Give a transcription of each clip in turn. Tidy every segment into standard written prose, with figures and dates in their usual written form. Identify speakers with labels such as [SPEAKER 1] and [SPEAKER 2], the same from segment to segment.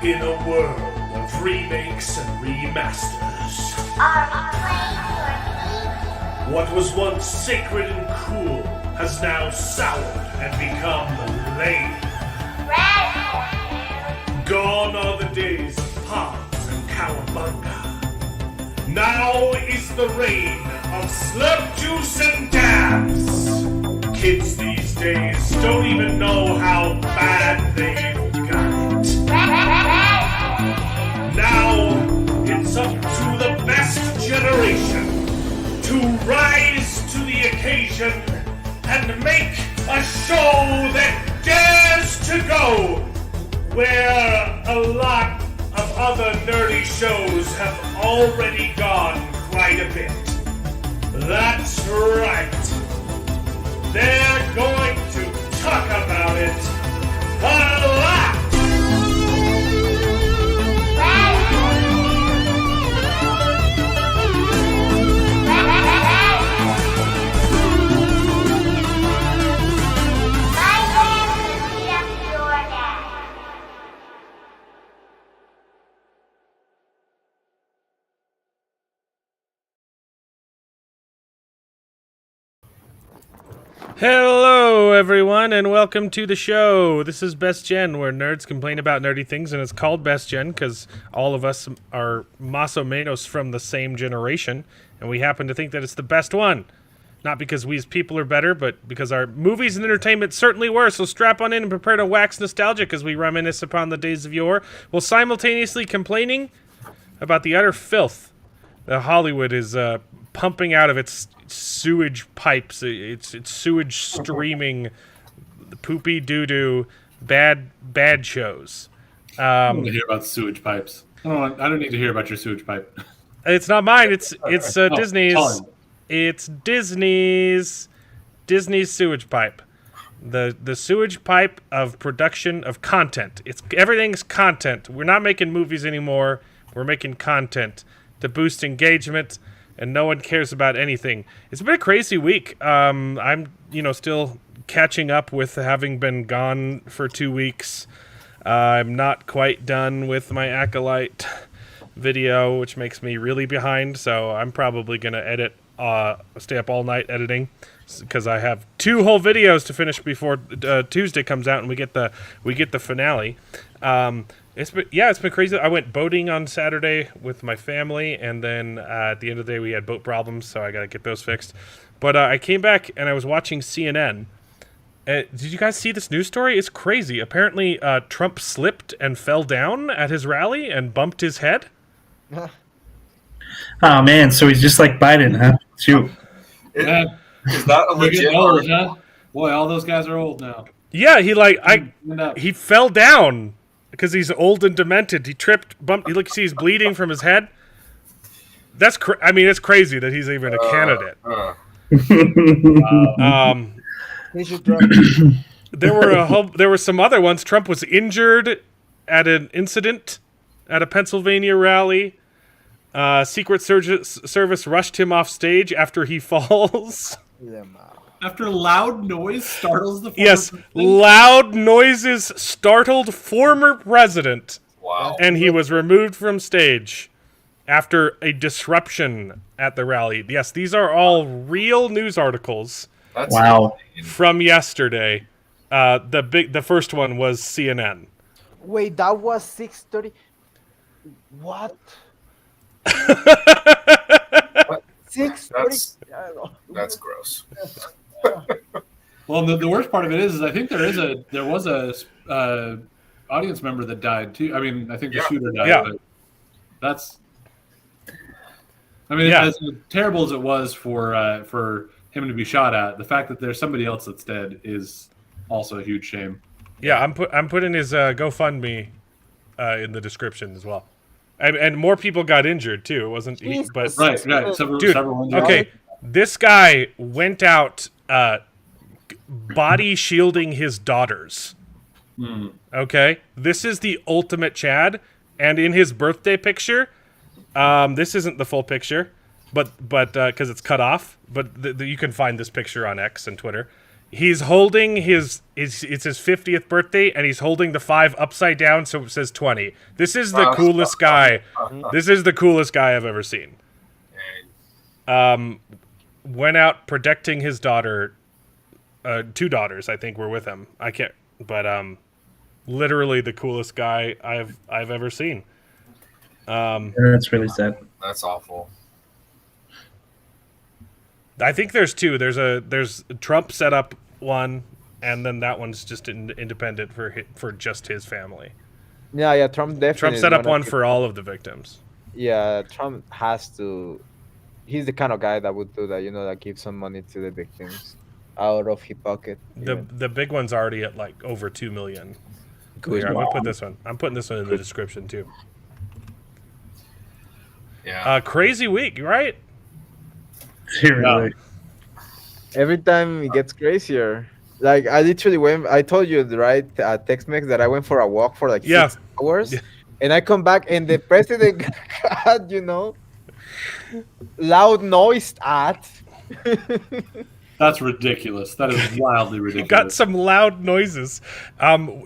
[SPEAKER 1] In a world of remakes and remasters,
[SPEAKER 2] Are we playing for
[SPEAKER 1] what was once sacred and cool has now soured and become lame.
[SPEAKER 2] Red?
[SPEAKER 1] Gone are the days of pods and cowabunga. Now is the reign of slurp juice and dabs. Kids these days don't even know how bad they've got it. Now it's up to the best generation to rise to the occasion and make a show that dares to go where a lot of other nerdy shows have already gone quite a bit. That's right. They're going to talk about it a lot.
[SPEAKER 3] Hello, everyone, and welcome to the show. This is Best Gen, where nerds complain about nerdy things, and it's called Best Gen because all of us are más o menos from the same generation, and we happen to think that it's the best one. Not because we as people are better, but because our movies and entertainment certainly were, so strap on in and prepare to wax nostalgic as we reminisce upon the days of yore, while simultaneously complaining about the utter filth that Hollywood is pumping out of its sewage pipes, it's sewage streaming, poopy doo-doo, bad shows.
[SPEAKER 4] I don't want to hear about sewage pipes. I don't need to hear about your sewage pipe.
[SPEAKER 3] It's not mine. It's Disney's.
[SPEAKER 4] Colin.
[SPEAKER 3] It's Disney's sewage pipe. The sewage pipe of production of content. Everything's content. We're not making movies anymore. We're making content to boost engagement. And no one cares about anything. It's been a crazy week. I'm, still catching up with having been gone for 2 weeks. I'm not quite done with my Acolyte video, which makes me really behind. So I'm probably gonna stay up all night editing, because I have 2 whole videos to finish before Tuesday comes out, and we get the finale. It's been crazy. I went boating on Saturday with my family, and then at the end of the day we had boat problems, so I got to get those fixed. But I came back and I was watching CNN. Did you guys see this news story? It's crazy. Apparently Trump slipped and fell down at his rally and bumped his head.
[SPEAKER 5] Oh man, so he's just like Biden, huh? Shoot.
[SPEAKER 4] Yeah.
[SPEAKER 6] Is that a
[SPEAKER 4] We're
[SPEAKER 6] legit
[SPEAKER 4] getting old,
[SPEAKER 6] article?
[SPEAKER 4] huh? Boy, all those guys are old now.
[SPEAKER 3] Yeah, he fell down because he's old and demented. He tripped, bumped. You see he's bleeding from his head. That's it's crazy that he's even a candidate. There were some other ones. Trump was injured at an incident at a Pennsylvania rally. Secret Service rushed him off stage after he falls.
[SPEAKER 4] After loud noise startles the former
[SPEAKER 3] Yes,
[SPEAKER 4] president?
[SPEAKER 3] loud noises startled former president.
[SPEAKER 6] Wow.
[SPEAKER 3] And he was removed from stage after a disruption at the rally. Yes, these are all real news articles.
[SPEAKER 6] That's
[SPEAKER 5] Wow.
[SPEAKER 6] insane.
[SPEAKER 3] From yesterday. The first one was CNN.
[SPEAKER 7] Wait, that was 6:30. What? 6:30.
[SPEAKER 6] That's gross.
[SPEAKER 4] Well, the worst part of it is I think there was a audience member that died too. I mean, I think the
[SPEAKER 6] Yeah.
[SPEAKER 4] shooter died.
[SPEAKER 3] Yeah.
[SPEAKER 4] But that's. I mean,
[SPEAKER 3] Yeah.
[SPEAKER 4] as terrible as it was for him to be shot at, the fact that there's somebody else that's dead is also a huge shame.
[SPEAKER 3] Yeah, I'm putting his GoFundMe in the description as well. And more people got injured too. It wasn't he, but
[SPEAKER 4] Right. Several
[SPEAKER 3] Dude,
[SPEAKER 4] ones.
[SPEAKER 3] okay, this guy went out body shielding his daughters. Okay, this is the ultimate Chad. And in his birthday picture, this isn't the full picture, but because it's cut off. But you can find this picture on X and Twitter. He's holding it's his 50th birthday, and he's holding the 5 upside down, so it says 20. This is the coolest guy. This is the coolest guy I've ever seen. Went out protecting his daughter. 2 daughters, I think, were with him. I can't, but literally the coolest guy I've ever seen.
[SPEAKER 5] That's really sad.
[SPEAKER 6] That's awful.
[SPEAKER 3] I think there's 2. There's Trump set up one, and then that one's just independent for just his family.
[SPEAKER 7] Yeah, Trump definitely.
[SPEAKER 3] Trump set up one for all of the victims.
[SPEAKER 7] Yeah, Trump has to. He's the kind of guy that would do that. That gives some money to the victims out of his pocket.
[SPEAKER 3] The big one's already at like over 2 million.
[SPEAKER 7] Good.
[SPEAKER 3] Here, I'm gonna put this one. I'm putting this one in the description too.
[SPEAKER 6] Yeah.
[SPEAKER 3] Crazy week, right?
[SPEAKER 5] Seriously.
[SPEAKER 7] Every time it gets crazier. Like I literally went. I told you right, Tex-Mex, that I went for a walk for like 6 hours, and I come back and the president got loud noise at.
[SPEAKER 4] That's ridiculous. That is wildly ridiculous.
[SPEAKER 3] Got some loud noises.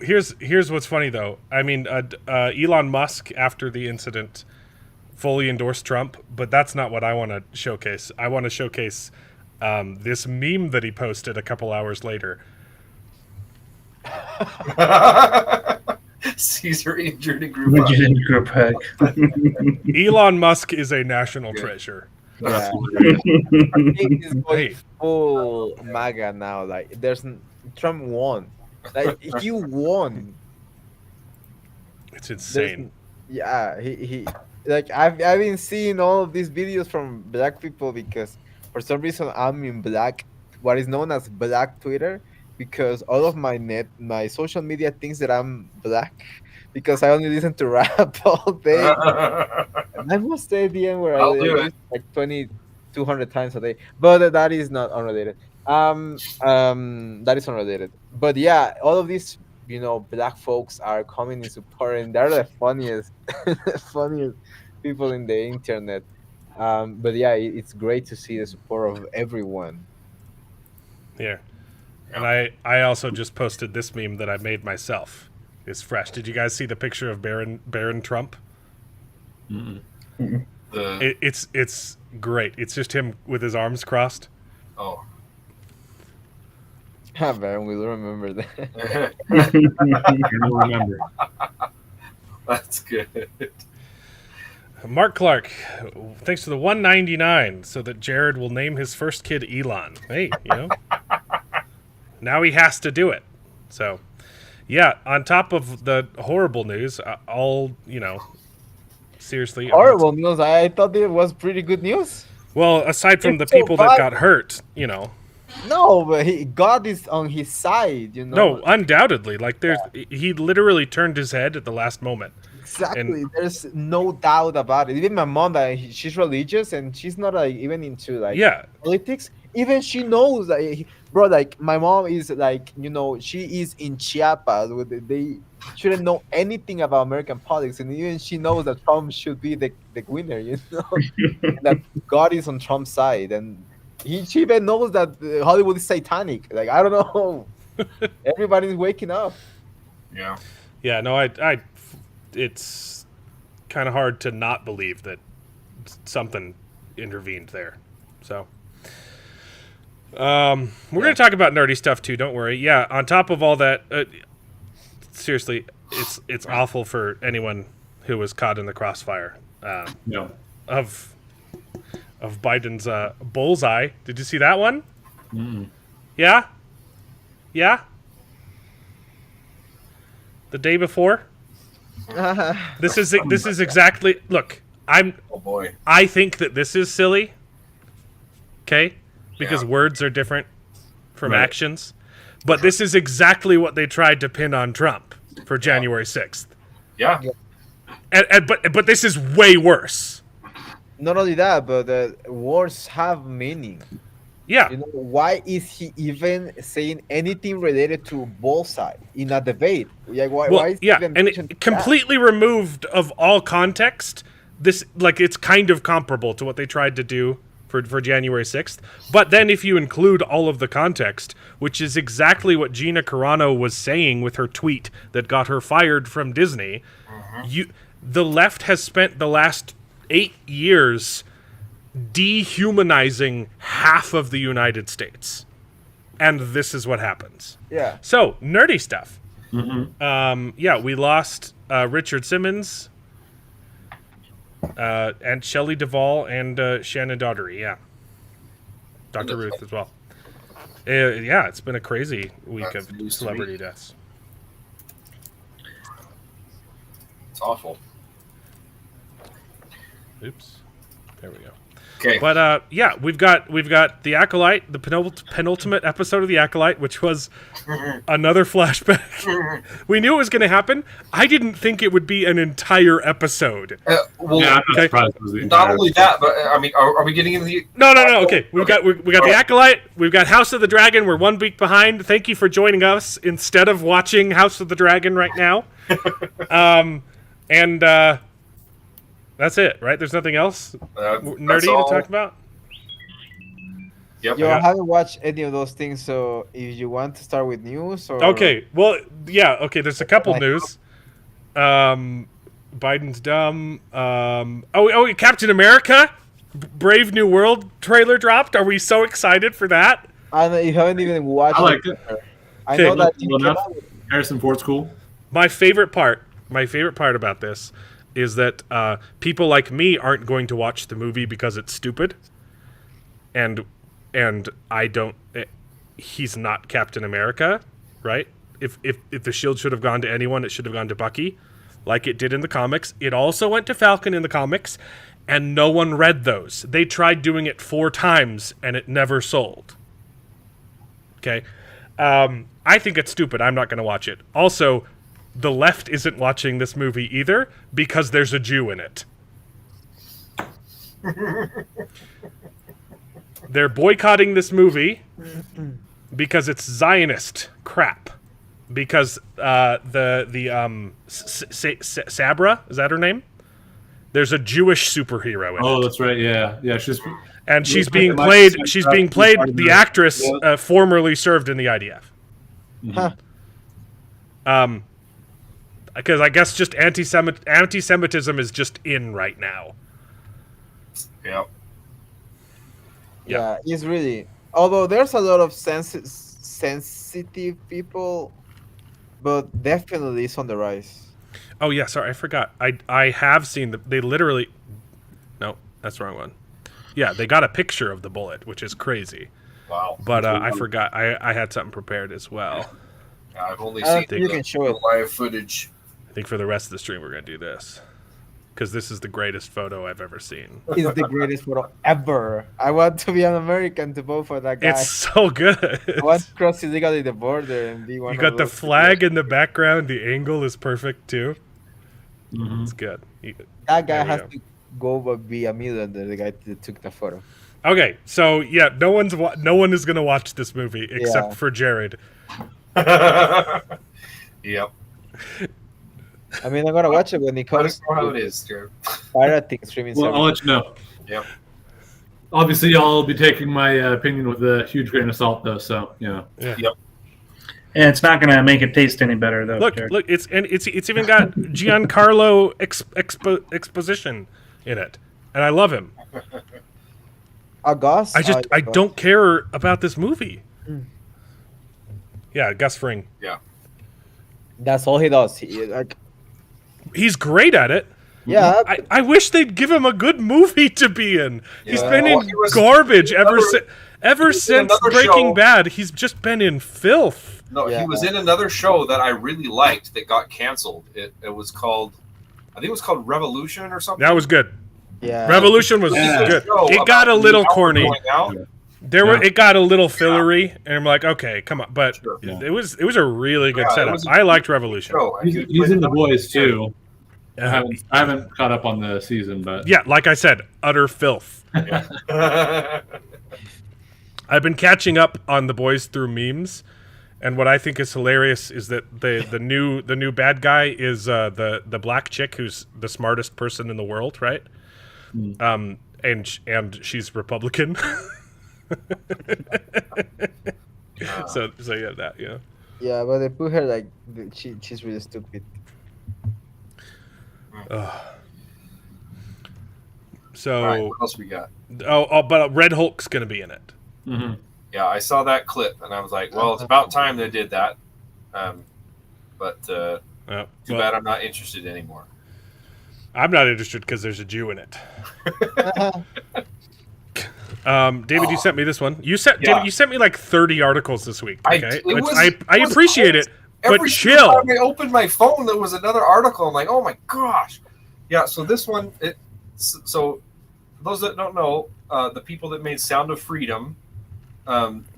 [SPEAKER 3] Here's what's funny though. I mean, Elon Musk after the incident fully endorsed Trump, but that's not what I want to showcase. I want to showcase this meme that he posted a couple hours later.
[SPEAKER 6] Caesar injured in group hug.
[SPEAKER 3] Elon Musk is a national treasure.
[SPEAKER 7] Yeah. He's going full MAGA now. Like Trump won. Like he won.
[SPEAKER 3] It's insane.
[SPEAKER 7] Yeah, he like I've been seeing all of these videos from black people because for some reason I'm in black, what is known as black Twitter, because all of my social media thinks that I'm black because I only listen to rap all day. And I must stay at the end where I do like 200 times a day. But that is not unrelated. That is unrelated. But yeah, all of these black folks are coming in support, and they're the funniest funniest people in the internet. But yeah, it's great to see the support of everyone.
[SPEAKER 3] Here. And I also just posted this meme that I made myself. It's fresh. Did you guys see the picture of Baron Trump? It's great. It's just him with his arms crossed.
[SPEAKER 6] Oh.
[SPEAKER 7] Baron, we'll remember that.
[SPEAKER 4] You'll remember.
[SPEAKER 6] That's good.
[SPEAKER 3] Mark Clark, thanks for the $1.99 so that Jared will name his first kid Elon. Hey, now he has to do it. So, yeah, on top of the horrible news, seriously.
[SPEAKER 7] Horrible news? I thought it was pretty good news.
[SPEAKER 3] Well, aside from the people that got hurt,
[SPEAKER 7] No, but God is on his side,
[SPEAKER 3] No, undoubtedly. Like, he literally turned his head at the last moment.
[SPEAKER 7] Exactly. There's no doubt about it. Even my mom, she's religious and she's not even into politics. Even she knows that, bro. Like my mom is she is in Chiapas. They shouldn't know anything about American politics, and even she knows that Trump should be the winner. That God is on Trump's side, and she even knows that Hollywood is satanic. Like I don't know. Everybody's waking up.
[SPEAKER 6] Yeah.
[SPEAKER 3] Yeah. No, it's kind of hard to not believe that something intervened there. So, we're going to talk about nerdy stuff too. Don't worry. Yeah. On top of all that, seriously, it's awful for anyone who was caught in the crossfire of Biden's bullseye. Did you see that one? Yeah. Yeah. The day before. This is exactly. Look,
[SPEAKER 6] Oh boy.
[SPEAKER 3] I think that this is silly. Okay, because words are different from actions, but this is exactly what they tried to pin on Trump for January 6th.
[SPEAKER 6] Yeah.
[SPEAKER 3] But this is way worse.
[SPEAKER 7] Not only that, but words have meaning.
[SPEAKER 3] Yeah.
[SPEAKER 7] Why is he even saying anything related to bullseye in a debate? Why is he even mentioning that?
[SPEAKER 3] Completely removed of all context. This it's kind of comparable to what they tried to do for for January 6th. But then if you include all of the context, which is exactly what Gina Carano was saying with her tweet that got her fired from Disney, the left has spent the last 8 years dehumanizing half of the United States. And this is what happens.
[SPEAKER 7] Yeah.
[SPEAKER 3] So, nerdy stuff. We lost Richard Simmons and Shelley Duvall and Shannon Daugherty. Yeah. Dr. Ruth as well. It's been a crazy week of celebrity deaths.
[SPEAKER 6] It's awful.
[SPEAKER 3] Oops. There we go.
[SPEAKER 6] Okay.
[SPEAKER 3] But we've got the Acolyte, the penultimate episode of the Acolyte, which was another flashback. We knew it was going to happen. I didn't think it would be an entire episode.
[SPEAKER 4] I'm not surprised.
[SPEAKER 6] Not only that, but I mean, are we getting into the?
[SPEAKER 3] No. Okay, we got the Acolyte. We've got House of the Dragon. We're 1 week behind. Thank you for joining us instead of watching House of the Dragon right now. That's it, right? There's nothing else nerdy to talk about?
[SPEAKER 6] Yep.
[SPEAKER 7] I haven't watched any of those things, so if you want to start with news or...
[SPEAKER 3] Okay, well, there's a couple news. Biden's dumb. Captain America? Brave New World trailer dropped. Are we so excited for that?
[SPEAKER 7] I know you haven't even watched
[SPEAKER 4] I liked it.
[SPEAKER 7] I know that you
[SPEAKER 4] enough. Harrison Ford's cool.
[SPEAKER 3] My favorite part about this is that people like me aren't going to watch the movie because it's stupid, and I don't. He's not Captain America, right? If the shield should have gone to anyone, it should have gone to Bucky, like it did in the comics. It also went to Falcon in the comics, and no one read those. They tried doing it 4 times, and it never sold. Okay, I think it's stupid. I'm not going to watch it. Also, the left isn't watching this movie either because there's a Jew in it. They're boycotting this movie because it's Zionist crap. Because Sabra, is that her name? There's a Jewish superhero in it.
[SPEAKER 4] Oh, that's right. Yeah.
[SPEAKER 3] She's being played. The actress formerly served in the IDF.
[SPEAKER 7] Huh.
[SPEAKER 3] Because I guess just anti-Semitism is just in right now.
[SPEAKER 6] Yep.
[SPEAKER 7] Yeah, it's really... Although there's a lot of sensitive people, but definitely it's on the rise.
[SPEAKER 3] Oh, yeah, sorry, I forgot. I have seen... They literally... No, that's the wrong one. Yeah, they got a picture of the bullet, which is crazy.
[SPEAKER 6] Wow.
[SPEAKER 3] But I forgot. I had something prepared as well.
[SPEAKER 6] I've only seen
[SPEAKER 7] you can show it.
[SPEAKER 6] live footage.
[SPEAKER 3] I think for the rest of the stream, we're going to do this. Because this is the greatest photo I've ever seen.
[SPEAKER 7] It's the greatest photo ever. I want to be an American to vote for that guy.
[SPEAKER 3] It's so good.
[SPEAKER 7] I want to cross illegally the border and be one
[SPEAKER 3] You
[SPEAKER 7] of
[SPEAKER 3] got the
[SPEAKER 7] those
[SPEAKER 3] flag
[SPEAKER 7] people.
[SPEAKER 3] in the background. The angle is perfect, too. It's good.
[SPEAKER 7] That guy
[SPEAKER 3] There we
[SPEAKER 7] has
[SPEAKER 3] go.
[SPEAKER 7] to go but be a millionaire, the guy that took the photo.
[SPEAKER 3] Okay, so yeah, no one is going to watch this movie except for Jared.
[SPEAKER 6] Yep.
[SPEAKER 7] I mean, I'm going to watch it when it
[SPEAKER 6] Let
[SPEAKER 7] comes
[SPEAKER 6] us know how it
[SPEAKER 7] to
[SPEAKER 6] is, Jared.
[SPEAKER 7] pirating streaming
[SPEAKER 4] Well, I'll let you know.
[SPEAKER 6] Yep.
[SPEAKER 4] Obviously, I'll be taking my opinion with a huge grain of salt, though. So,
[SPEAKER 6] Yep.
[SPEAKER 5] And it's not going to make it taste any better, though.
[SPEAKER 3] Look,
[SPEAKER 5] Jared.
[SPEAKER 3] it's even got Giancarlo exposition in it, and I love him.
[SPEAKER 7] Gus?
[SPEAKER 3] I don't care about this movie. Yeah, Gus Fring.
[SPEAKER 6] Yeah.
[SPEAKER 7] That's all he does.
[SPEAKER 3] He's great at it.
[SPEAKER 7] Yeah.
[SPEAKER 3] I wish they'd give him a good movie to be in. He's
[SPEAKER 6] Yeah.
[SPEAKER 3] been
[SPEAKER 6] Well,
[SPEAKER 3] in
[SPEAKER 6] he was-
[SPEAKER 3] garbage ever
[SPEAKER 6] was in
[SPEAKER 3] since
[SPEAKER 6] another
[SPEAKER 3] Breaking
[SPEAKER 6] show.
[SPEAKER 3] Bad. He's just been in filth.
[SPEAKER 6] No,
[SPEAKER 7] Yeah.
[SPEAKER 6] he was in another show that I really liked that got canceled. It was called, I think it was called Revolution or something.
[SPEAKER 3] That was good.
[SPEAKER 7] Yeah.
[SPEAKER 3] Revolution was
[SPEAKER 4] Yeah.
[SPEAKER 3] good.
[SPEAKER 6] Show
[SPEAKER 3] It got a
[SPEAKER 6] about
[SPEAKER 3] little
[SPEAKER 6] the hour
[SPEAKER 3] corny.
[SPEAKER 6] going out.
[SPEAKER 3] It got a little fillery, and I'm like, okay, come on. But
[SPEAKER 6] Sure.
[SPEAKER 3] it was a really good
[SPEAKER 6] Yeah, it
[SPEAKER 3] setup.
[SPEAKER 6] was a
[SPEAKER 3] I liked Revolution.
[SPEAKER 6] Show. And
[SPEAKER 4] He's
[SPEAKER 6] he was
[SPEAKER 4] in The
[SPEAKER 6] playing
[SPEAKER 4] Boys, too. I
[SPEAKER 3] Uh,
[SPEAKER 4] haven't caught up on the season, but
[SPEAKER 3] yeah, like I said, utter filth. I've been catching up on The Boys through memes, and what I think is hilarious is that the new bad guy is the black chick who's the smartest person in the world, right? and she's Republican. So yeah, that
[SPEAKER 7] Yeah, but they put her like she's really stupid.
[SPEAKER 3] So
[SPEAKER 6] All right, what else we got?
[SPEAKER 3] but Red Hulk's gonna be in it.
[SPEAKER 4] Mm-hmm.
[SPEAKER 6] Yeah, I saw that clip and I was like, well, it's about time they did that. But too bad I'm not interested anymore.
[SPEAKER 3] I'm not interested because there's a Jew in it. David, you sent me this one. David, you sent me like 30 articles this week. Okay, I appreciate it, but chill.
[SPEAKER 6] Every time I opened my phone, there was another article. I'm like, oh my gosh. Yeah. So this one, so those that don't know, the people that made Sound of Freedom,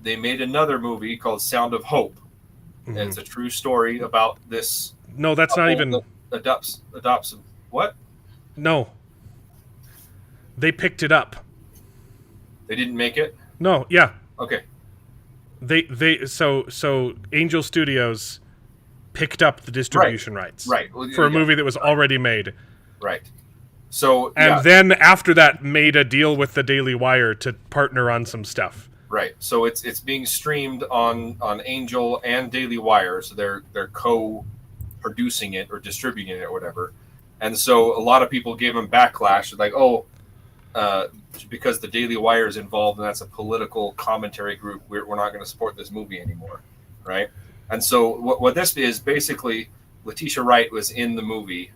[SPEAKER 6] they made another movie called Sound of Hope. Mm-hmm. And it's a true story about this.
[SPEAKER 3] No, that's not even
[SPEAKER 6] adopts. What?
[SPEAKER 3] No. They picked it up.
[SPEAKER 6] They didn't make it?
[SPEAKER 3] No, yeah.
[SPEAKER 6] Okay.
[SPEAKER 3] So Angel Studios picked up the distribution rights.
[SPEAKER 6] Right.
[SPEAKER 3] For a movie that was already made.
[SPEAKER 6] Right. So
[SPEAKER 3] then after that made a deal with the Daily Wire to partner on some stuff.
[SPEAKER 6] Right. So it's being streamed on Angel and Daily Wire, so they're co-producing it or distributing it or whatever. And so a lot of people gave them backlash, like, because the Daily Wire is involved and that's a political commentary group, we're not going to support this movie anymore, right? And so what this is, basically, Letitia Wright was in the movie,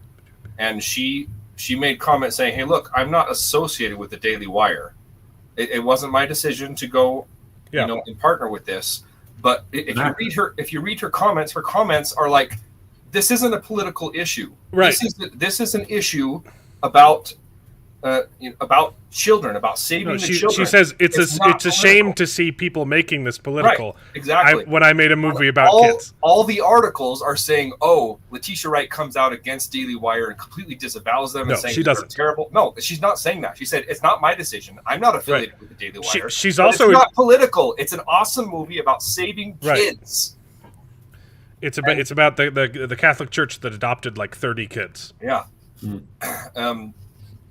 [SPEAKER 6] and she made comments saying, hey, look, I'm not associated with the Daily Wire. It wasn't my decision to go, and partner with this. But if you read her comments are like, this isn't a political issue.
[SPEAKER 3] Right.
[SPEAKER 6] This is an issue about children, about saving the children.
[SPEAKER 3] She says it's a shame to see people making this political.
[SPEAKER 6] Right, exactly.
[SPEAKER 3] When I made a movie about kids.
[SPEAKER 6] All the articles are saying, Letitia Wright comes out against Daily Wire and completely disavows them and saying
[SPEAKER 3] she doesn't.
[SPEAKER 6] They're terrible. No, she's not saying that. She said, it's not my decision. I'm not affiliated with the Daily Wire.
[SPEAKER 3] She's also
[SPEAKER 6] it's not political. It's an awesome movie about saving kids.
[SPEAKER 3] It's about the Catholic Church that adopted like 30 kids.
[SPEAKER 6] Yeah.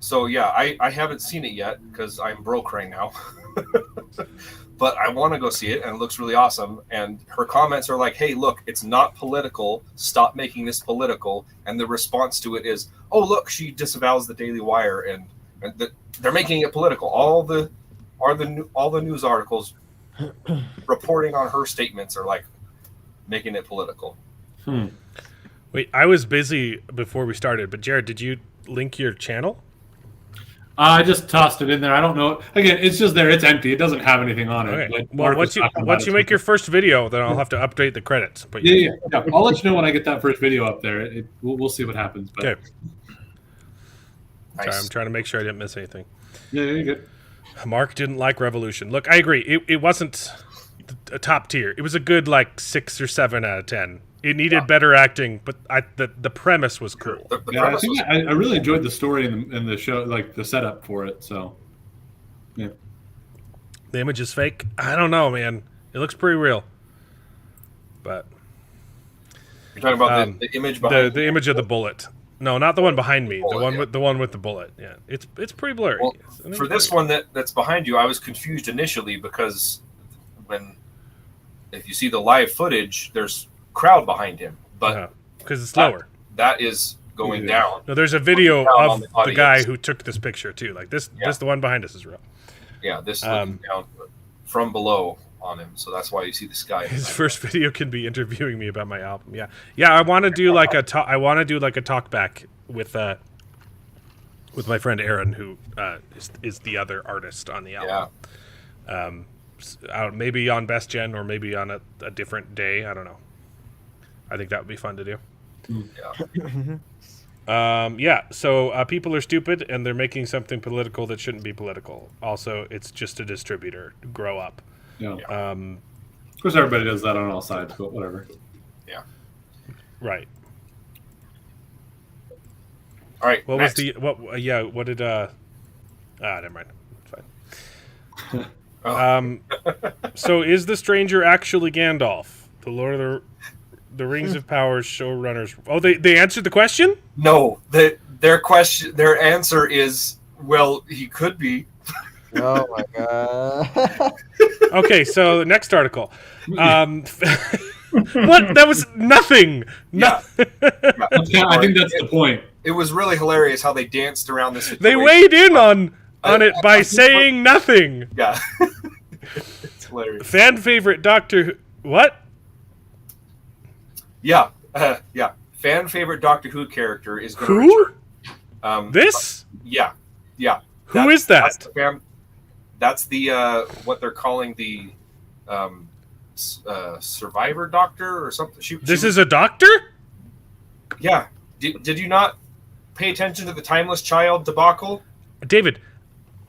[SPEAKER 6] So yeah, I haven't seen it yet because I'm broke right now, but I want to go see it and it looks really awesome. And her comments are like, "Hey, look, it's not political. Stop making this political." And the response to it is, "Oh, look, she disavows the Daily Wire and they're making it political." All the news articles reporting on her statements are like making it political.
[SPEAKER 3] Wait, I was busy before we started, but Jared, did you link your channel?
[SPEAKER 4] I just tossed it in there. I don't know. Again, it's just there. It's empty. It doesn't have anything on it.
[SPEAKER 3] Okay. Well, once you make your first video, then I'll have to update the credits. But
[SPEAKER 4] yeah. I'll let you know when I get that first video up there. We'll see what happens. But.
[SPEAKER 3] Okay.
[SPEAKER 6] Nice.
[SPEAKER 3] Sorry, I'm trying to make sure I didn't miss anything.
[SPEAKER 4] Yeah, you're good.
[SPEAKER 3] Mark didn't like Revolution. Look, I agree. It wasn't a top tier. It was a good 6 or 7 out of 10. It needed better acting, but the premise was cool.
[SPEAKER 4] I really enjoyed the story and the show, like the setup for it. So, yeah.
[SPEAKER 3] The image is fake. I don't know, man. It looks pretty real. But
[SPEAKER 6] you're talking about the image behind
[SPEAKER 3] the image of the bullet. No, not the one behind me. The one with the bullet. Yeah, it's pretty blurry.
[SPEAKER 6] Well, for this one that's behind you, I was confused initially because if you see the live footage, there's crowd behind him, but
[SPEAKER 3] because it's lower,
[SPEAKER 6] that is going down.
[SPEAKER 3] No, there's a video of the guy who took this picture too. Like this, the one behind us is real.
[SPEAKER 6] Yeah, this is looking down from below on him, so that's why you see the sky.
[SPEAKER 3] His first video can be interviewing me about my album. Yeah. I want to do like a talk back with my friend Aaron, who is the other artist on the album. Yeah. Maybe on Best Gen or maybe on a different day. I don't know. I think that would be fun to do.
[SPEAKER 6] Yeah.
[SPEAKER 3] So people are stupid and they're making something political that shouldn't be political. Also, it's just a distributor. Grow up.
[SPEAKER 4] Yeah. Of course, everybody does that on all sides, but whatever.
[SPEAKER 6] Yeah.
[SPEAKER 3] Right.
[SPEAKER 6] All right.
[SPEAKER 3] What
[SPEAKER 6] next.
[SPEAKER 3] was the what? Yeah. What did? Never mind. It's fine. So is the stranger actually Gandalf, the Lord of the Rings of Power showrunners? Oh, they answered the question?
[SPEAKER 6] No, their answer is, well, he could be.
[SPEAKER 7] Oh my god.
[SPEAKER 3] Okay, so next article. What? That was nothing.
[SPEAKER 6] Yeah.
[SPEAKER 4] I think that's the point.
[SPEAKER 6] It was really hilarious how they danced around this situation.
[SPEAKER 3] They weighed in on it by saying nothing.
[SPEAKER 6] Yeah. It's hilarious.
[SPEAKER 3] Fan favorite Doctor Who. What?
[SPEAKER 6] Yeah. Yeah. Fan favorite Doctor Who character is going to
[SPEAKER 3] Who?
[SPEAKER 6] return.
[SPEAKER 3] This?
[SPEAKER 6] Yeah. Yeah.
[SPEAKER 3] Who is that?
[SPEAKER 6] That's the what they're calling the Survivor Doctor or something.
[SPEAKER 3] This is a doctor?
[SPEAKER 6] Yeah. Did you not pay attention to the Timeless Child debacle?
[SPEAKER 3] David,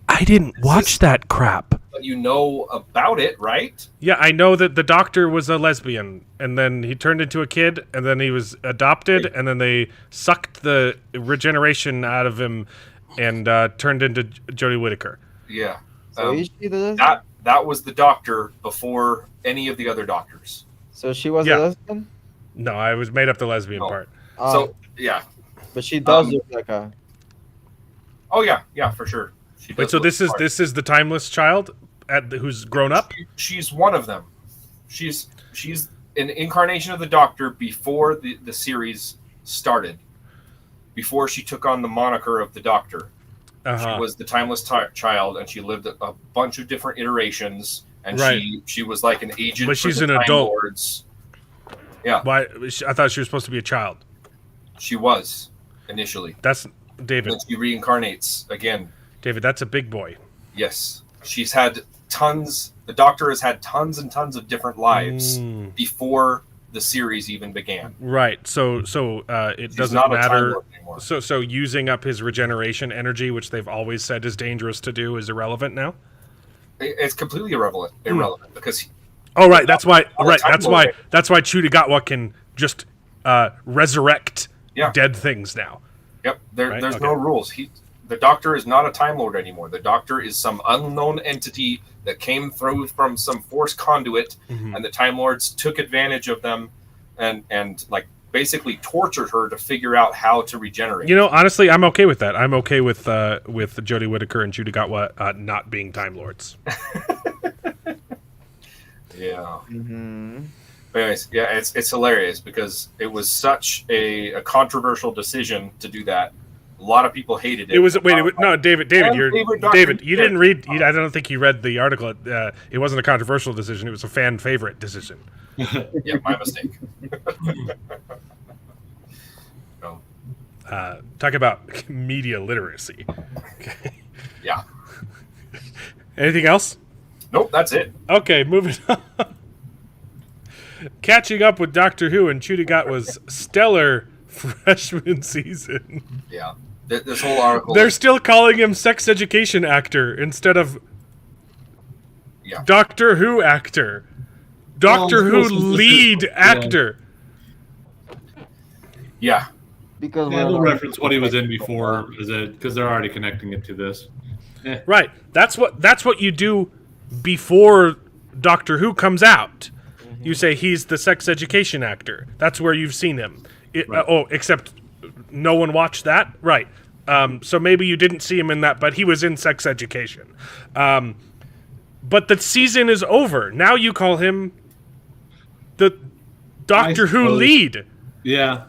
[SPEAKER 3] I didn't watch that crap.
[SPEAKER 6] But you know about it, right?
[SPEAKER 3] Yeah, I know that the doctor was a lesbian, and then he turned into a kid, and then he was adopted, and then they sucked the regeneration out of him and turned into Jodie Whittaker.
[SPEAKER 6] Yeah.
[SPEAKER 7] So is she the lesbian?
[SPEAKER 6] That was the doctor before any of the other doctors.
[SPEAKER 7] So she was
[SPEAKER 3] Yeah.
[SPEAKER 7] a lesbian?
[SPEAKER 3] No, I was made up the lesbian
[SPEAKER 6] No.
[SPEAKER 3] part.
[SPEAKER 6] So yeah.
[SPEAKER 7] But she does look like a...
[SPEAKER 6] Oh yeah, for sure. She
[SPEAKER 3] Wait,
[SPEAKER 6] does
[SPEAKER 3] so
[SPEAKER 6] look the part.
[SPEAKER 3] this is the timeless child who's grown up?
[SPEAKER 6] She's one of them. She's an incarnation of the Doctor before the series started. Before she took on the moniker of the Doctor.
[SPEAKER 3] Uh-huh.
[SPEAKER 6] She was the timeless child, and she lived a bunch of different iterations. And
[SPEAKER 3] Right.
[SPEAKER 6] she was like an agent.
[SPEAKER 3] But
[SPEAKER 6] for
[SPEAKER 3] she's
[SPEAKER 6] the
[SPEAKER 3] an
[SPEAKER 6] Time
[SPEAKER 3] adult.
[SPEAKER 6] Lords. Yeah,
[SPEAKER 3] Why? I thought she was supposed to be a child.
[SPEAKER 6] she was initially.
[SPEAKER 3] That's
[SPEAKER 6] And
[SPEAKER 3] David.
[SPEAKER 6] then she reincarnates again.
[SPEAKER 3] David, that's a big boy.
[SPEAKER 6] Yes, she's had tons. The Doctor has had tons and tons of different lives before the series even began.
[SPEAKER 3] Right. So it
[SPEAKER 6] She's
[SPEAKER 3] doesn't
[SPEAKER 6] not a Time
[SPEAKER 3] matter.
[SPEAKER 6] Lord anymore.
[SPEAKER 3] So using up his regeneration energy, which they've always said is dangerous to do, is irrelevant now.
[SPEAKER 6] It's completely irrelevant because
[SPEAKER 3] Oh, right. That's why.
[SPEAKER 6] All the
[SPEAKER 3] Right.
[SPEAKER 6] Time
[SPEAKER 3] That's
[SPEAKER 6] Lord.
[SPEAKER 3] why. That's why Chudigatwa can just resurrect dead things now.
[SPEAKER 6] yep,
[SPEAKER 3] Right,
[SPEAKER 6] there's
[SPEAKER 3] okay.
[SPEAKER 6] no rules. The Doctor is not a Time Lord anymore. The Doctor is some unknown entity that came through from some force conduit, and the Time Lords took advantage of them and like basically tortured her to figure out how to regenerate.
[SPEAKER 3] You know, honestly, I'm okay with that. I'm okay with Jodie Whittaker and Chudigatwa not being Time Lords.
[SPEAKER 6] Yeah.
[SPEAKER 7] Mm-hmm.
[SPEAKER 6] But anyways, yeah, it's hilarious because it was such a controversial decision to do that. A lot of people hated it.
[SPEAKER 3] It was no, David,
[SPEAKER 6] And favorite Doctor
[SPEAKER 3] David.
[SPEAKER 6] Who
[SPEAKER 3] You didn't read. I don't think you read the article. It wasn't a controversial decision. It was a fan favorite decision.
[SPEAKER 6] Yeah, my mistake. No.
[SPEAKER 3] Talk about media literacy. Okay.
[SPEAKER 6] Yeah.
[SPEAKER 3] Anything else?
[SPEAKER 6] Nope, that's it.
[SPEAKER 3] Okay, moving on. Catching up with Doctor Who and Chudigatwa's stellar freshman season.
[SPEAKER 6] Yeah. This whole article.
[SPEAKER 3] They're still calling him sex education actor instead of
[SPEAKER 6] Yeah.
[SPEAKER 3] Doctor Who actor. Doctor Who lead actor.
[SPEAKER 6] Yeah.
[SPEAKER 7] Because
[SPEAKER 4] Yeah,
[SPEAKER 7] we're
[SPEAKER 4] they'll reference what he was in before because they're already connecting it to this.
[SPEAKER 3] Right. That's what you do before Doctor Who comes out. You say he's the sex education actor. That's where you've seen him. Except no one watched that? Right. So maybe you didn't see him in that, but he was in sex education. But the season is over. Now you call him the Doctor Who
[SPEAKER 4] suppose.
[SPEAKER 3] lead.
[SPEAKER 4] Yeah,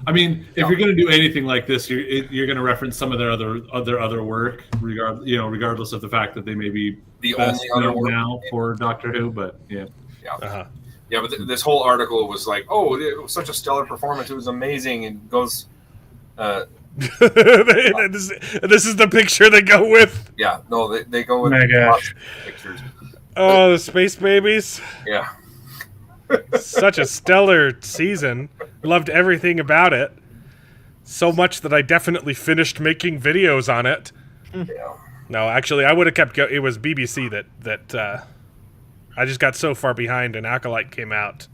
[SPEAKER 4] I mean, if you're going to do anything like this, you're going to reference some of their other work, regardless of the fact that they may be
[SPEAKER 6] The
[SPEAKER 4] best
[SPEAKER 6] only other
[SPEAKER 4] known
[SPEAKER 6] work.
[SPEAKER 4] now for Doctor Who. But yeah,
[SPEAKER 6] Yeah.
[SPEAKER 3] Uh-huh.
[SPEAKER 6] Yeah, but this whole article was like, oh, it was such a stellar performance. It was amazing. And goes,
[SPEAKER 3] this is the picture they go with.
[SPEAKER 6] yeah, no, they go with
[SPEAKER 5] Oh my gosh.
[SPEAKER 6] lots of pictures.
[SPEAKER 3] Oh, the space babies.
[SPEAKER 6] Yeah.
[SPEAKER 3] Such a stellar season. Loved everything about it. So much that I definitely finished making videos on it.
[SPEAKER 6] Yeah.
[SPEAKER 3] No, actually, I would have kept going. It was BBC that I just got so far behind and Acolyte came out.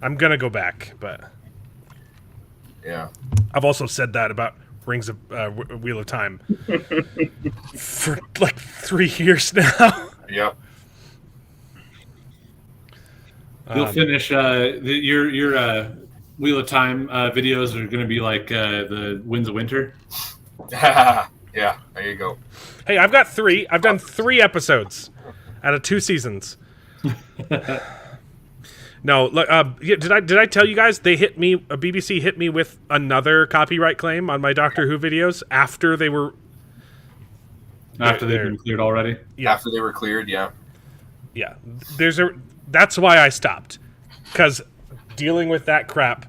[SPEAKER 3] I'm going to go back, but
[SPEAKER 6] Yeah.
[SPEAKER 3] I've also said that about Rings of Wheel of Time for like 3 years now.
[SPEAKER 6] Yep.
[SPEAKER 4] you'll finish your Wheel of Time videos are going to be like the Winds of Winter.
[SPEAKER 6] Yeah. Yeah, there you go.
[SPEAKER 3] Hey, I've got 3. I've done 3 episodes out of 2 seasons. No, look. Did I tell you guys they hit me? BBC hit me with another copyright claim on my Doctor Who videos after they were.
[SPEAKER 4] After they've been cleared already.
[SPEAKER 3] Yeah.
[SPEAKER 6] After they were cleared, yeah.
[SPEAKER 3] Yeah, that's why I stopped, because dealing with that crap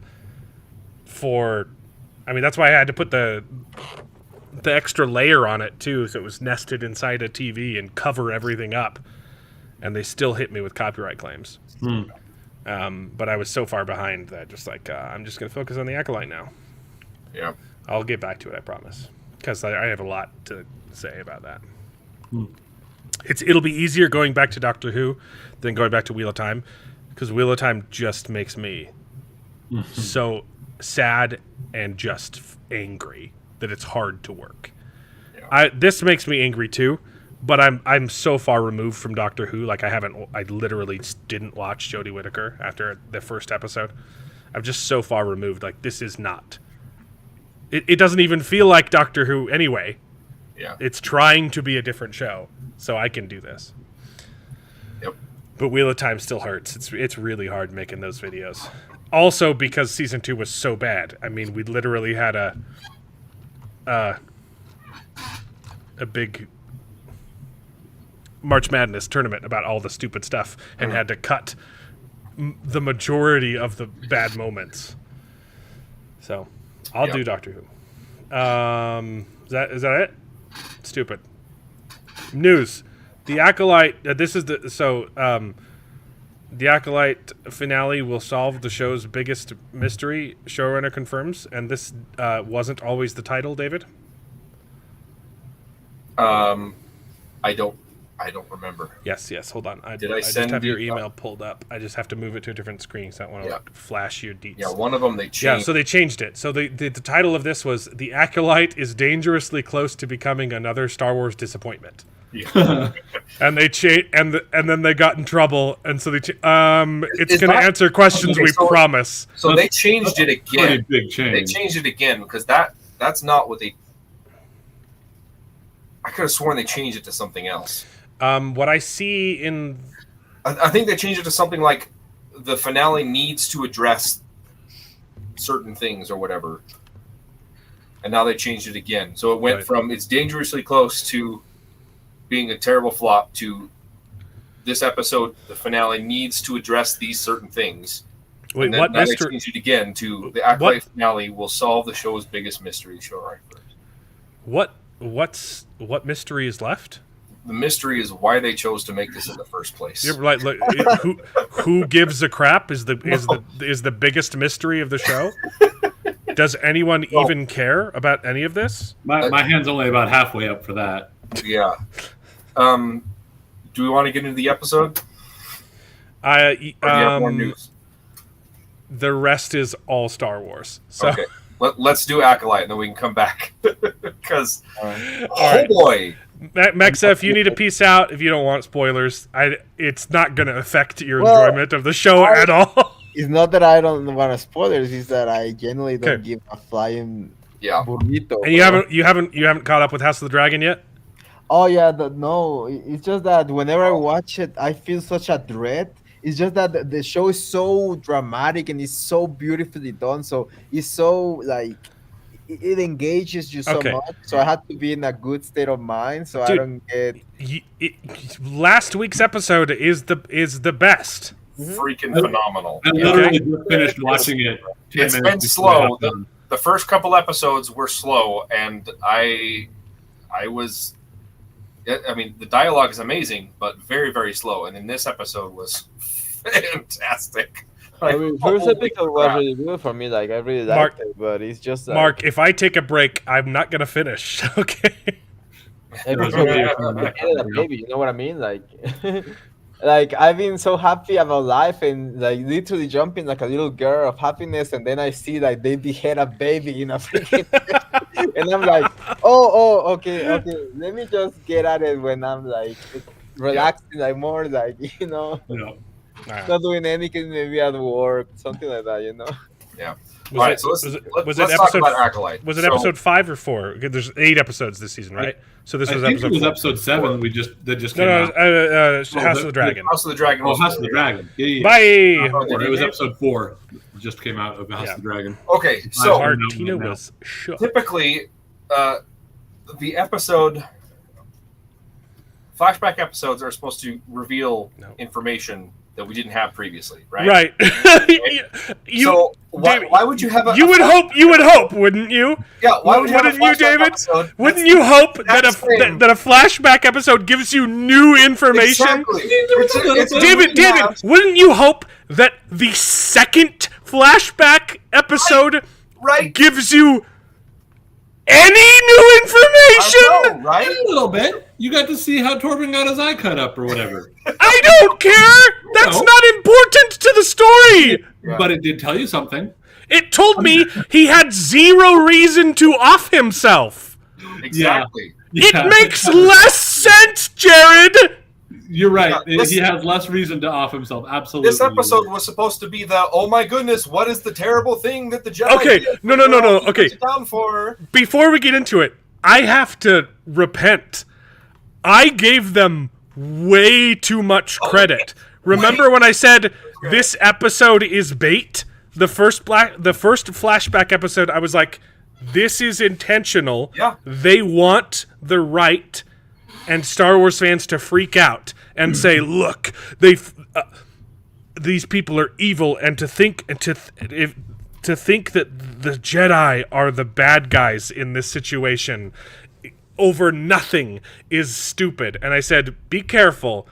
[SPEAKER 3] that's why I had to put the extra layer on it too, so it was nested inside a TV and cover everything up, and they still hit me with copyright claims. But I was so far behind that just like I'm just gonna focus on the Acolyte now.
[SPEAKER 6] Yeah.
[SPEAKER 3] I'll get back to it, I promise, because I have a lot to say about that. It'll be easier going back to Doctor Who than going back to Wheel of Time, because Wheel of Time just makes me so sad and just angry that it's hard to work.
[SPEAKER 6] Yeah.
[SPEAKER 3] This makes me angry too, but I'm so far removed from Doctor Who. Like I literally didn't watch Jodie Whittaker after the first episode. I'm just so far removed. Like, this is not. It doesn't even feel like Doctor Who anyway.
[SPEAKER 6] Yeah.
[SPEAKER 3] It's trying to be a different show, so I can do this.
[SPEAKER 6] Yep.
[SPEAKER 3] But Wheel of Time still hurts. It's really hard making those videos. Also because season 2 was so bad. I mean, we literally had a big March Madness tournament about all the stupid stuff and had to cut the majority of the bad moments. So, I'll do Doctor Who. Is that it? Stupid. News. The Acolyte. The Acolyte finale will solve the show's biggest mystery, showrunner confirms, and this wasn't always the title, David?
[SPEAKER 6] I don't remember.
[SPEAKER 3] Yes. Hold on. I just
[SPEAKER 6] send
[SPEAKER 3] have your
[SPEAKER 6] you-
[SPEAKER 3] email pulled up. I just have to move it to a different screen, so I don't want to flash your deets.
[SPEAKER 6] Yeah, one of them they changed.
[SPEAKER 3] Yeah, so they changed it. So the title of this was "The Acolyte is dangerously close to becoming another Star Wars disappointment."
[SPEAKER 6] Yeah.
[SPEAKER 3] And they and then they got in trouble, and so it's going to
[SPEAKER 6] not-
[SPEAKER 3] answer questions we promise.
[SPEAKER 6] So they changed it
[SPEAKER 4] Pretty
[SPEAKER 6] again.
[SPEAKER 4] big change.
[SPEAKER 6] They changed it again because that's not what they. I could have sworn they changed it to something else.
[SPEAKER 3] What I see in
[SPEAKER 6] I think they changed it to something like the finale needs to address certain things or whatever. And now they changed it again. So it went from it's dangerously close to being a terrible flop to this episode, the finale needs to address these certain things.
[SPEAKER 3] wait,
[SPEAKER 6] And then
[SPEAKER 3] what
[SPEAKER 6] now they
[SPEAKER 3] mystery?
[SPEAKER 6] changed it again to the Acolyte finale will solve the show's biggest mystery. Show right first.
[SPEAKER 3] What mystery is left?
[SPEAKER 6] The mystery is why they chose to make this in the first place.
[SPEAKER 3] You're like, who gives a crap is the biggest mystery of the show. Does anyone even care about any of this?
[SPEAKER 4] My hand's only about halfway up for that.
[SPEAKER 6] Yeah. Do we want to get into the episode? Or do you have more news?
[SPEAKER 3] The rest is all Star Wars. So
[SPEAKER 6] Okay. Let's do Acolyte, and then we can come back. Because,
[SPEAKER 3] right.
[SPEAKER 6] boy.
[SPEAKER 3] Mexa, if you need to peace out, if you don't want spoilers, it's not going to affect your enjoyment of the show at all.
[SPEAKER 7] It's not that I don't want to spoilers. It's that I genuinely don't give a flying burrito.
[SPEAKER 3] And you haven't caught up with House of the Dragon yet?
[SPEAKER 7] Oh yeah, no. It's just that whenever I watch it, I feel such a dread. It's just that the show is so dramatic and it's so beautifully done. So it's so like it engages you so much. So I have to be in a good state of mind. So
[SPEAKER 3] Dude,
[SPEAKER 7] I don't get.
[SPEAKER 3] Last week's episode is the best.
[SPEAKER 6] Freaking phenomenal.
[SPEAKER 4] I literally just finished watching it. 10
[SPEAKER 6] It's
[SPEAKER 4] minutes
[SPEAKER 6] been
[SPEAKER 4] before
[SPEAKER 6] slow.
[SPEAKER 4] it happened.
[SPEAKER 6] The first couple episodes were slow, and I was. I mean, the dialogue is amazing, but very, very slow. And then this episode was fantastic.
[SPEAKER 7] I mean, first
[SPEAKER 6] holy
[SPEAKER 7] episode was
[SPEAKER 6] crap.
[SPEAKER 7] really good for me. Like I really
[SPEAKER 3] Mark-
[SPEAKER 7] liked it, but it's just like,
[SPEAKER 3] Mark, if I take a break, I'm not going to finish. Okay.
[SPEAKER 7] episode baby. You know what I mean? Like, like I've been so happy about life and like literally jumping like a little girl of happiness, and then I see like they behead a baby in a freaking, and I'm like, okay. Let me just get at it when I'm like relaxing, like more like
[SPEAKER 4] You know.
[SPEAKER 7] not doing anything, maybe at work, something like that,
[SPEAKER 6] Yeah. All right, so let's talk about Acolyte.
[SPEAKER 3] Was it episode 5 or 4? There's 8 episodes this season, right? So this was episode 4.
[SPEAKER 4] It was episode 7. That just came out.
[SPEAKER 3] House of the Dragon.
[SPEAKER 6] House of the Dragon.
[SPEAKER 4] House of the Dragon. Yeah.
[SPEAKER 3] Bye.
[SPEAKER 4] It was episode 4. It just came out of House of the Dragon.
[SPEAKER 6] Okay, so
[SPEAKER 3] Martina was shook.
[SPEAKER 6] Typically, the episode flashback episodes are supposed to reveal information that we didn't have previously, right?
[SPEAKER 3] Right.
[SPEAKER 6] So why would you have a?
[SPEAKER 3] You would hope, wouldn't you?
[SPEAKER 6] Yeah. Why would you
[SPEAKER 3] Wouldn't you, David?
[SPEAKER 6] Episode?
[SPEAKER 3] Wouldn't you hope that a flashback episode gives you new information?
[SPEAKER 6] Exactly.
[SPEAKER 3] David, wouldn't you hope that the second flashback episode gives you any new information?
[SPEAKER 6] I know, right?
[SPEAKER 4] A little bit. You got to see how Torben got his eye cut up or whatever.
[SPEAKER 3] I don't care. That's not important to the story.
[SPEAKER 6] Yeah.
[SPEAKER 4] But it did tell you something.
[SPEAKER 3] It told me he had zero reason to off himself.
[SPEAKER 6] Exactly.
[SPEAKER 3] It makes less sense, Jared.
[SPEAKER 4] You're right. He has less reason to off himself. Absolutely.
[SPEAKER 6] This episode was supposed to be oh my goodness, what is the terrible thing that the Jedi
[SPEAKER 3] Okay,
[SPEAKER 6] did?
[SPEAKER 3] no. Okay.
[SPEAKER 6] Down for?
[SPEAKER 3] Before we get into it, I have to repent. I gave them way too much credit. Remember when I said this episode is bait? The first flashback episode, I was like, this is intentional.
[SPEAKER 6] Yeah.
[SPEAKER 3] They want the right and Star Wars fans to freak out and say, look, these people are evil, and to think that the Jedi are the bad guys in this situation over nothing is stupid. And I said, be careful.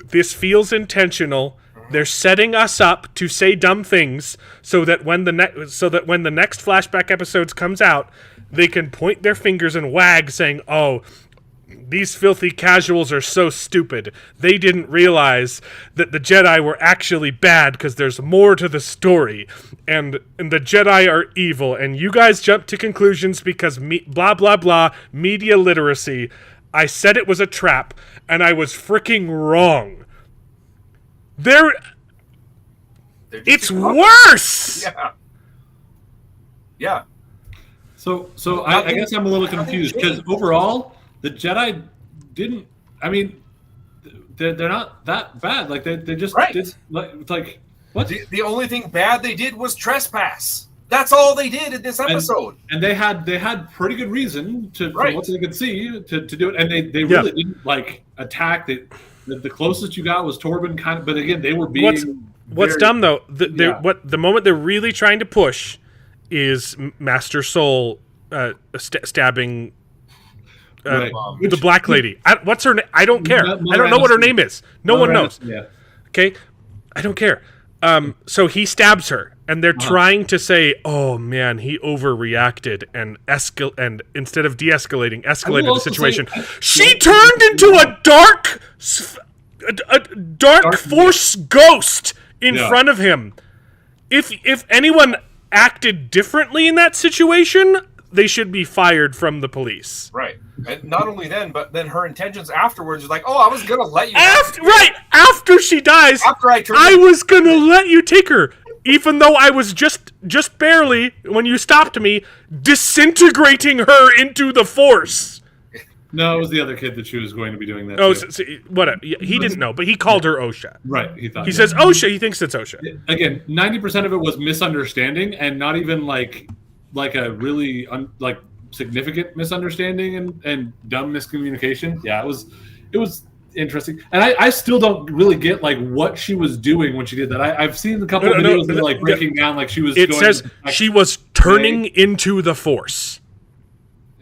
[SPEAKER 3] This feels intentional. They're setting us up to say dumb things so that when the next flashback episodes comes out, they can point their fingers and wag, saying, "Oh, these filthy casuals are so stupid. They didn't realize that the Jedi were actually bad because there's more to the story. And the Jedi are evil. And you guys jumped to conclusions because blah, blah, blah, media literacy. I said it was a trap, and I was freaking wrong." It's worse!
[SPEAKER 6] Yeah.
[SPEAKER 4] So I guess I'm a little confused because overall, the Jedi didn't. I mean, they're not that bad. Like they just did. Like what?
[SPEAKER 6] The only thing bad they did was trespass. That's all they did in this episode.
[SPEAKER 4] And they had pretty good reason from what they could see to do it. And they really didn't attack. The closest you got was Torben kind of. But again, they were being.
[SPEAKER 3] What's dumb though? The moment they're really trying to push is Master Soul stabbing. The black lady. What's her name? I don't care. I don't know what her name is. No one knows. Yeah. Okay? I don't care. So he stabs her, and they're trying to say, "Oh man, he overreacted and instead of de-escalated the situation." She turned into a dark force ghost in front of him. If anyone acted differently in that situation, they should be fired from the police.
[SPEAKER 6] Right. And not only then, but then her intentions afterwards is like, "Oh, I was going to let you..."
[SPEAKER 3] After she dies, I was going to let you take her. Even though I was just barely, when you stopped me, disintegrating her into the Force.
[SPEAKER 4] No, it was the other kid that she was going to be doing that.
[SPEAKER 3] Oh, whatever. He didn't know, but he called her Osha.
[SPEAKER 4] Right. He
[SPEAKER 3] says Osha. He thinks it's Osha.
[SPEAKER 4] Again, 90% of it was misunderstanding, and not even like a really significant misunderstanding and dumb miscommunication. Yeah, it was interesting, and I still don't really get what she was doing when she did that. I've seen a couple of videos that are breaking down she was.
[SPEAKER 3] It says she was turning into the Force.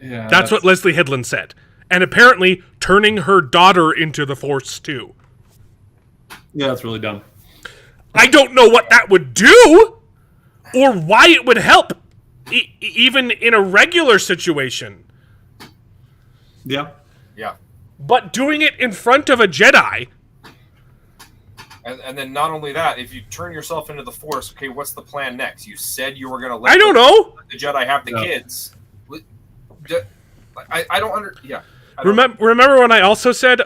[SPEAKER 4] Yeah,
[SPEAKER 3] that's what Leslie Headland said. And apparently turning her daughter into the Force, too.
[SPEAKER 4] Yeah, that's really dumb.
[SPEAKER 3] I don't know what that would do, or why it would help, even in a regular situation.
[SPEAKER 4] Yeah.
[SPEAKER 6] Yeah.
[SPEAKER 3] But doing it in front of a Jedi...
[SPEAKER 6] And then not only that, if you turn yourself into the Force, okay, what's the plan next? You said you were going to let the Jedi have the kids. I don't
[SPEAKER 3] Remember when I also said,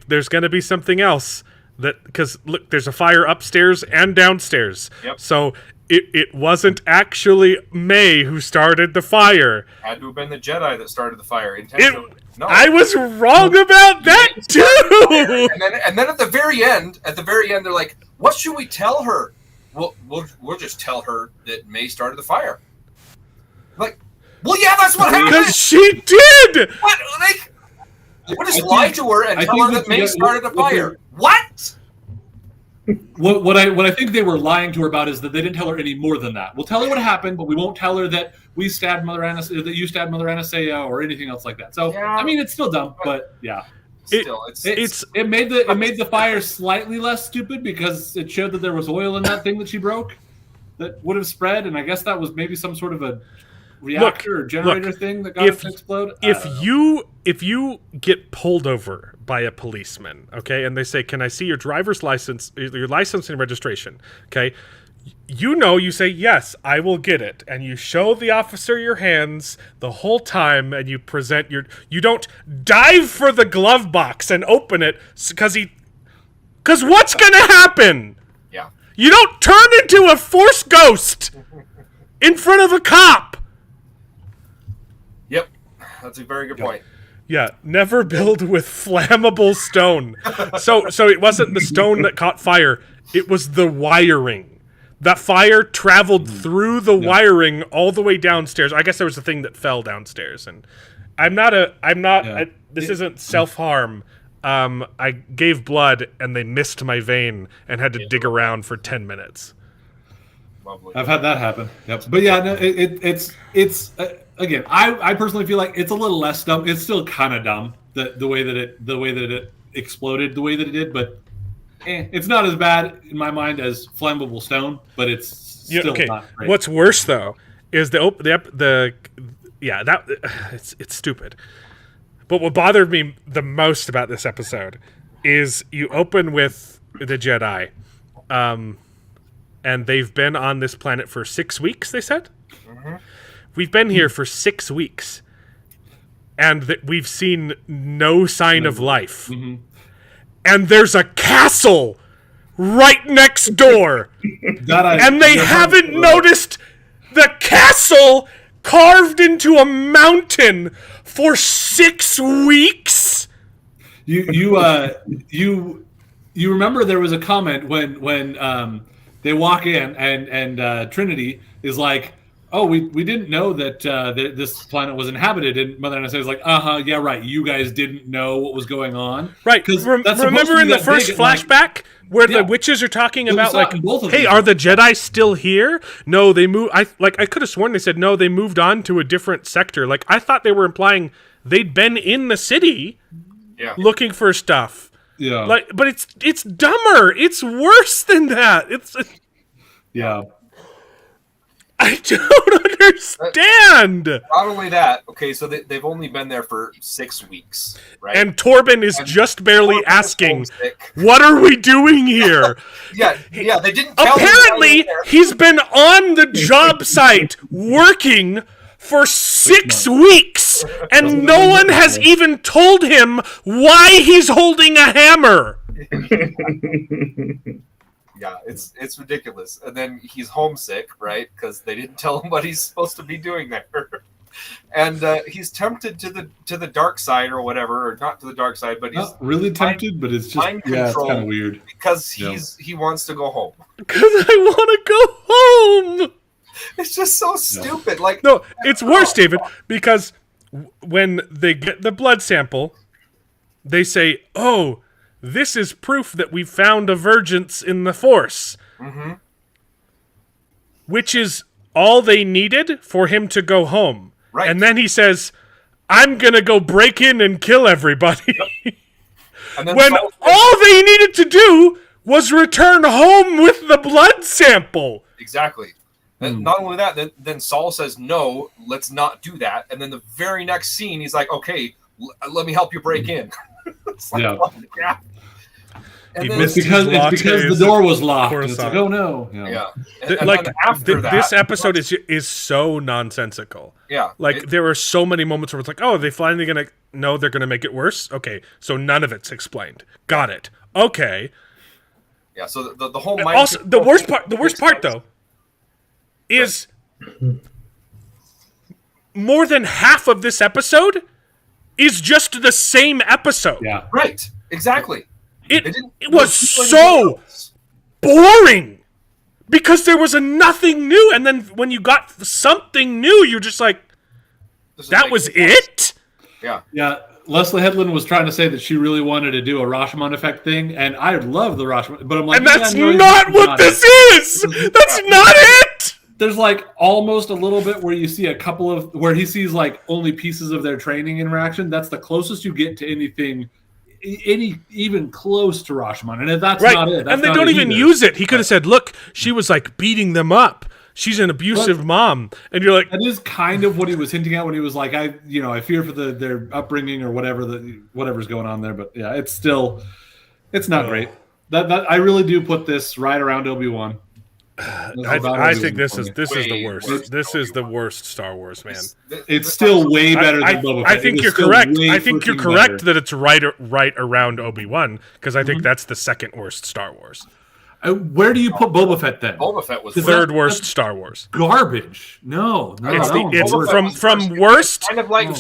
[SPEAKER 3] there's going to be something else, because look, there's a fire upstairs and downstairs.
[SPEAKER 6] Yep.
[SPEAKER 3] So it wasn't actually May who started the fire.
[SPEAKER 6] Had to have been the Jedi that started the fire intentionally. No,
[SPEAKER 3] I was wrong about that too.
[SPEAKER 6] and then at the very end, they're like, "What should we tell her?" We'll just tell her that May started the fire. Like, well, yeah, that's what happened.
[SPEAKER 3] Because she did.
[SPEAKER 6] What? Like, we'll just lie to her and tell her that May started the fire. What?
[SPEAKER 4] What I think they were lying to her about is that they didn't tell her any more than that. We'll tell her what happened, but we won't tell her that we stabbed Mother Anastasia, that you stabbed Mother Anastasia, or anything else like that. So
[SPEAKER 6] Yeah.
[SPEAKER 4] I mean, it's still dumb, but yeah,
[SPEAKER 6] Still,
[SPEAKER 4] it made the fire slightly less stupid because it showed that there was oil in that thing that she broke that would have spread, and I guess that was maybe some sort of a reactor or generator thing that got it to explode.
[SPEAKER 3] If you get pulled over by a policeman, okay, and they say, "Can I see your driver's license, your license and registration?" Okay, you say, "Yes, I will get it," and you show the officer your hands the whole time, and you present you don't dive for the glove box and open it because what's gonna happen?
[SPEAKER 6] yeah.
[SPEAKER 3] You don't turn into a Force ghost in front of a cop.
[SPEAKER 6] Yep, that's a very good point.
[SPEAKER 3] Yeah, never build with flammable stone. So it wasn't the stone that caught fire, it was the wiring. That fire traveled through the wiring all the way downstairs. I guess there was a thing that fell downstairs, and this isn't self-harm. I gave blood and they missed my vein and had to dig around for 10 minutes.
[SPEAKER 6] Lovely.
[SPEAKER 4] I've had that happen. Yep. But yeah, no, it's again, I personally feel like it's a little less dumb. It's still kind of dumb the way that it exploded the way that it did, but it's not as bad in my mind as flammable stone. But it's still not great.
[SPEAKER 3] What's worse though is it's stupid. But what bothered me the most about this episode is you open with the Jedi, and they've been on this planet for 6 weeks, they said? Mm-hmm. We've been here for 6 weeks, and we've seen no sign of life. Mm-hmm. And there's a castle right next door, and they haven't noticed the castle carved into a mountain for 6 weeks.
[SPEAKER 4] You remember there was a comment when they walk in and Trinity is like, "Oh, we didn't know that this planet was inhabited," and Mother Anastasia is like, yeah, right. You guys didn't know what was going on,
[SPEAKER 3] right? Because remember in the first flashback where the witches are talking about like, "Hey, are the Jedi still here?" No, they moved. I could have sworn they said no. They moved on to a different sector. Like I thought they were implying they'd been in the city, looking for stuff.
[SPEAKER 4] Yeah,
[SPEAKER 3] but it's dumber. It's worse than that.
[SPEAKER 4] Yeah.
[SPEAKER 3] I don't understand.
[SPEAKER 6] Not only that, okay, so they've only been there for 6 weeks, right?
[SPEAKER 3] And Torben is just barely asking, "What are we doing here?"
[SPEAKER 6] yeah, they didn't tell
[SPEAKER 3] Apparently,
[SPEAKER 6] him
[SPEAKER 3] he's been on the job site working for 6 weeks, and no one has even told him why he's holding a hammer.
[SPEAKER 6] Yeah, it's ridiculous. And then he's homesick, right? Because they didn't tell him what he's supposed to be doing there. And he's tempted to the dark side or whatever, or not to the dark side, but he's
[SPEAKER 4] not really tempted, but it's just it's kind of weird
[SPEAKER 6] because he wants to go home.
[SPEAKER 3] Because I want to go home.
[SPEAKER 6] It's just so stupid. Like
[SPEAKER 3] no, it's worse, David, because when they get the blood sample, they say, "Oh, this is proof that we found a vergence in the Force," which is all they needed for him to go home. Right. And then he says, "I'm gonna go break in and kill everybody," when all they needed to do was return home with the blood sample.
[SPEAKER 6] Exactly. And not only that, then Saul says, "No, let's not do that." And then the very next scene, he's like, "Okay, let me help you break in." It's like, oh, yeah. And
[SPEAKER 4] it's because the door was locked. And it's like, oh no!
[SPEAKER 6] Yeah.
[SPEAKER 3] And after that, this episode is so nonsensical.
[SPEAKER 6] Yeah.
[SPEAKER 3] Like there were so many moments where it's like, oh, they're finally gonna they're gonna make it worse. Okay, so none of it's explained. Got it. Okay.
[SPEAKER 6] Yeah. So the whole
[SPEAKER 3] also the worst part though is more than half of this episode is just the same episode.
[SPEAKER 4] Yeah.
[SPEAKER 6] Right. Exactly.
[SPEAKER 3] It was so boring because there was nothing new, and then when you got something new, you're just like, that was it?
[SPEAKER 6] Yeah.
[SPEAKER 4] Yeah. Leslie Headland was trying to say that she really wanted to do a Rashomon effect thing, and I love the Rashomon, but I'm like,
[SPEAKER 3] And that's
[SPEAKER 4] yeah, no,
[SPEAKER 3] not what
[SPEAKER 4] not
[SPEAKER 3] this
[SPEAKER 4] it.
[SPEAKER 3] is! That's not it!
[SPEAKER 4] There's like almost a little bit where you see a couple of where he sees like only pieces of their training interaction. That's the closest you get to anything, even close to Rashomon, and if that's not it. That's
[SPEAKER 3] and they
[SPEAKER 4] not
[SPEAKER 3] don't
[SPEAKER 4] it
[SPEAKER 3] even
[SPEAKER 4] either.
[SPEAKER 3] use it. He could have said, "Look, she was like beating them up. She's an abusive mom," and you're like,
[SPEAKER 4] That is kind of what he was hinting at when he was like, I fear for their upbringing or whatever's going on there. But yeah, it's not great. That I really do put this right around Obi-Wan.
[SPEAKER 3] I think this is the
[SPEAKER 6] Way
[SPEAKER 3] worst.
[SPEAKER 6] worse
[SPEAKER 3] This
[SPEAKER 6] than
[SPEAKER 3] is the
[SPEAKER 6] Obi-Wan.
[SPEAKER 3] worst Star Wars, man.
[SPEAKER 4] It's still way better than Boba Fett.
[SPEAKER 3] I think
[SPEAKER 4] It is
[SPEAKER 3] you're
[SPEAKER 4] still
[SPEAKER 3] correct.
[SPEAKER 4] way
[SPEAKER 3] I think you're
[SPEAKER 4] freaking
[SPEAKER 3] correct
[SPEAKER 4] better.
[SPEAKER 3] that it's right around Obi-Wan, because I think that's the second worst Star Wars.
[SPEAKER 4] Where do you put Boba Fett then?
[SPEAKER 6] Boba Fett was
[SPEAKER 3] Third worst Star Wars.
[SPEAKER 4] Garbage. No,
[SPEAKER 3] It's
[SPEAKER 4] that one's
[SPEAKER 3] it's
[SPEAKER 4] worse.
[SPEAKER 3] from worst,
[SPEAKER 6] kind of like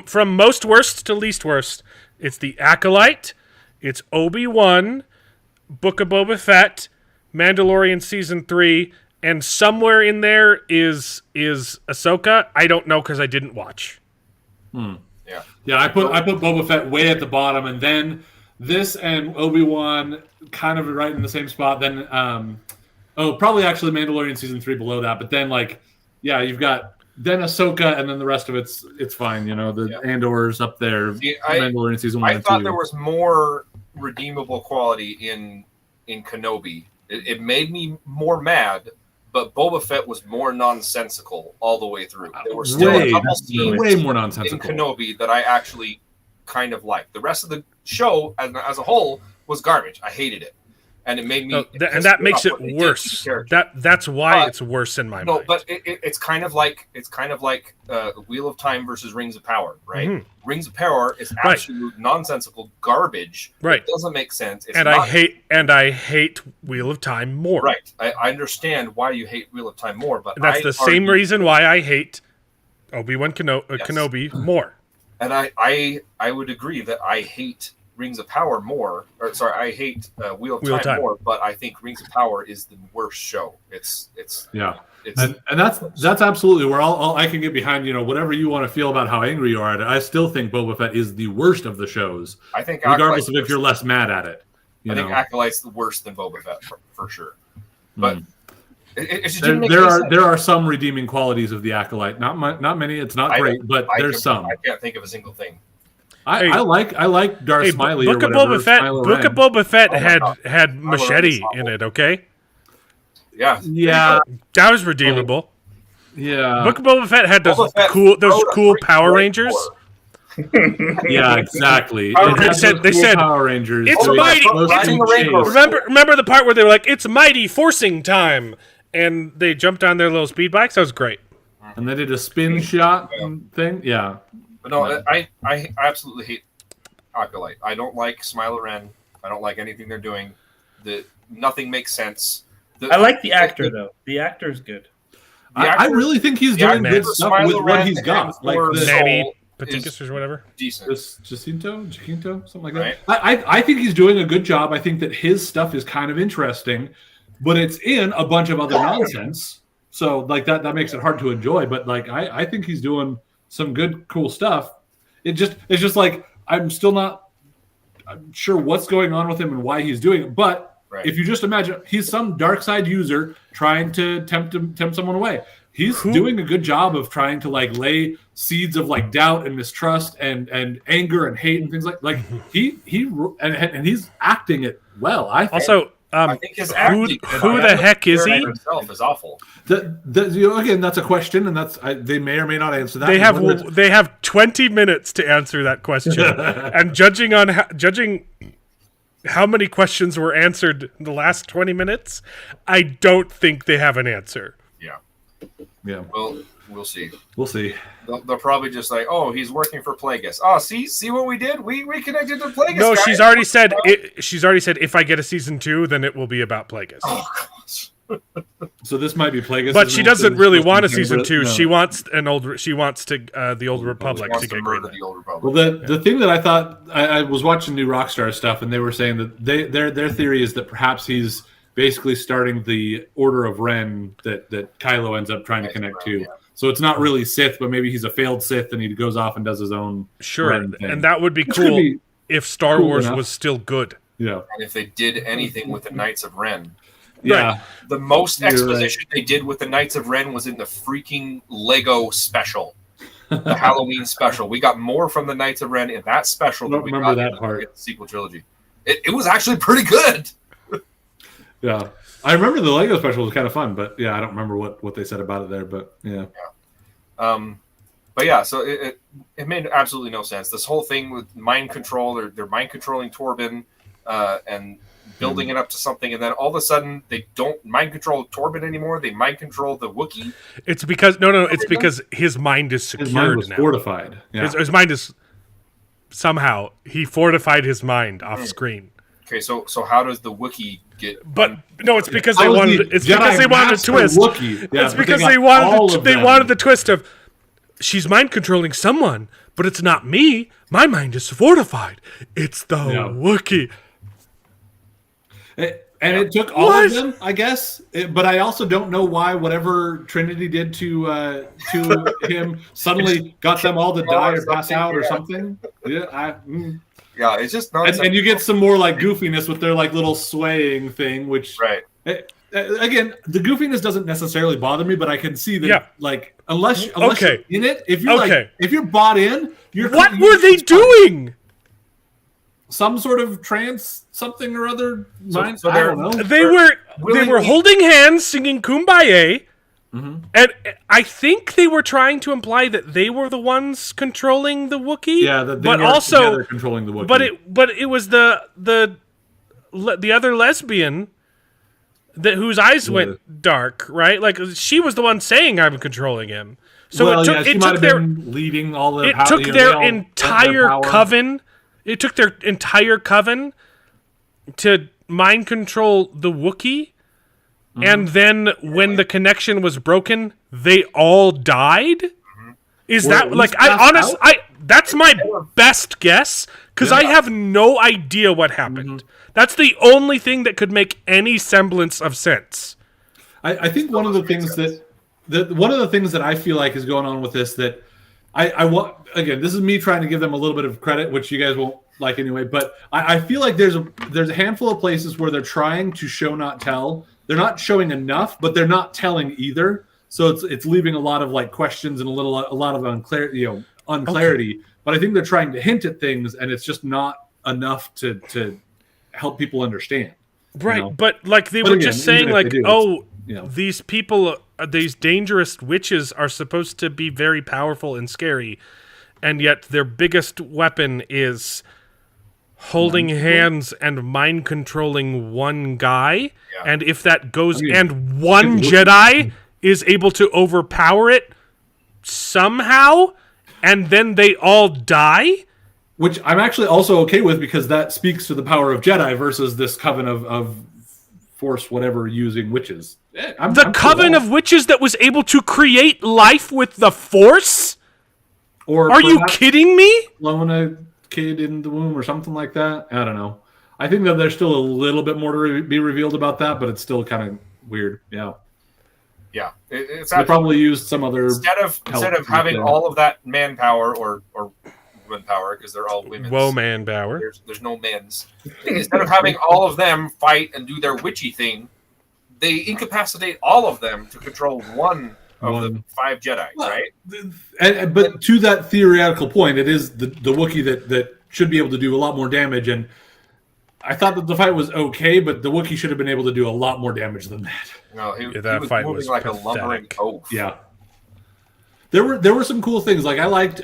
[SPEAKER 3] from most worst to least worst. It's the Acolyte, it's Obi-Wan, Book of Boba Fett, Mandalorian season 3, and somewhere in there is Ahsoka. I don't know because I didn't watch.
[SPEAKER 4] Yeah, I put Boba Fett way at the bottom, and then this and Obi-Wan kind of right in the same spot. Then, probably actually Mandalorian season 3 below that. But then, you've got then Ahsoka, and then the rest of it's fine. The Andor's up there.
[SPEAKER 6] See,
[SPEAKER 4] Mandalorian season 1
[SPEAKER 6] I
[SPEAKER 4] and
[SPEAKER 6] thought
[SPEAKER 4] 2.
[SPEAKER 6] there was more redeemable quality in Kenobi. It made me more mad, but Boba Fett was more nonsensical all the way through. There were still a couple scenes
[SPEAKER 4] way more
[SPEAKER 6] in
[SPEAKER 4] nonsensical.
[SPEAKER 6] Kenobi that I actually kind of liked. The rest of the show, as a whole, was garbage. I hated it, and it made me.
[SPEAKER 3] And that makes it worse. That's why it's worse in my mind.
[SPEAKER 6] No, but it's kind of like Wheel of Time versus Rings of Power, right?
[SPEAKER 3] Mhm.
[SPEAKER 6] Rings of Power is absolute nonsensical garbage.
[SPEAKER 3] Right.
[SPEAKER 6] It doesn't make sense. It's
[SPEAKER 3] and
[SPEAKER 6] not,
[SPEAKER 3] I hate Wheel of Time more.
[SPEAKER 6] right. I understand why you hate Wheel of Time more, but
[SPEAKER 3] And that's the same reason why I hate Obi-Wan Kenobi more.
[SPEAKER 6] And I would agree that I hate Rings of Power more. Or sorry, I hate Wheel of Time more. But I think Rings of Power is the worst show. It's
[SPEAKER 4] and that's absolutely where I can get behind. Whatever you want to feel about how angry you are at it, I still think Boba Fett is the worst of the shows.
[SPEAKER 6] I think
[SPEAKER 4] regardless of if you're less mad at it.
[SPEAKER 6] I think Acolyte's the worst than Boba Fett for sure. But it just
[SPEAKER 4] there,
[SPEAKER 6] didn't make
[SPEAKER 4] there
[SPEAKER 6] any
[SPEAKER 4] are
[SPEAKER 6] sense.
[SPEAKER 4] there are some redeeming qualities of the Acolyte. Not many. It's not great, but there's some.
[SPEAKER 6] I can't think of a single thing.
[SPEAKER 4] I like Darth Smiley
[SPEAKER 3] Book
[SPEAKER 4] or
[SPEAKER 3] of
[SPEAKER 4] whatever.
[SPEAKER 3] Boba Fett.
[SPEAKER 4] Kylo
[SPEAKER 3] Book
[SPEAKER 4] Ren.
[SPEAKER 3] of Boba Fett
[SPEAKER 6] Oh my God.
[SPEAKER 3] had
[SPEAKER 6] Kylo
[SPEAKER 3] machete
[SPEAKER 6] Ren is
[SPEAKER 3] in it. Okay,
[SPEAKER 6] Yeah.
[SPEAKER 4] Yeah,
[SPEAKER 3] that was redeemable.
[SPEAKER 4] yeah,
[SPEAKER 3] Book of Boba Fett had those
[SPEAKER 6] Boba Fett
[SPEAKER 3] cool
[SPEAKER 6] wrote a freaking
[SPEAKER 3] Power
[SPEAKER 6] great
[SPEAKER 3] Rangers.
[SPEAKER 6] lore.
[SPEAKER 4] yeah, exactly.
[SPEAKER 6] Power
[SPEAKER 4] It
[SPEAKER 6] Rangers.
[SPEAKER 4] had those
[SPEAKER 3] They
[SPEAKER 4] cool
[SPEAKER 3] said,
[SPEAKER 4] Power Rangers.
[SPEAKER 3] "It's
[SPEAKER 4] where you're
[SPEAKER 3] mighty,
[SPEAKER 4] supposed
[SPEAKER 3] it's
[SPEAKER 4] to
[SPEAKER 6] the Rainbow
[SPEAKER 4] chase.
[SPEAKER 3] Remember the part where they were like, "It's mighty forcing time," and they jumped on their little speed bikes. That was great.
[SPEAKER 4] And they did a spin shot thing. Yeah,
[SPEAKER 6] But no, I absolutely hate Acolyte. I don't like Smiler Ren. I don't like anything they're doing. Nothing makes sense.
[SPEAKER 5] I like the actor though. The actor's good.
[SPEAKER 4] I really think he's doing
[SPEAKER 3] actor
[SPEAKER 4] good
[SPEAKER 3] for
[SPEAKER 4] stuff
[SPEAKER 6] Smiler
[SPEAKER 4] with what
[SPEAKER 6] Ren
[SPEAKER 4] he's got.
[SPEAKER 6] and
[SPEAKER 4] Like
[SPEAKER 6] for
[SPEAKER 4] the,
[SPEAKER 6] Soul
[SPEAKER 3] Manny
[SPEAKER 6] is
[SPEAKER 3] Patinkus or whatever.
[SPEAKER 6] decent.
[SPEAKER 4] this Jacinto, something like that.
[SPEAKER 6] Right.
[SPEAKER 4] I think he's doing a good job. I think that his stuff is kind of interesting, but it's in a bunch of other nonsense. So like that makes it hard to enjoy. But like I think he's doing some good, cool stuff. It's just like I'm sure what's going on with him and why he's doing it. But if you just imagine he's some dark side user trying to tempt someone away. He's doing a good job of trying to like lay seeds of like doubt and mistrust and anger and hate and things like he's acting it well. I think.
[SPEAKER 3] Also,
[SPEAKER 6] I think his acting.
[SPEAKER 3] who the heck is he?
[SPEAKER 6] Himself is awful.
[SPEAKER 4] Again, that's a question, and they may or may not answer that.
[SPEAKER 3] They have 20 minutes to answer that question, and judging how many questions were answered in the last 20 minutes, I don't think they have an answer.
[SPEAKER 4] Yeah.
[SPEAKER 6] Well, we'll see.
[SPEAKER 4] We'll see.
[SPEAKER 6] They'll probably just like, oh, he's working for Plagueis. Oh, see what we did? We reconnected to Plagueis.
[SPEAKER 3] No,
[SPEAKER 6] guys.
[SPEAKER 3] she's already said if I get a season 2, then it will be about Plagueis.
[SPEAKER 6] Oh gosh.
[SPEAKER 4] So this might be Plagueis.
[SPEAKER 3] But she doesn't really want a season 2.
[SPEAKER 4] No.
[SPEAKER 3] She wants She wants to the Old Republic
[SPEAKER 6] Wants
[SPEAKER 3] to
[SPEAKER 6] to
[SPEAKER 3] get
[SPEAKER 6] murder
[SPEAKER 3] greenlit.
[SPEAKER 6] the Old Republic.
[SPEAKER 4] Well, the thing that I thought I was watching new Rockstar stuff, and they were saying that their theory is that perhaps he's basically starting the Order of Ren that Kylo ends up trying to connect to.
[SPEAKER 6] Yeah.
[SPEAKER 4] So it's not really Sith, but maybe he's a failed Sith, and he goes off and does his own.
[SPEAKER 3] Sure,
[SPEAKER 4] Ren thing.
[SPEAKER 3] and that would be
[SPEAKER 4] Which could
[SPEAKER 3] cool
[SPEAKER 4] be
[SPEAKER 3] if Star
[SPEAKER 4] cool
[SPEAKER 3] Wars
[SPEAKER 4] enough.
[SPEAKER 3] was still good.
[SPEAKER 4] Yeah,
[SPEAKER 6] And if they did anything with the Knights of Ren,
[SPEAKER 4] yeah.
[SPEAKER 6] the most
[SPEAKER 4] You're
[SPEAKER 6] exposition they did with the Knights of Ren was in the freaking Lego special, the Halloween special. We got more from the Knights of Ren in that special
[SPEAKER 4] I
[SPEAKER 6] than
[SPEAKER 4] don't
[SPEAKER 6] we
[SPEAKER 4] remember
[SPEAKER 6] got
[SPEAKER 4] that
[SPEAKER 6] in
[SPEAKER 4] part.
[SPEAKER 6] the sequel trilogy. It was actually pretty good.
[SPEAKER 4] Yeah, I remember the Lego special was kind of fun, but yeah, I don't remember what they said about it there. But yeah,
[SPEAKER 6] But yeah, so it made absolutely no sense. This whole thing with mind control, they're mind controlling Torben and building it up to something, and then all of a sudden they don't mind control Torben anymore. They mind control the Wookiee.
[SPEAKER 3] It's because it's because his mind is secured
[SPEAKER 4] his mind was
[SPEAKER 3] now.
[SPEAKER 4] fortified. Yeah,
[SPEAKER 3] His mind is somehow he fortified his mind off screen.
[SPEAKER 6] Okay, so how does the Wookiee get?
[SPEAKER 3] But no, it's because
[SPEAKER 4] How
[SPEAKER 3] they
[SPEAKER 4] is
[SPEAKER 3] wanted.
[SPEAKER 4] the
[SPEAKER 3] It's because
[SPEAKER 4] Jedi
[SPEAKER 3] they wanted a
[SPEAKER 4] Master
[SPEAKER 3] twist.
[SPEAKER 4] Wookiee? Yeah,
[SPEAKER 3] It's
[SPEAKER 4] but
[SPEAKER 3] because
[SPEAKER 4] got
[SPEAKER 3] they
[SPEAKER 4] all
[SPEAKER 3] wanted
[SPEAKER 4] of
[SPEAKER 3] they
[SPEAKER 4] them.
[SPEAKER 3] wanted the twist of she's mind controlling someone, but it's not me. My mind is fortified. It's the
[SPEAKER 4] Yeah.
[SPEAKER 3] Wookiee.
[SPEAKER 4] And it took all
[SPEAKER 3] What?
[SPEAKER 4] of them, I guess. But I also don't know why whatever Trinity did to him suddenly got them all to die or pass out or something. Yeah,
[SPEAKER 6] Yeah, it's just nonsense.
[SPEAKER 4] and you get some more like goofiness with their like little swaying thing, which
[SPEAKER 6] right.
[SPEAKER 4] again, the goofiness doesn't necessarily bother me, but I can see that
[SPEAKER 3] Yeah.
[SPEAKER 4] like unless
[SPEAKER 3] Okay.
[SPEAKER 4] you're in it, if you're
[SPEAKER 3] Okay.
[SPEAKER 4] like if you're bought in, you're
[SPEAKER 3] What were they doing?
[SPEAKER 4] some sort of trance something or other.
[SPEAKER 6] so
[SPEAKER 4] I
[SPEAKER 6] they're-
[SPEAKER 4] don't know.
[SPEAKER 3] They were
[SPEAKER 6] willingly-
[SPEAKER 3] holding hands, singing "Kumbaya,"
[SPEAKER 4] Mm-hmm.
[SPEAKER 3] and I think they were trying to imply that they were the ones controlling the Wookiee.
[SPEAKER 4] Yeah, that they
[SPEAKER 3] but
[SPEAKER 4] were
[SPEAKER 3] also
[SPEAKER 4] together controlling the Wookiee.
[SPEAKER 3] but it was the other lesbian whose eyes went dark, right? Like she was the one saying I'm controlling him. So
[SPEAKER 4] well,
[SPEAKER 3] it took
[SPEAKER 4] yeah, she
[SPEAKER 3] it
[SPEAKER 4] might
[SPEAKER 3] took
[SPEAKER 4] have
[SPEAKER 3] their
[SPEAKER 4] been leading all the
[SPEAKER 3] it
[SPEAKER 4] power,
[SPEAKER 3] took
[SPEAKER 4] you know,
[SPEAKER 3] their
[SPEAKER 4] they all lent
[SPEAKER 3] entire
[SPEAKER 4] power.
[SPEAKER 3] coven. It took their entire coven to mind control the Wookiee,
[SPEAKER 4] Mm-hmm.
[SPEAKER 3] and then when the connection was broken, they all died. Is
[SPEAKER 4] Or
[SPEAKER 3] that
[SPEAKER 4] at
[SPEAKER 3] like
[SPEAKER 4] least passed out?
[SPEAKER 3] that's my best guess because I have no idea what happened. That's the only thing that could make any semblance of sense.
[SPEAKER 4] I think one of the things that I feel like is going on with this that I want, again, this is me trying to give them a little bit of credit, which you guys won't like anyway, but I feel like there's a handful of places where they're trying to show not tell. They're not showing enough, but they're not telling either. So it's leaving a lot of like questions and a lot of unclarity. Okay. But I think they're trying to hint at things, and it's just not enough to help people understand.
[SPEAKER 3] Right,
[SPEAKER 4] You know?
[SPEAKER 3] but like they
[SPEAKER 4] But
[SPEAKER 3] were
[SPEAKER 4] again,
[SPEAKER 3] just saying
[SPEAKER 4] even if
[SPEAKER 3] like,
[SPEAKER 4] they do,
[SPEAKER 3] oh,
[SPEAKER 4] you know.
[SPEAKER 3] these people, these dangerous witches are supposed to be very powerful and scary, and yet their biggest weapon is holding hands and mind controlling one guy.
[SPEAKER 6] Yeah.
[SPEAKER 3] And if that goes,
[SPEAKER 4] mean,
[SPEAKER 3] and one
[SPEAKER 4] look-
[SPEAKER 3] Jedi is able to overpower it somehow, and then they all die.
[SPEAKER 4] Which I'm actually also okay with because that speaks to the power of Jedi versus this coven of Force whatever using witches. I'm
[SPEAKER 3] The
[SPEAKER 4] cool
[SPEAKER 3] coven
[SPEAKER 4] with
[SPEAKER 3] of witches that was able to create life with the Force?
[SPEAKER 4] that. Or
[SPEAKER 3] Are you
[SPEAKER 4] perhaps
[SPEAKER 3] kidding me?
[SPEAKER 4] blowing a kid in the womb or something like that. I don't know. I think that there's still a little bit more to be revealed about that, but it's still kind of weird. Yeah,
[SPEAKER 6] Yeah, it's
[SPEAKER 4] they probably used some other
[SPEAKER 6] instead of having all of that manpower or woman power because they're all women.
[SPEAKER 3] Whoa, man, Bauer.
[SPEAKER 6] There's no men's. Instead of having all of them fight and do their witchy thing, they incapacitate all of them to control one of the 5 Jedi, right?
[SPEAKER 4] But to that theoretical point, it is the Wookiee that should be able to do a lot more damage. And I thought that the fight was okay, but the Wookiee should have been able to do a lot more damage than that.
[SPEAKER 6] No, he
[SPEAKER 3] that
[SPEAKER 6] was
[SPEAKER 3] fight
[SPEAKER 6] moving
[SPEAKER 3] was
[SPEAKER 6] like a lumbering
[SPEAKER 3] pathetic.
[SPEAKER 6] oaf.
[SPEAKER 4] Yeah. There were some cool things. Like I liked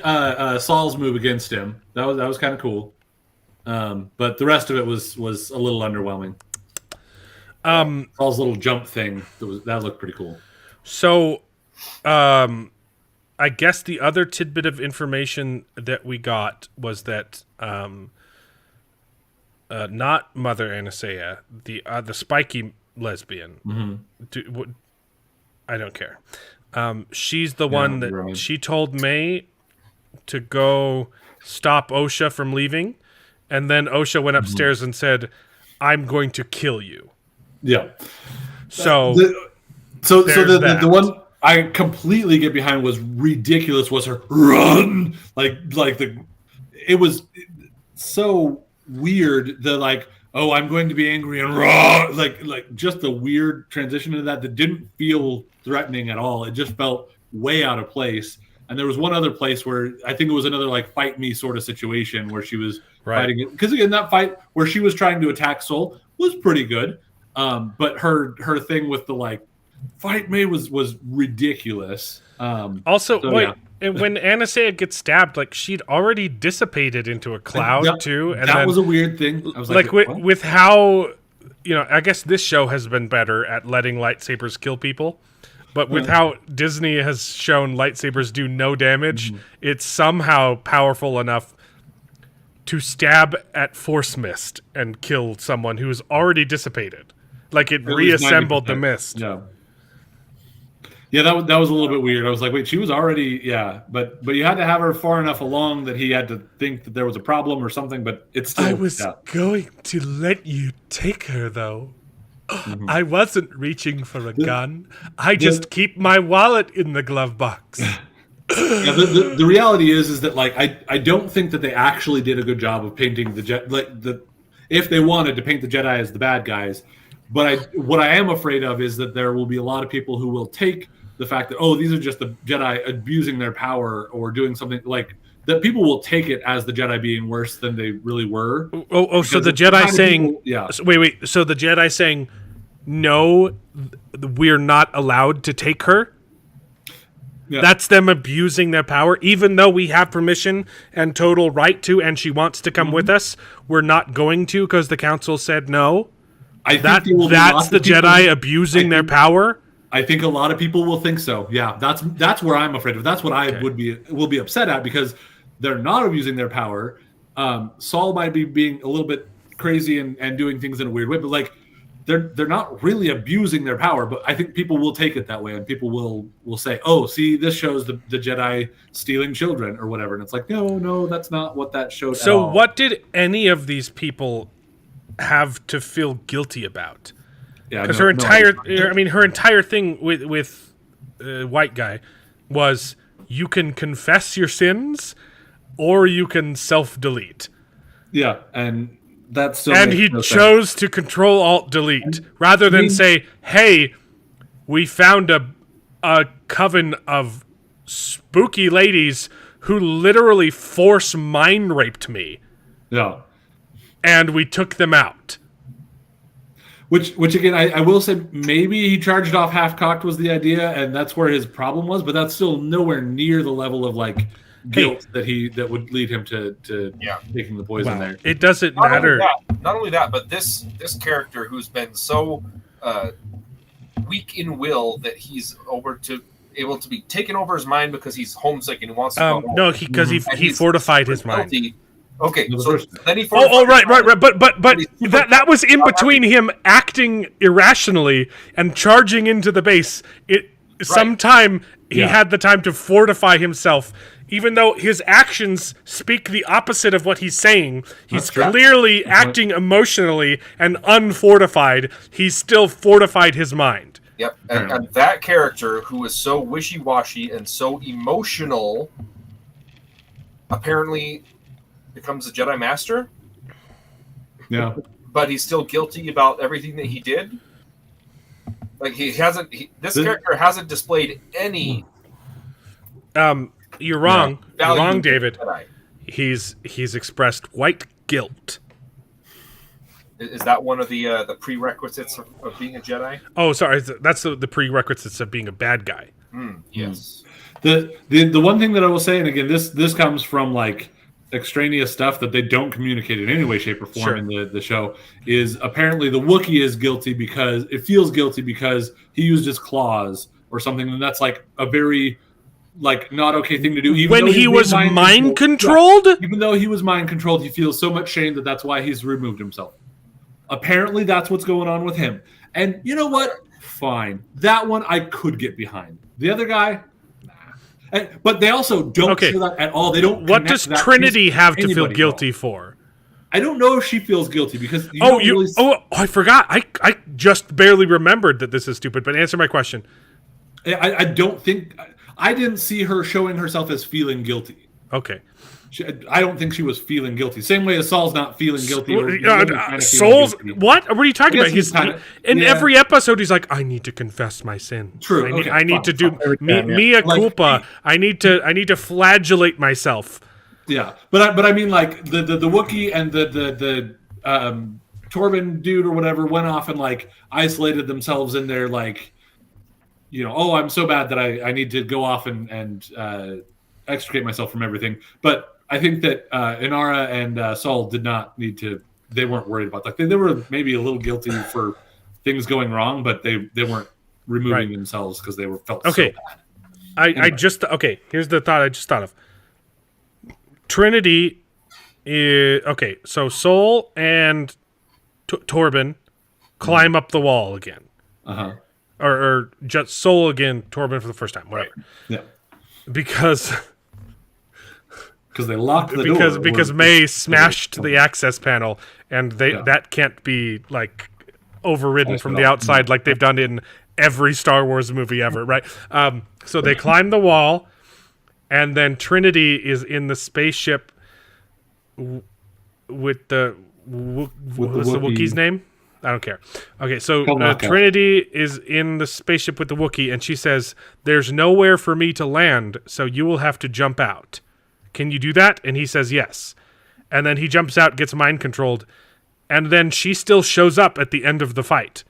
[SPEAKER 4] Saul's move against him. That was kind of cool. But the rest of it was a little underwhelming. Saul's little jump thing that looked pretty cool.
[SPEAKER 3] So, I guess the other tidbit of information that we got was that not Mother Anastasia, the spiky lesbian.
[SPEAKER 4] Mm-hmm.
[SPEAKER 3] I don't care. She's the one that
[SPEAKER 4] right.
[SPEAKER 3] she told May to go stop OSHA from leaving, and then OSHA went upstairs and said, "I'm going to kill you."
[SPEAKER 4] Yeah.
[SPEAKER 3] So,
[SPEAKER 4] The one I completely get behind was ridiculous. Was her run it was so weird. I'm going to be angry and raw. Like just the weird transition into that didn't feel threatening at all. It just felt way out of place. And there was one other place where I think it was another like fight me sort of situation where she was fighting it. Because again, that fight where she was trying to attack Soul was pretty good. But her thing with the like fight me was ridiculous. And
[SPEAKER 3] when Anastasia gets stabbed, like she'd already dissipated into a cloud too, and
[SPEAKER 4] that was a weird thing. I was like
[SPEAKER 3] with how, I guess this show has been better at letting lightsabers kill people, but with how Disney has shown lightsabers do no damage, it's somehow powerful enough to stab at force mist and kill someone who is already dissipated. Like it reassembled the mist.
[SPEAKER 4] Yeah. Yeah, that was a little bit weird. I was like, wait, she was already, but you had to have her far enough along that he had to think that there was a problem or something, but it's still...
[SPEAKER 3] I was going to let you take her, though. I wasn't reaching for a gun. I just keep my wallet in the glove box.
[SPEAKER 4] The reality is that, like, I don't think that they actually did a good job of painting if they wanted to paint the Jedi as the bad guys. But what I am afraid of is that there will be a lot of people who will take the fact that, these are just the Jedi abusing their power or doing something like that. People will take it as the Jedi being worse than they really were.
[SPEAKER 3] So the Jedi saying, wait. So the Jedi saying, no, we're not allowed to take her. Yeah. That's them abusing their power, even though we have permission and total right to, and she wants to come with us. We're not going to because the council said no. That's the Jedi abusing their power.
[SPEAKER 4] I think a lot of people will think so. Yeah, that's where I'm afraid of. That's what I will be upset at because they're not abusing their power. Saul might be being a little bit crazy and doing things in a weird way, but like they're not really abusing their power. But I think people will take it that way, and people will say, "Oh, see, this shows the Jedi stealing children or whatever." And it's like, no, that's not what that showed.
[SPEAKER 3] So, what did any of these people have to feel guilty about? Because her entire thing with white guy was you can confess your sins or you can self-delete.
[SPEAKER 4] Yeah, and that's
[SPEAKER 3] he chose to Control Alt Delete rather than say, "Hey, we found a coven of spooky ladies who literally force mind raped me."
[SPEAKER 4] Yeah,
[SPEAKER 3] and we took them out.
[SPEAKER 4] Which again, I will say maybe he charged off half-cocked was the idea, and that's where his problem was. But that's still nowhere near the level of like guilt that would lead him to taking the poison there.
[SPEAKER 3] It doesn't matter.
[SPEAKER 6] Not only that, but this character who's been so weak in will that he's able to be taken over his mind because he's homesick and he wants to go home.
[SPEAKER 3] No, because he fortified his mind.
[SPEAKER 6] Okay, so then he.
[SPEAKER 3] Right. But that was in between him acting irrationally and charging into the base. Sometime he had the time to fortify himself, even though his actions speak the opposite of what he's saying. He's clearly acting emotionally and unfortified. He's still fortified his mind.
[SPEAKER 6] Yep, and that character who is so wishy-washy and so emotional, apparently becomes a Jedi Master.
[SPEAKER 4] Yeah.
[SPEAKER 6] But he's still guilty about everything that he did. Like this character hasn't displayed any.
[SPEAKER 3] You're wrong.
[SPEAKER 6] Yeah.
[SPEAKER 3] You're wrong, David. He's expressed white guilt.
[SPEAKER 6] Is that one of the prerequisites of being a Jedi?
[SPEAKER 3] Oh, sorry. That's the prerequisites of being a bad guy.
[SPEAKER 6] Yes.
[SPEAKER 4] The one thing that I will say, and again, this comes from like extraneous stuff that they don't communicate in any way, shape, or form in the show, is apparently the Wookiee is guilty because it feels guilty because he used his claws or something, and that's like a very like not okay thing to do. Even
[SPEAKER 3] when he was mind controlled?
[SPEAKER 4] Even though he was mind controlled, he feels so much shame that's why he's removed himself. Apparently, that's what's going on with him. And you know what? fine. That one I could get behind. The other guy, nah. But they also don't show that at all. They don't.
[SPEAKER 3] What does Trinity have to feel guilty for?
[SPEAKER 4] I don't know if she feels guilty because
[SPEAKER 3] I forgot. I just barely remembered that this is stupid. But answer my question.
[SPEAKER 4] I don't think I didn't see her showing herself as feeling guilty.
[SPEAKER 3] Okay.
[SPEAKER 4] I don't think she was feeling guilty. Same way as Saul's not feeling guilty.
[SPEAKER 3] Saul's what? What are you talking about? Every episode, he's like, "I need to confess my sin.
[SPEAKER 4] True.
[SPEAKER 3] I need to do mea culpa. I need to flagellate myself."
[SPEAKER 4] Yeah, but I mean, like the Wookiee and the Torben dude or whatever went off and like isolated themselves in their like, I'm so bad that I need to go off and extricate myself from everything. But I think that Inara and Saul did not need to. They weren't worried about that. They were maybe a little guilty for things going wrong, but they weren't removing themselves because they felt so bad.
[SPEAKER 3] Here's the thought I just thought of. Trinity is okay. So Saul and Torben climb up the wall again. Or just Saul again, Torben for the first time. Whatever.
[SPEAKER 4] Yeah.
[SPEAKER 3] Because
[SPEAKER 4] they locked the door.
[SPEAKER 3] Because May smashed the access panel, and that can't be like overridden from the outside like they've done in every Star Wars movie ever, right? So they climb the wall, and then Trinity is in the spaceship with the what's the Wookiee's name? I don't care. Okay, so Trinity is in the spaceship with the Wookiee, and she says, "There's nowhere for me to land, so you will have to jump out. Can you do that?" And he says yes. And then he jumps out, gets mind controlled, and then she still shows up at the end of the fight.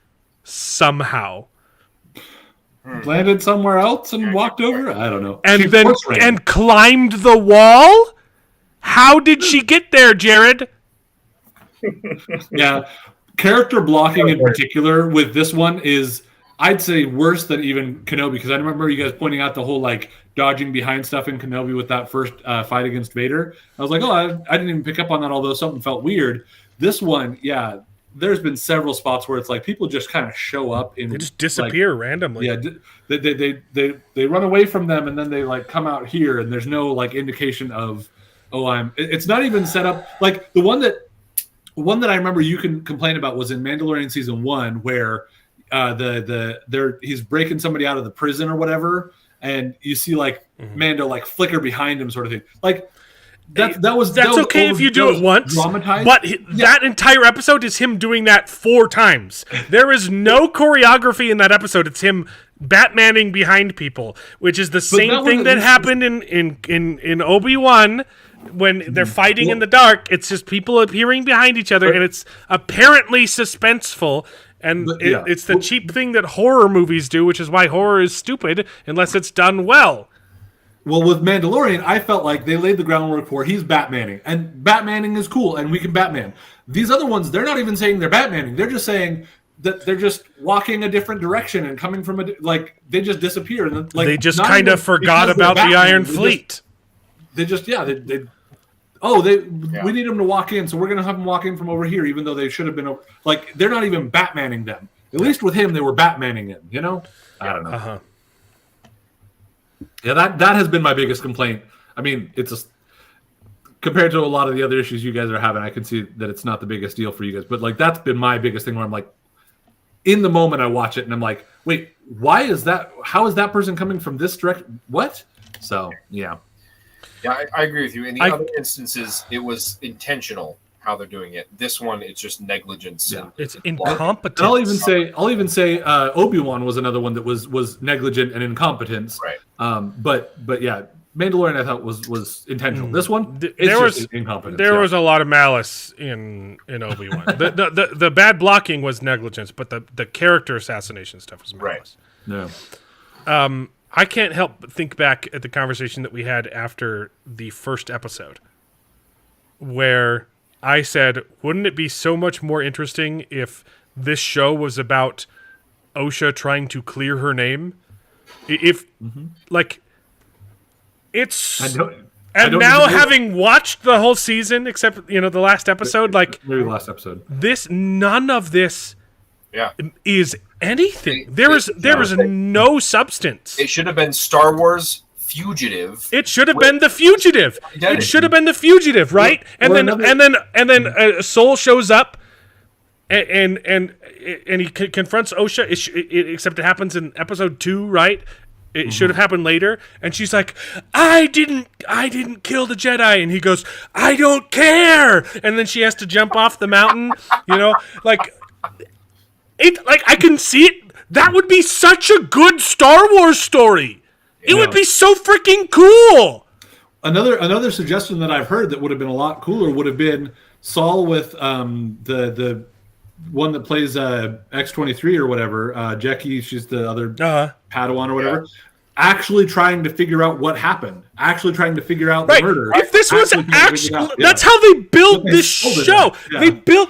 [SPEAKER 3] Somehow.
[SPEAKER 4] Landed somewhere else and walked over? I don't know.
[SPEAKER 3] And climbed the wall? How did she get there, Jared?
[SPEAKER 4] Yeah. Character blocking in particular with this one is, I'd say, worse than even Kenobi, because I remember you guys pointing out the whole like dodging behind stuff in Kenobi with that first fight against Vader. I was like, I didn't even pick up on that, although something felt weird. This one, yeah, there's been several spots where it's like people just kind of show up in,
[SPEAKER 3] they just disappear randomly.
[SPEAKER 4] Yeah, they run away from them and then they like come out here and there's no like indication of it's not even set up like the one that I remember you can complain about was in Mandalorian season 1 where he's breaking somebody out of the prison or whatever, and you see like Mando like flicker behind him sort of thing. Like that's
[SPEAKER 3] okay if you do it once, but that entire episode is him doing that 4 times. There is no choreography in that episode. It's him Batmaning behind people, which is the same thing that happened in Obi-Wan. When they're fighting in the dark, it's just people appearing behind each other, and it's apparently suspenseful. And it's the cheap thing that horror movies do, which is why horror is stupid unless it's done well.
[SPEAKER 4] Well, with Mandalorian, I felt like they laid the groundwork for he's Batmaning, and Batmaning is cool, and we can Batman. These other ones, they're not even saying they're Batmaning; they're just saying that they're just walking a different direction and coming from they just disappear. And like
[SPEAKER 3] they just kind of forgot about the Iron Fleet.
[SPEAKER 4] We need them to walk in, so we're going to have them walk in from over here, even though they should have been like they're not even Batmaning them. At least with him, they were Batmaning him. You know, I don't know. Yeah, that has been my biggest complaint. I mean, compared to a lot of the other issues you guys are having, I can see that it's not the biggest deal for you guys. But like that's been my biggest thing where I'm like, in the moment I watch it and I'm like, wait, why is that? How is that person coming from this direction? What? So yeah.
[SPEAKER 6] Yeah, I agree with you. In the other instances, it was intentional how they're doing it. This one, it's just negligence.
[SPEAKER 3] Yeah. It's incompetence.
[SPEAKER 4] And I'll even say Obi-Wan was another one that was negligent and incompetence.
[SPEAKER 6] Right.
[SPEAKER 4] But yeah, Mandalorian I thought was intentional. This one,
[SPEAKER 3] there was
[SPEAKER 4] incompetence.
[SPEAKER 3] There was a lot of malice in Obi-Wan. the bad blocking was negligence, but the character assassination stuff was malice.
[SPEAKER 4] Right. No.
[SPEAKER 3] I can't help but think back at the conversation that we had after the first episode, where I said, wouldn't it be so much more interesting if this show was about Osha trying to clear her name? It's... And now, having watched the whole season, except, the last episode,
[SPEAKER 4] maybe the last episode,
[SPEAKER 3] none of this is anything. There is no substance.
[SPEAKER 6] It should have been Star Wars Fugitive.
[SPEAKER 3] It should have been The Fugitive. It should have been The Fugitive, right? And then Soul shows up, and he confronts Osha. Except it happens in episode 2, right? It should have happened later. And she's like, I didn't kill the Jedi. And he goes, I don't care. And then she has to jump off the mountain. Like I can see it. That would be such a good Star Wars story. It would be so freaking cool.
[SPEAKER 4] Another suggestion that I've heard that would have been a lot cooler would have been Saul with the one that plays X-23 or whatever, Jackie, she's the other Padawan or whatever, actually trying to figure out what happened, actually trying to figure out the murder.
[SPEAKER 3] If this was actually, that's how they built this show.
[SPEAKER 4] Yeah.
[SPEAKER 3] They built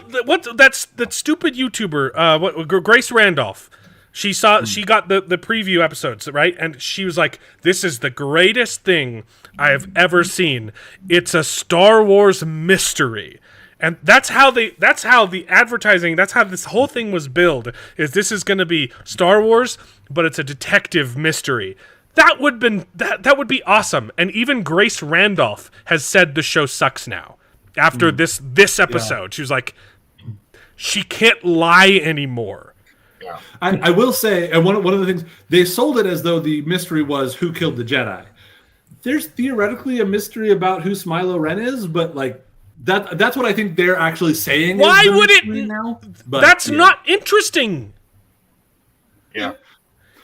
[SPEAKER 3] that's that stupid YouTuber, Grace Randolph. She got the preview episodes, right? And she was like, this is the greatest thing I have ever seen. It's a Star Wars mystery. And that's how the advertising, that's how this whole thing was billed, is this is going to be Star Wars, but it's a detective mystery. That would be awesome. And even Grace Randolph has said the show sucks now. After this episode, she was like, she can't lie anymore.
[SPEAKER 6] Yeah.
[SPEAKER 4] I will say, and one of the things, they sold it as though the mystery was who killed the Jedi. There's theoretically a mystery about who Smilo Ren is, but like that's what I think they're actually saying.
[SPEAKER 3] Why would it?
[SPEAKER 4] Now. But,
[SPEAKER 3] that's not interesting.
[SPEAKER 6] Yeah.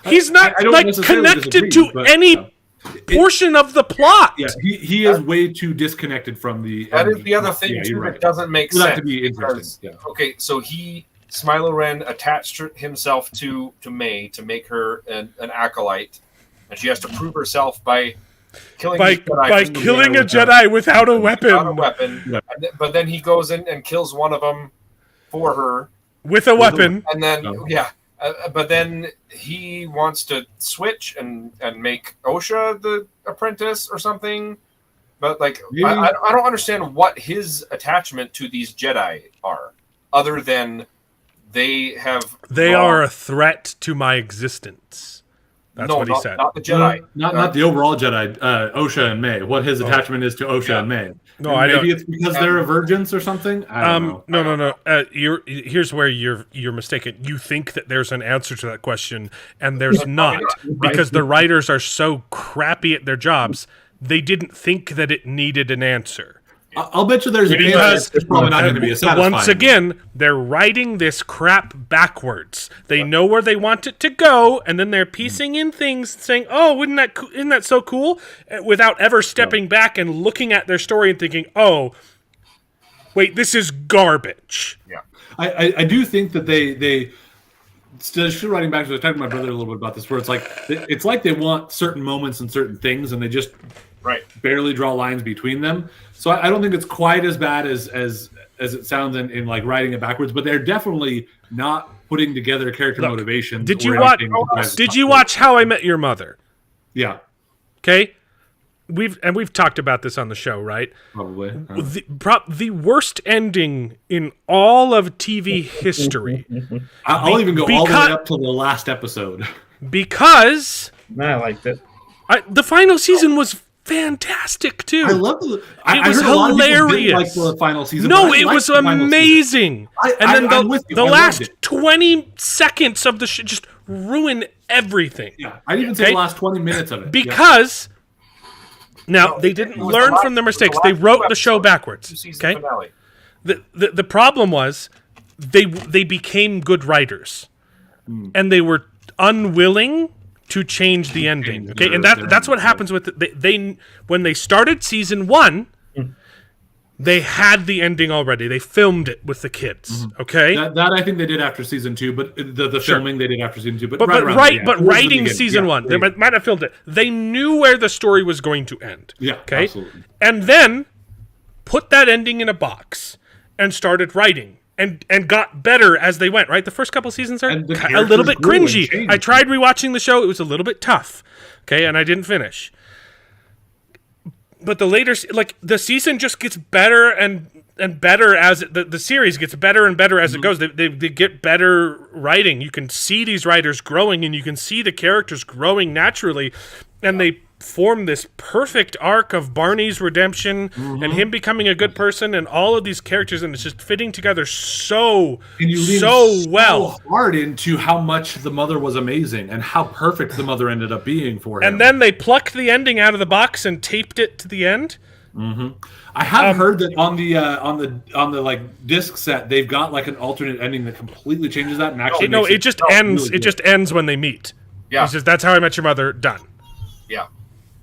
[SPEAKER 3] He's not connected to any portion of the plot.
[SPEAKER 4] Yeah, he is way too disconnected from the.
[SPEAKER 6] That is the other thing too that doesn't make sense.
[SPEAKER 4] To be interesting.
[SPEAKER 6] Okay, so Smilo Ren attached himself to May to make her an acolyte, and she has to prove herself by killing a
[SPEAKER 3] Jedi without a weapon.
[SPEAKER 6] Yeah. But then he goes in and kills one of them for her
[SPEAKER 3] with a weapon,
[SPEAKER 6] and then but then he wants to switch and make Osha the apprentice or something. But like, I don't understand what his attachment to these Jedi are, other than they are
[SPEAKER 3] a threat to my existence. That's what he said.
[SPEAKER 6] Not the Jedi.
[SPEAKER 4] Not the overall Jedi. Osha and May. What his attachment is to Osha and May.
[SPEAKER 3] No, I don't.
[SPEAKER 4] Maybe it's because they're a virgins or something. I don't know.
[SPEAKER 3] No. Here's where you're mistaken. You think that there's an answer to that question, and there's not, because the writers are so crappy at their jobs. They didn't think that it needed an answer.
[SPEAKER 4] I'll bet you there's probably not going to be a satisfying.
[SPEAKER 3] Once again, they're writing this crap backwards. They know where they want it to go, and then they're piecing in things, saying, "Oh, isn't that so cool?" Without ever stepping back and looking at their story and thinking, "Oh, wait, this is garbage."
[SPEAKER 6] Yeah,
[SPEAKER 4] I do think that they still writing back to. I was talking to my brother a little bit about this, where it's like they want certain moments and certain things, and they just barely draw lines between them. So I don't think it's quite as bad as it sounds in like writing it backwards, but they're definitely not putting together character motivations.
[SPEAKER 3] Did you watch How I Met Your Mother?
[SPEAKER 4] Yeah.
[SPEAKER 3] Okay. We've talked about this on the show, right?
[SPEAKER 4] Probably.
[SPEAKER 3] The worst ending in all of TV history.
[SPEAKER 4] I'll even go all the way up to the last episode.
[SPEAKER 3] Because
[SPEAKER 5] I liked it.
[SPEAKER 3] The final season was fantastic too.
[SPEAKER 4] I love it.
[SPEAKER 3] It was hilarious.
[SPEAKER 4] Like the final season.
[SPEAKER 3] No, it was amazing. And then the last 20 seconds of the show just ruined everything.
[SPEAKER 4] Yeah, I didn't even say the last 20 minutes of it.
[SPEAKER 3] Because they didn't learn from their mistakes. They wrote the show backwards. Okay. The problem was they became good writers, and they were unwilling to change the ending. Okay, and that's what happens with they when they started season 1, they had the ending already. They filmed it with the kids. Okay,
[SPEAKER 4] that I think they did after season 2, but the filming they did after season 2. But
[SPEAKER 3] writing season 1, they might have filmed it. They knew where the story was going to end.
[SPEAKER 4] Yeah,
[SPEAKER 3] okay,
[SPEAKER 4] absolutely.
[SPEAKER 3] And then put that ending in a box and started writing. And got better as they went, right? The first couple seasons are a little bit cringy. I tried rewatching the show. It was a little bit tough, okay? And I didn't finish. the later, like, the season just gets better and better as the series gets better and better as it goes. They get better writing. You can see these writers growing, and you can see the characters growing naturally, and they form this perfect arc of Barney's redemption and him becoming a good person, and all of these characters, and it's just fitting together so well.
[SPEAKER 4] Hard into how much the mother was amazing and how perfect the mother ended up being for him.
[SPEAKER 3] And then they plucked the ending out of the box and taped it to the end.
[SPEAKER 4] I have heard that on the like disc set they've got like an alternate ending that completely changes that and actually
[SPEAKER 3] it just ends. Really, it just ends when they meet.
[SPEAKER 6] Yeah,
[SPEAKER 3] it's just That's How I Met Your Mother. Done.
[SPEAKER 6] Yeah,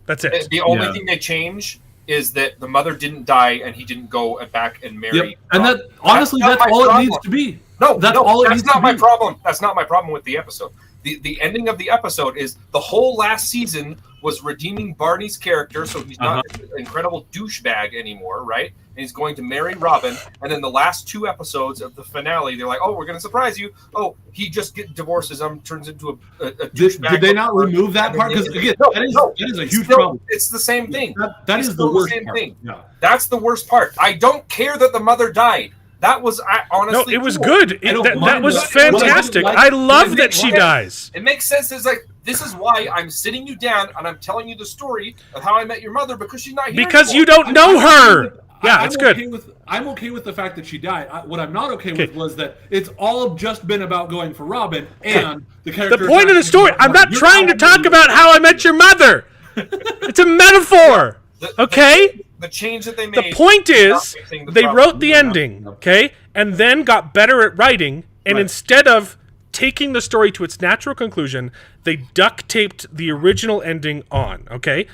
[SPEAKER 3] that's it.
[SPEAKER 6] The only thing they change is that the mother didn't die and he didn't go back and marry.
[SPEAKER 4] Yep. And that honestly, that's all it needs to be.
[SPEAKER 6] No, that's not my problem. That's not my problem with the episode. The ending of the episode is the whole last season was redeeming Barney's character, so he's not an incredible douchebag anymore, right? And he's going to marry Robin. And then the last 2 episodes of the finale, they're like, "Oh, we're going to surprise you. Oh, he just turns into a douchebag."
[SPEAKER 4] Did they not remove that part? Because again, that is a huge problem.
[SPEAKER 6] It's the same thing.
[SPEAKER 4] That is the worst part.
[SPEAKER 6] Yeah. That's the worst part. I don't care that the mother died. That was honestly.
[SPEAKER 3] No, it was good. That was fantastic. I love that she dies.
[SPEAKER 6] It makes sense. It's like, this is why I'm sitting you down and I'm telling you the story of how I met your mother, because she's not here.
[SPEAKER 3] Because you don't know her. Yeah, it's good.
[SPEAKER 4] I'm okay with the fact that she died. What I'm not okay with was that it's all just been about going for Robin and the character.
[SPEAKER 3] The point of the story. I'm not trying to talk about How I Met Your Mother. It's a metaphor. Okay.
[SPEAKER 6] The change that they made.
[SPEAKER 3] The point is, they wrote the ending, okay, and then got better at writing, and instead of taking the story to its natural conclusion, they duct taped the original ending on, okay?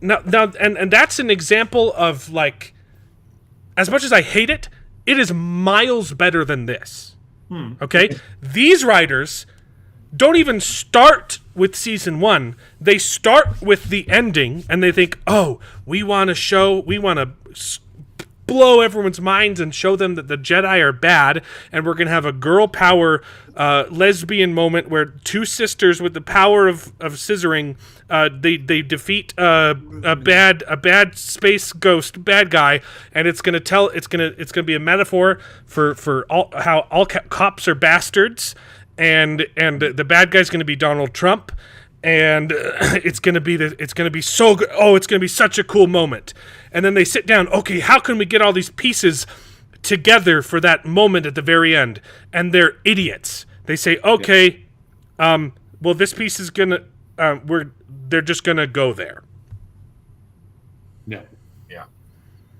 [SPEAKER 3] Now, and that's an example of, like, as much as I hate it, it is miles better than this, okay? These writers don't even start with season 1. They start with the ending, and they think, oh, we want to blow everyone's minds and show them that the Jedi are bad, and we're going to have a girl power lesbian moment where 2 sisters with the power of scissoring, they defeat a bad space ghost bad guy, and it's going to be a metaphor for how all cops are bastards. And the bad guy's going to be Donald Trump, and it's going to be so good. Oh, it's going to be such a cool moment. And then they sit down. Okay, how can we get all these pieces together for that moment at the very end? And they're idiots. They say, okay, well, this piece is gonna they're just gonna go there.
[SPEAKER 4] Yeah.
[SPEAKER 6] Yeah.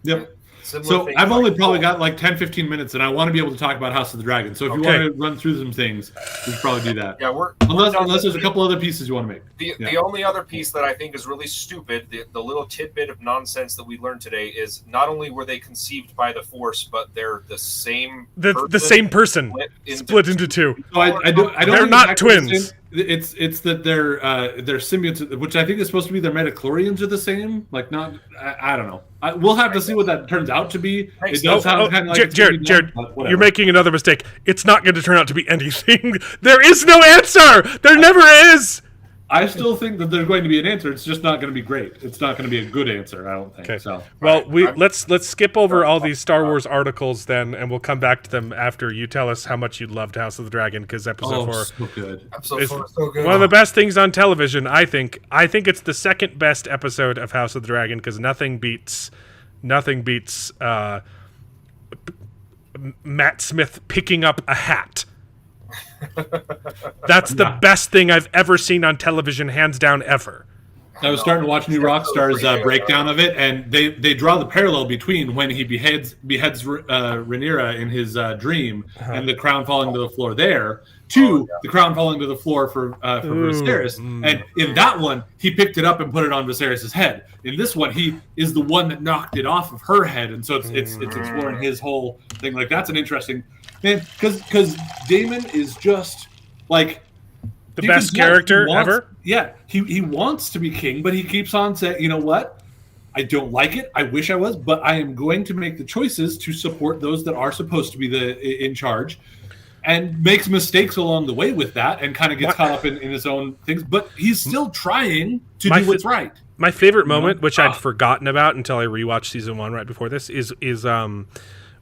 [SPEAKER 4] Yep. So I've only probably got like 10, 15 minutes, and I want to be able to talk about House of the Dragon. So if you want to run through some things, we should probably do that.
[SPEAKER 6] Yeah,
[SPEAKER 4] unless there's a couple other pieces you want to make.
[SPEAKER 6] The only other piece that I think is really stupid, the little tidbit of nonsense that we learned today, is not only were they conceived by the Force, but they're the same.
[SPEAKER 3] The same person split into 2.
[SPEAKER 4] So I don't.
[SPEAKER 3] They're not twins.
[SPEAKER 4] It's that they're symbiotes, which I think is supposed to be their metachlorians are the same. Like not, I don't know. We'll have to see what that turns out to be. It does sound kind of like
[SPEAKER 3] Jared, you're making another mistake. It's not going to turn out to be anything. There is no answer. There never is.
[SPEAKER 4] I still think that there's going to be an answer. It's just not going to be great. It's not going to be a good answer, I don't think.
[SPEAKER 3] Okay.
[SPEAKER 4] So,
[SPEAKER 3] well, let's skip over all these Star Wars articles then, and we'll come back to them after you tell us how much you loved House of the Dragon, because episode 4
[SPEAKER 4] so good.
[SPEAKER 6] Episode 4 is so good.
[SPEAKER 3] One of the best things on television, I think. I think it's the second best episode of House of the Dragon, because nothing beats Matt Smith picking up a hat. That's the best thing I've ever seen on television, hands down, ever.
[SPEAKER 4] I was starting to watch New Rockstar's breakdown of it, and they draw the parallel between when he beheads Rhaenyra in his dream and the crown falling to the floor there, to the crown falling to the floor for Viserys. And in that one, he picked it up and put it on Viserys' head. In this one, he is the one that knocked it off of her head, and so it's exploring his whole thing. Like, that's an interesting man, because Daemon is just like
[SPEAKER 3] the best character ever.
[SPEAKER 4] Yeah, he wants to be king, but he keeps on saying, you know what? I don't like it. I wish I was, but I am going to make the choices to support those that are supposed to be in charge, and makes mistakes along the way with that, and kind of gets caught up in his own things. But he's still trying to do what's right.
[SPEAKER 3] My favorite moment, which I'd forgotten about until I rewatched season 1 right before this, is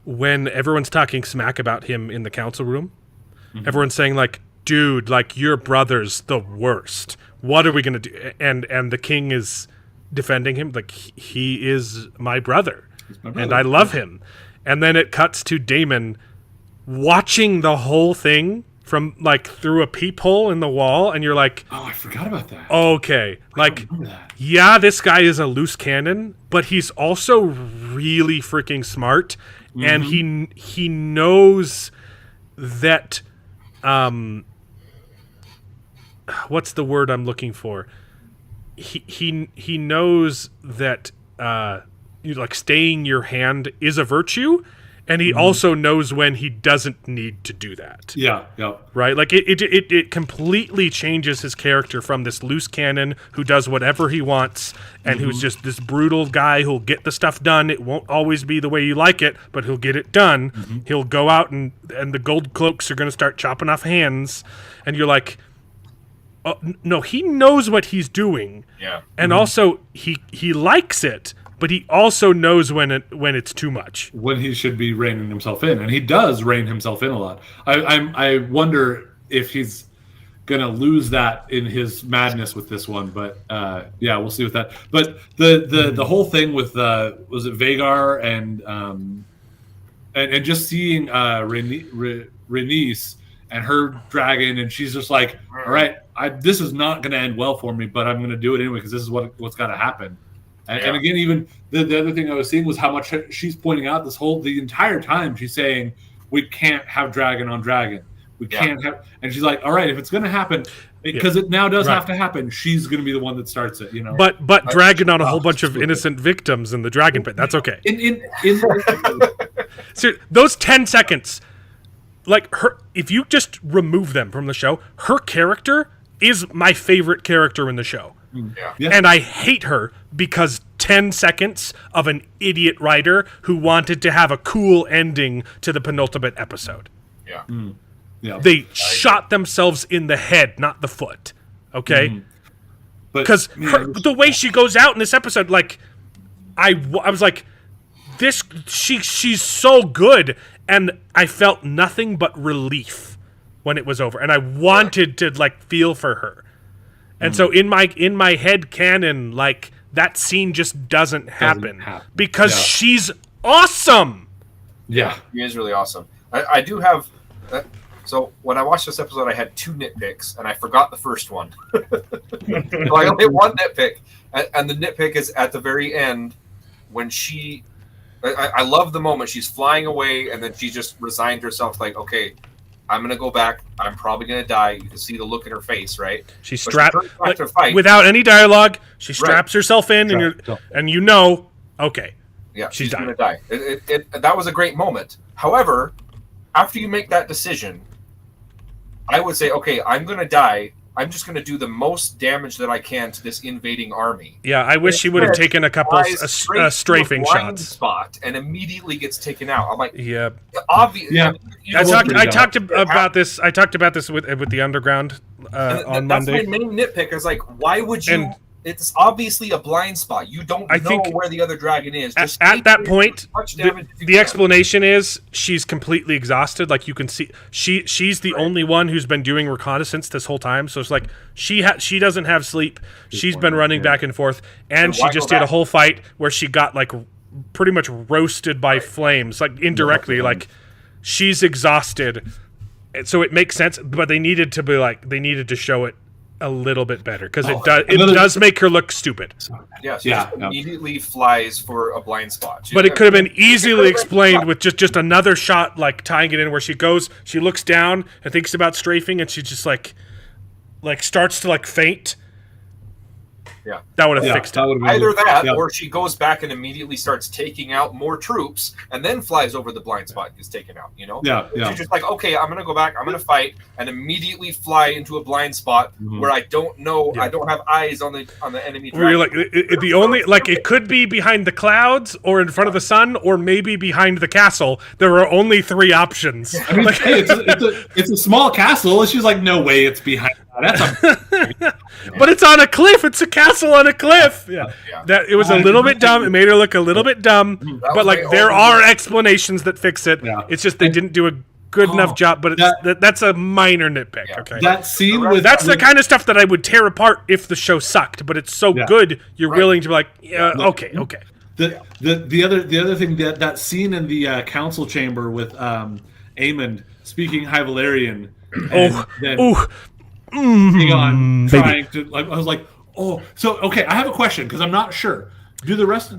[SPEAKER 3] when everyone's talking smack about him in the council room. Mm-hmm. Everyone's saying like, "Dude, like your brother's the worst. What are we gonna do?" And the king is defending him like he is my brother, and I love him. And then it cuts to Damon watching the whole thing from like through a peephole in the wall, and you're like,
[SPEAKER 4] "Oh, I forgot about that."
[SPEAKER 3] Okay, like, yeah, this guy is a loose cannon, but he's also really freaking smart, and he knows that. What's the word I'm looking for? He knows that like staying your hand is a virtue, and he also knows when he doesn't need to do that.
[SPEAKER 4] Yeah.
[SPEAKER 3] Right? Like it completely changes his character from this loose cannon who does whatever he wants and who's just this brutal guy who'll get the stuff done. It won't always be the way you like it, but he'll get it done. He'll go out and the gold cloaks are going to start chopping off hands, and you're like, oh, no, he knows what he's doing.
[SPEAKER 6] Yeah.
[SPEAKER 3] And also he likes it, but he also knows when it's too much.
[SPEAKER 4] When he should be reining himself in, and he does rein himself in a lot. I wonder if he's gonna lose that in his madness with this one, but yeah, we'll see with that. But the whole thing with was it Vagar and just seeing Rhaenys and her dragon, and she's just like, all right, this is not going to end well for me, but I'm going to do it anyway because this is what's got to happen. And again, even the other thing I was seeing was how much she's pointing out the entire time. She's saying we can't have dragon on dragon. We can't have, and she's like, all right, if it's going to happen, because it now does have to happen, she's going to be the one that starts it, you know.
[SPEAKER 3] But dragon on a whole bunch of innocent victims in the dragon pit. That's okay. So those 10 seconds. Like her, if you just remove them from the show, her character is my favorite character in the show.
[SPEAKER 6] Yeah.
[SPEAKER 3] And I hate her because 10 seconds of an idiot writer who wanted to have a cool ending to the penultimate episode.
[SPEAKER 6] Yeah.
[SPEAKER 4] Yeah.
[SPEAKER 3] They shot themselves in the head, not the foot. Okay? Because the way she goes out in this episode, like, I was like, she's so good. And I felt nothing but relief when it was over, and I wanted to like feel for her. And so in my head canon, like that scene just doesn't happen because she's awesome.
[SPEAKER 4] Yeah,
[SPEAKER 6] she is really awesome. I do have. So when I watched this episode, I had 2 nitpicks, and I forgot the first one. So I only had 1 nitpick, and the nitpick is at the very end when she. I love the moment she's flying away, and then she just resigned herself, like, okay, I'm gonna go back. I'm probably gonna die. You can see the look in her face, right?
[SPEAKER 3] She strapped
[SPEAKER 6] to fight
[SPEAKER 3] without any dialogue. She straps herself in, and you know, okay,
[SPEAKER 6] yeah, she's gonna die. That was a great moment. However, after you make that decision, I would say, okay, I'm gonna die. I'm just going to do the most damage that I can to this invading army.
[SPEAKER 3] Yeah, I wish she would have taken a couple strafing shots.
[SPEAKER 6] Spot and immediately gets taken out. I'm like,
[SPEAKER 3] yeah,
[SPEAKER 6] obvious.
[SPEAKER 3] Yeah, I talked about this. I talked about this with the Underground on Monday.
[SPEAKER 6] That's my main nitpick. Is like, why would you? It's obviously a blind spot. You don't know where the other dragon is.
[SPEAKER 3] Just at that point, the explanation is she's completely exhausted. Like you can see, she's the only one who's been doing reconnaissance this whole time. So it's like she doesn't have sleep. She's been running back and forth, and she just did a whole fight where she got like pretty much roasted by flames, like indirectly. Like she's exhausted, and so it makes sense. But they needed to show it a little bit better because it does make her look stupid.
[SPEAKER 6] Yeah, she immediately flies for a blind spot.
[SPEAKER 3] But it could have been easily explained with just another shot, like tying it in where she looks down and thinks about strafing, and she just like starts to like faint.
[SPEAKER 6] Yeah,
[SPEAKER 3] that would have fixed it.
[SPEAKER 6] Either that, or she goes back and immediately starts taking out more troops, and then flies over the blind spot and gets taken out. You know, She's just like, okay, I'm gonna go back, I'm gonna fight, and immediately fly into a blind spot where I don't know, I don't have eyes on the enemy.
[SPEAKER 3] Where you're like, the only it could be behind the clouds, or in front of the sun, or maybe behind the castle. There are only 3 options.
[SPEAKER 4] I mean, hey, it's a small castle. She's like, no way, it's behind. That's a,
[SPEAKER 3] But it's on a cliff. It's a castle on a cliff. Yeah.
[SPEAKER 6] Yeah.
[SPEAKER 3] That it was a little bit dumb. It made her look a little bit dumb.
[SPEAKER 6] That
[SPEAKER 3] But
[SPEAKER 6] was
[SPEAKER 3] like
[SPEAKER 6] my
[SPEAKER 3] there
[SPEAKER 6] only-
[SPEAKER 3] are explanations that fix it.
[SPEAKER 4] Yeah.
[SPEAKER 3] It's just they didn't do a good enough job. But that's a minor nitpick.
[SPEAKER 6] Yeah.
[SPEAKER 3] Okay.
[SPEAKER 4] that scene with
[SPEAKER 3] That's the kind of stuff that I would tear apart if the show sucked. But it's so good, you're willing to be like, yeah, okay.
[SPEAKER 4] the other thing that scene in the council chamber with Aemond speaking High Valyrian. And then Aegon trying to like, I was like, oh, so okay. I have a question because I'm not sure. Does the rest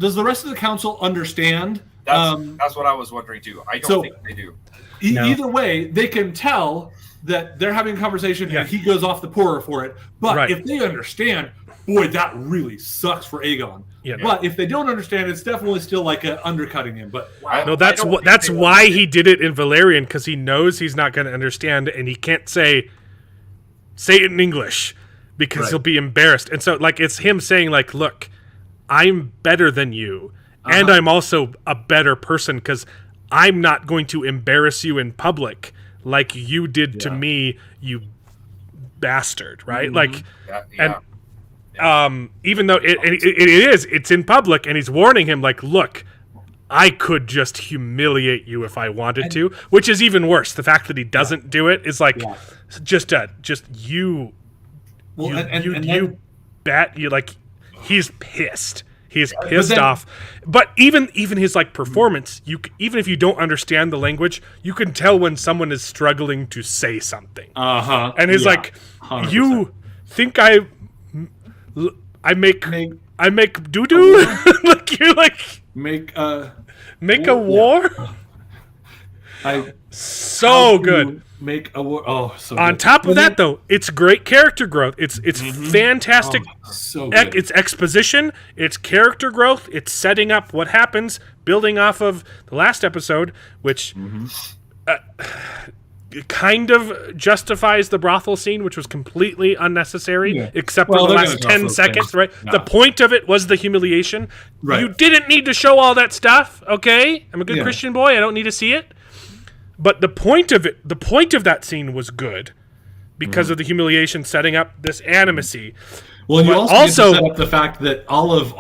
[SPEAKER 4] of the council understand?
[SPEAKER 6] That's what I was wondering too. I don't think they do.
[SPEAKER 4] Either way, they can tell that they're having a conversation and he goes off the poorer for it. But if they understand, boy, that really sucks for Aegon.
[SPEAKER 3] Yeah.
[SPEAKER 4] But if they don't understand, it's definitely still like undercutting him. But wow.
[SPEAKER 3] No, that's why he did it in Valyrian, because he knows he's not going to understand, and he can't say it in English because he'll be embarrassed. And so, like, it's him saying, like, look, I'm better than you, and I'm also a better person because I'm not going to embarrass you in public like you did to me, you bastard, right? Like, and even though it's in public, and he's warning him, like, look, I could just humiliate you if I wanted to, which is even worse. The fact that he doesn't do it is like, just you. Well, he's pissed. He's pissed off. But even his like performance, even if you don't understand the language, you can tell when someone is struggling to say something. And he's like, 100%. You think I make doo doo? Like you like make a war? So good.
[SPEAKER 4] Make a war. Oh, so
[SPEAKER 3] on
[SPEAKER 4] good.
[SPEAKER 3] top of that, though, it's great character growth. It's fantastic.
[SPEAKER 4] So good.
[SPEAKER 3] It's exposition. It's character growth. It's setting up what happens, building off of the last episode, which kind of justifies the brothel scene, which was completely unnecessary, except for the last 10 seconds. Right? Yeah. The point of it was the humiliation. Right. You didn't need to show all that stuff. Okay, I'm a good Christian boy. I don't need to see it. But the point of that scene was good because of the humiliation, setting up this animacy.
[SPEAKER 4] Well, you also get to set up the fact that all of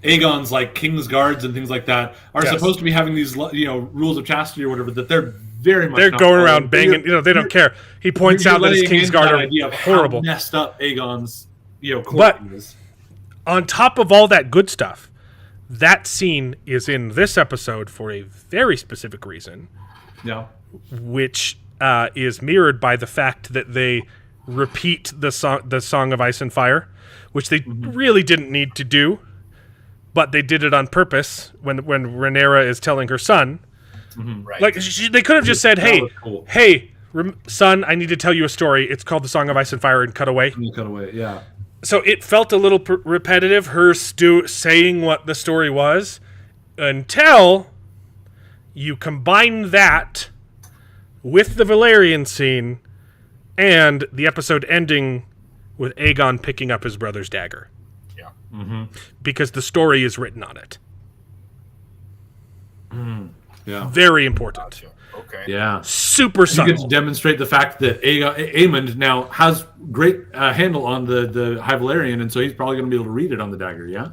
[SPEAKER 4] Aegon's like king's guards and things like that are supposed to be having these rules of chastity or whatever that they're very much
[SPEAKER 3] they're going around banging. They don't care. He points out that his king's guard are horrible.
[SPEAKER 4] How messed up Aegon's
[SPEAKER 3] but is. On top of all that good stuff, that scene is in this episode for a very specific reason.
[SPEAKER 4] Yeah,
[SPEAKER 3] which is mirrored by the fact that they repeat the Song of Ice and Fire, which they really didn't need to do, but they did it on purpose when Rhaenyra is telling her son.
[SPEAKER 6] Right.
[SPEAKER 3] Like they could have just said, "Hey, son, I need to tell you a story. It's called the Song of Ice and Fire," and cut away.
[SPEAKER 4] Yeah.
[SPEAKER 3] So it felt a little repetitive, her saying what the story was, until you combine that with the Valyrian scene and the episode ending with Aegon picking up his brother's dagger.
[SPEAKER 6] Yeah.
[SPEAKER 3] Because the story is written on it.
[SPEAKER 4] Yeah.
[SPEAKER 3] Very important.
[SPEAKER 6] Gotcha. Okay.
[SPEAKER 4] Yeah.
[SPEAKER 3] Super subtle.
[SPEAKER 4] You get to demonstrate the fact that Aemond now has great handle on the High Valyrian, and so he's probably going to be able to read it on the dagger, yeah?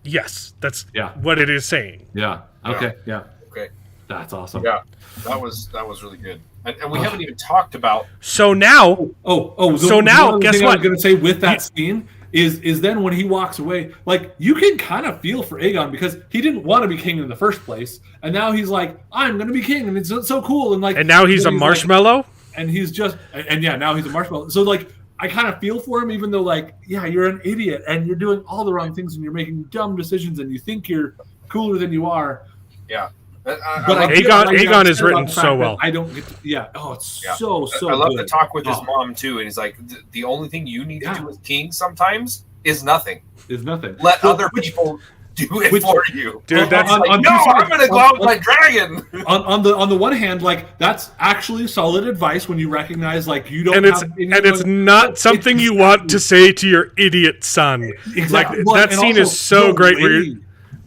[SPEAKER 3] Yes, that's what it is saying.
[SPEAKER 4] Yeah. Okay. Yeah.
[SPEAKER 6] Okay.
[SPEAKER 4] That's awesome.
[SPEAKER 6] Yeah. That was really good. And we haven't even talked about.
[SPEAKER 3] So now.
[SPEAKER 4] So
[SPEAKER 3] now, guess what?
[SPEAKER 4] I was going to say with that scene is then when he walks away, like you can kind of feel for Aegon because he didn't want to be king in the first place, and now he's like, I'm going to be king, and it's so cool, and like.
[SPEAKER 3] And now he's a marshmallow.
[SPEAKER 4] Like, and he's just, now he's a marshmallow. So like, I kind of feel for him, even though like, you're an idiot and you're doing all the wrong things and you're making dumb decisions and you think you're cooler than you are.
[SPEAKER 6] Yeah.
[SPEAKER 4] But
[SPEAKER 3] Aegon is written so well.
[SPEAKER 4] I don't get to, it's so
[SPEAKER 6] I love
[SPEAKER 4] good.
[SPEAKER 6] the talk with his mom too, and he's like, the only thing you need to do with king sometimes is nothing. Let other people do it for you,
[SPEAKER 3] dude. That's
[SPEAKER 6] I'm gonna go out with my dragon.
[SPEAKER 4] On the one hand, like that's actually solid advice when you recognize like you don't.
[SPEAKER 3] And it's not something you want to say to your idiot son.
[SPEAKER 4] Exactly.
[SPEAKER 3] Like that scene is so great. Where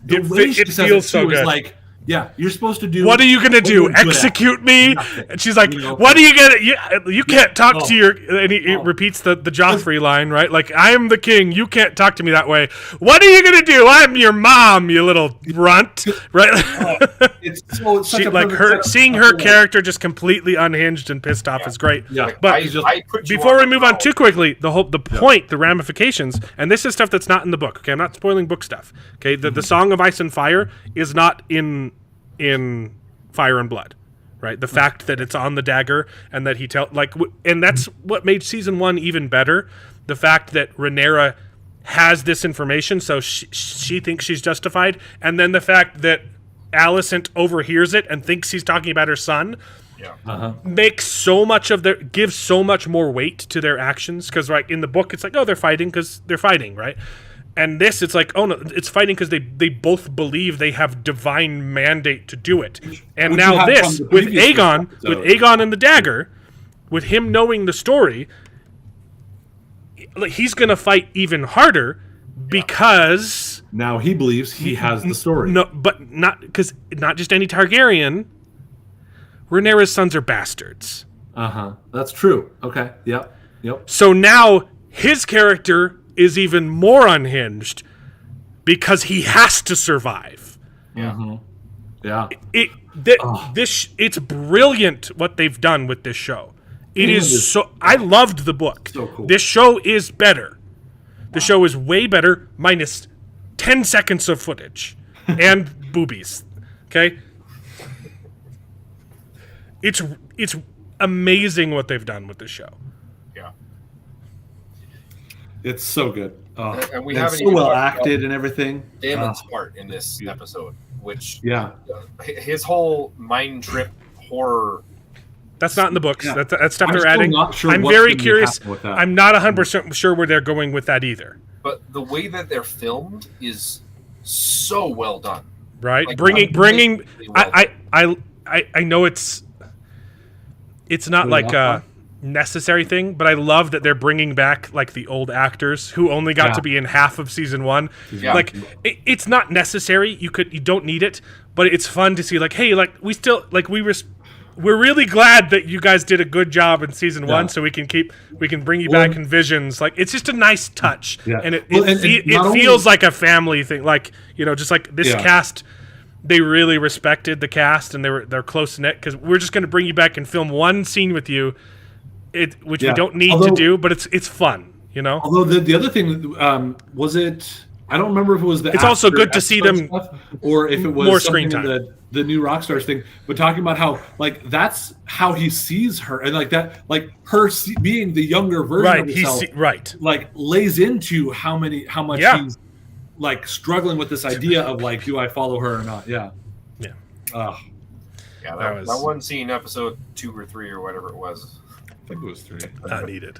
[SPEAKER 4] it feels so good. Like
[SPEAKER 8] Yeah, you're supposed to do.
[SPEAKER 3] What are you gonna
[SPEAKER 8] what
[SPEAKER 3] do?
[SPEAKER 8] you're good at.
[SPEAKER 3] Execute me?
[SPEAKER 8] Nothing.
[SPEAKER 3] And she's like,
[SPEAKER 8] You know?
[SPEAKER 3] "What are you gonna? You can't talk to
[SPEAKER 8] Oh.
[SPEAKER 3] your." And he repeats the Joffrey line, right? Like, "I am the king. You can't talk to me that way. What are you gonna do? I'm your mom, you little runt." Right?
[SPEAKER 8] It's so such
[SPEAKER 3] She,
[SPEAKER 8] a
[SPEAKER 3] like
[SPEAKER 8] perfect
[SPEAKER 3] her
[SPEAKER 8] setup.
[SPEAKER 3] seeing her character just completely unhinged and pissed off is great.
[SPEAKER 8] Yeah.
[SPEAKER 3] But
[SPEAKER 6] I put you
[SPEAKER 3] before
[SPEAKER 6] on
[SPEAKER 3] we
[SPEAKER 6] the
[SPEAKER 3] move on
[SPEAKER 6] roll.
[SPEAKER 3] too quickly, the point, the ramifications, and this is stuff that's not in the book. Okay, I'm not spoiling book stuff. Okay, the Song of Ice and Fire is not in Fire and Blood, right? The fact that it's on the dagger and that he and that's what made season 1 even better. The fact that Rhaenyra has this information, so she thinks she's justified, and then the fact that Alicent overhears it and thinks he's talking about her son. Makes so much of gives so much more weight to their actions, because like in the book it's like, oh, they're fighting because they're fighting, right? And this, it's like, oh no, it's fighting because they both believe they have divine mandate to do it. And
[SPEAKER 8] Which
[SPEAKER 3] now
[SPEAKER 8] you had
[SPEAKER 3] this
[SPEAKER 8] from the
[SPEAKER 3] with
[SPEAKER 8] previous episode.
[SPEAKER 3] And the dagger, with him knowing the story, like, he's gonna fight even harder because
[SPEAKER 8] Now he believes he has the story.
[SPEAKER 3] no, but not just any Targaryen. Rhaenyra's sons are bastards.
[SPEAKER 8] That's true. Okay. Yep.
[SPEAKER 3] So now his character is even more unhinged because he has to survive.
[SPEAKER 8] Yeah.
[SPEAKER 3] It's brilliant what they've done with this show. It
[SPEAKER 8] And
[SPEAKER 3] is
[SPEAKER 8] it's-
[SPEAKER 3] so. I loved the book.
[SPEAKER 8] So cool.
[SPEAKER 3] This show is better. The show is way better, minus 10 seconds of footage and boobies. Okay. It's amazing what they've done with this show.
[SPEAKER 6] Yeah.
[SPEAKER 8] It's so good. Oh,
[SPEAKER 6] And we
[SPEAKER 8] it's
[SPEAKER 6] haven't
[SPEAKER 8] so
[SPEAKER 6] even
[SPEAKER 8] well
[SPEAKER 6] talked about
[SPEAKER 8] acted and everything.
[SPEAKER 6] Damon's part in this episode, which
[SPEAKER 8] Yeah.
[SPEAKER 6] his whole mind trip horror.
[SPEAKER 3] That's not in the books.
[SPEAKER 8] Yeah.
[SPEAKER 3] That's stuff
[SPEAKER 8] I'm
[SPEAKER 3] they're
[SPEAKER 8] still
[SPEAKER 3] adding.
[SPEAKER 8] not sure
[SPEAKER 3] I'm
[SPEAKER 8] what's
[SPEAKER 3] very
[SPEAKER 8] gonna be
[SPEAKER 3] curious.
[SPEAKER 8] happening with that.
[SPEAKER 3] I'm not 100% sure where they're going with that either.
[SPEAKER 6] But the way that they're filmed is so well done.
[SPEAKER 3] Right?
[SPEAKER 6] Like,
[SPEAKER 3] bringing.
[SPEAKER 6] unbelievably well
[SPEAKER 3] I know it's not like a necessary thing, but I love that they're bringing back like the old actors who only got
[SPEAKER 8] Yeah.
[SPEAKER 3] to be in half of season 1.
[SPEAKER 6] Yeah.
[SPEAKER 3] Like it's not necessary. You don't need it, but it's fun to see. Like, hey, like we still like we're really glad that you guys did a good job in season 1, so we can bring you back in visions. Like, it's just a nice touch,
[SPEAKER 8] Yeah.
[SPEAKER 3] and it
[SPEAKER 8] Well, and not only-
[SPEAKER 3] feels like a family thing. Like, just like this
[SPEAKER 8] Yeah.
[SPEAKER 3] cast, they really respected the cast, and they're close knit, because we're just going to bring you back and film one scene with you, which we
[SPEAKER 8] Yeah.
[SPEAKER 3] don't need to
[SPEAKER 8] Although-
[SPEAKER 3] do, but it's fun,
[SPEAKER 8] Although the other thing was it. I don't remember if it was the.
[SPEAKER 3] It's also
[SPEAKER 8] after
[SPEAKER 3] good to see
[SPEAKER 8] episode
[SPEAKER 3] them
[SPEAKER 8] stuff, or if it was
[SPEAKER 3] more
[SPEAKER 8] something
[SPEAKER 3] screen
[SPEAKER 8] in the new Rockstars thing. But talking about how like that's how he sees her, and like that, like her being the younger version
[SPEAKER 3] right.
[SPEAKER 8] of herself,
[SPEAKER 3] Right.
[SPEAKER 8] like lays into how much
[SPEAKER 3] Yeah.
[SPEAKER 8] he's like struggling with this idea of like, do I follow her or not? Yeah.
[SPEAKER 3] Yeah.
[SPEAKER 6] Yeah,
[SPEAKER 3] That
[SPEAKER 6] that
[SPEAKER 3] was-
[SPEAKER 6] one scene, episode 2 or 3 or whatever it was.
[SPEAKER 8] I think it was 3.
[SPEAKER 3] Not needed.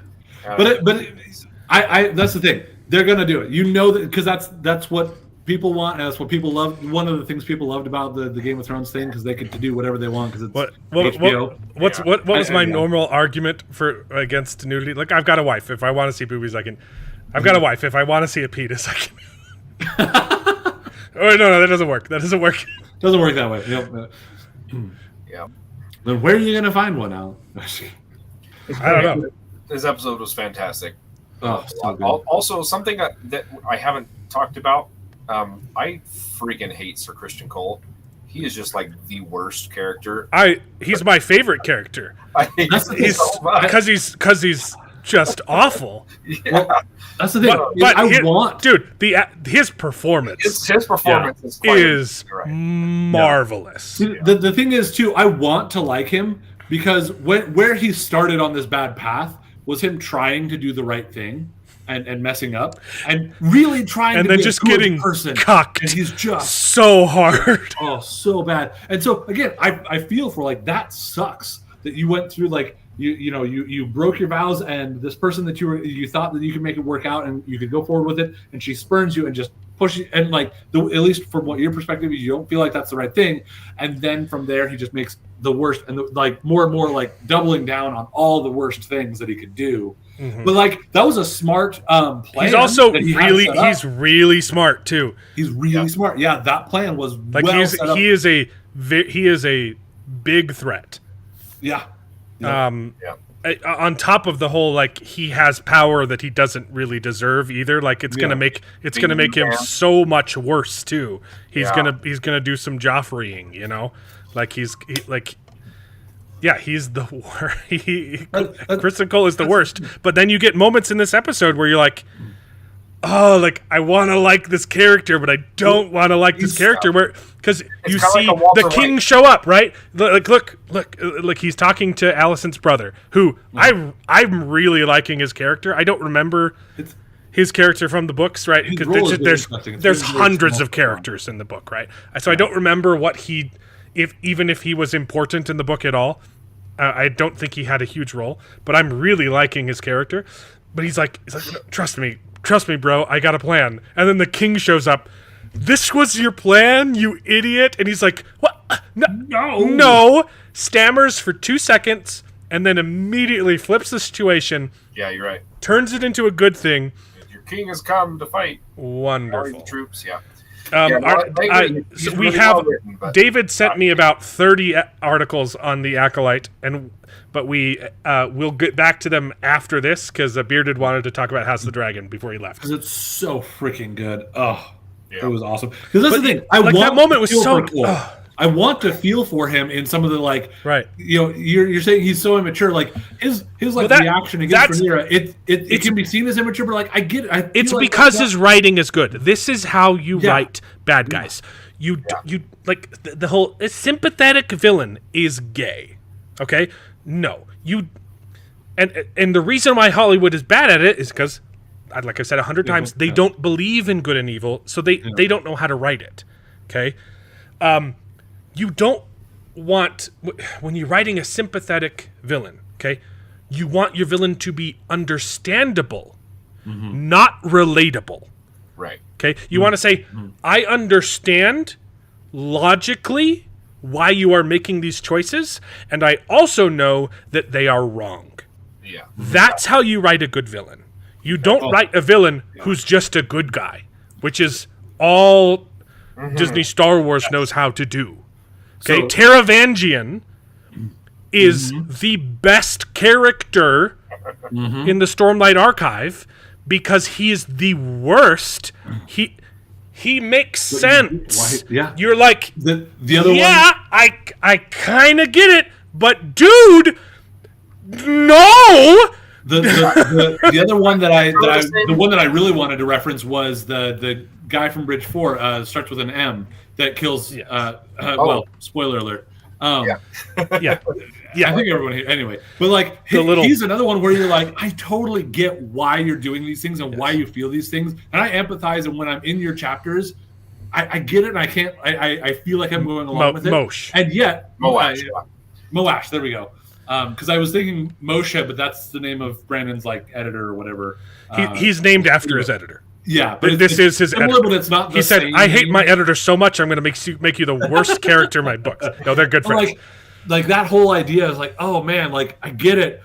[SPEAKER 8] I that's the thing. They're gonna do it. That because that's what people want, and that's what people love. One of the things people loved about the Game of Thrones thing, because they get to do whatever they want because it's HBO.
[SPEAKER 3] What was my
[SPEAKER 8] Yeah.
[SPEAKER 3] normal argument against nudity? Like, I've got a wife. If I want to see boobies, I can. I've got a wife. If I want to see a penis, I can. Oh no, that doesn't work. That doesn't work.
[SPEAKER 8] Doesn't work that way. Yep.
[SPEAKER 6] Yeah.
[SPEAKER 8] Then where are you gonna find one, Al?
[SPEAKER 3] I don't know.
[SPEAKER 6] This episode was fantastic.
[SPEAKER 8] Oh, so good.
[SPEAKER 6] Also, something that I haven't talked about. I freaking hate Sir Christian Cole. He is just like the worst character.
[SPEAKER 3] He's my favorite character.
[SPEAKER 6] I hate him so much.
[SPEAKER 3] Because he's just awful.
[SPEAKER 6] Yeah.
[SPEAKER 8] That's the thing.
[SPEAKER 3] His performance
[SPEAKER 6] His performance is quite
[SPEAKER 3] is
[SPEAKER 6] right.
[SPEAKER 3] marvelous.
[SPEAKER 8] See, the thing is too, I want to like him because where he started on this bad path was him trying to do the right thing and messing up and really trying
[SPEAKER 3] And
[SPEAKER 8] to
[SPEAKER 3] then
[SPEAKER 8] be
[SPEAKER 3] just
[SPEAKER 8] a good
[SPEAKER 3] getting
[SPEAKER 8] person.
[SPEAKER 3] cucked
[SPEAKER 8] And he's just
[SPEAKER 3] so hard.
[SPEAKER 8] oh so bad. And so again, I feel for like that sucks that you went through like you broke your vows and this person that you thought that you could make it work out and you could go forward with it and she spurns you and just pushing, and like at least from what your perspective is, you don't feel like that's the right thing. And then from there, he just makes the worst and like more and more like doubling down on all the worst things that he could do. But like that was a smart plan.
[SPEAKER 3] He's also
[SPEAKER 8] he's
[SPEAKER 3] really smart too.
[SPEAKER 8] He's really smart. Yeah, that plan was
[SPEAKER 3] like
[SPEAKER 8] well set up.
[SPEAKER 3] he is a big threat.
[SPEAKER 8] Yeah.
[SPEAKER 3] On top of the whole, like, he has power that he doesn't really deserve either. Like, it's gonna make him so much worse too. He's gonna do some Joffreying, you know, like he's the worst. Kristen Cole is the worst. But then you get moments in this episode where you're like, oh, like I want to like this character, but I don't want to like this character. Where because you see the king show up, right? Like look, he's talking to Alicent's brother, who I'm really liking his character. I don't remember his character from the books, right? Because there's hundreds of characters in the book, right? So I don't remember what even if he was important in the book at all. I don't think he had a huge role, but I'm really liking his character. But he's like, trust me, bro, I got a plan. And then the king shows up. This was your plan, you idiot? And he's like, what? No. Stammers for 2 seconds, and then immediately flips the situation.
[SPEAKER 6] Yeah, you're right.
[SPEAKER 3] Turns it into a good thing.
[SPEAKER 6] Your king has come to fight.
[SPEAKER 3] Wonderful.
[SPEAKER 6] The troops, yeah.
[SPEAKER 3] David sent me about 30 articles on the Acolyte, but we'll get back to them after this because Bearded wanted to talk about House of the Dragon before he left.
[SPEAKER 8] Because it's so freaking good. Oh, it was awesome. Because that's the thing.
[SPEAKER 3] That moment was so cool.
[SPEAKER 8] I want to feel for him in some of the
[SPEAKER 3] right.
[SPEAKER 8] You know, you're saying he's so immature. Like his reaction against Rhaenyra, it can be seen as immature, but like I get it.
[SPEAKER 3] It's because his writing is good. This is how you write bad guys. You like the whole sympathetic villain is gay. Okay, no, and the reason why Hollywood is bad at it is because, like I said 100 times, they don't believe in good and evil, so they don't know how to write it. Okay. You don't want, when you're writing a sympathetic villain, okay, you want your villain to be understandable, not relatable.
[SPEAKER 6] Right.
[SPEAKER 3] Okay? You want to say, I understand logically why you are making these choices, and I also know that they are wrong.
[SPEAKER 6] Yeah.
[SPEAKER 3] That's how you write a good villain. You don't write a villain who's just a good guy, which is all Disney Star Wars knows how to do. Okay, Taravangian is the best character in the Stormlight Archive because he is the worst. He makes sense. You're like,
[SPEAKER 8] the other one.
[SPEAKER 3] I kind of get it, but dude, no.
[SPEAKER 8] The other one the one that I really wanted to reference was the guy from Bridge 4, starts with an M, that kills. Well, spoiler alert.
[SPEAKER 3] Yeah.
[SPEAKER 8] I think everyone here anyway. But like, he's another one where you're like, I totally get why you're doing these things and why you feel these things, and I empathize. And when I'm in your chapters, I get it, and I can't. I feel like I'm going along with it.
[SPEAKER 3] Moshe.
[SPEAKER 8] And yet,
[SPEAKER 6] Moash.
[SPEAKER 8] There we go. Because I was thinking Moshe, but that's the name of Brandon's like editor or whatever.
[SPEAKER 3] He's named after his editor.
[SPEAKER 8] Yeah,
[SPEAKER 3] but this is his editor.
[SPEAKER 8] But it's not.
[SPEAKER 3] He said, "I hate my editor so much, I'm going to make you the worst character in my books." No, they're good friends.
[SPEAKER 8] Like that whole idea is like, oh man, like I get it.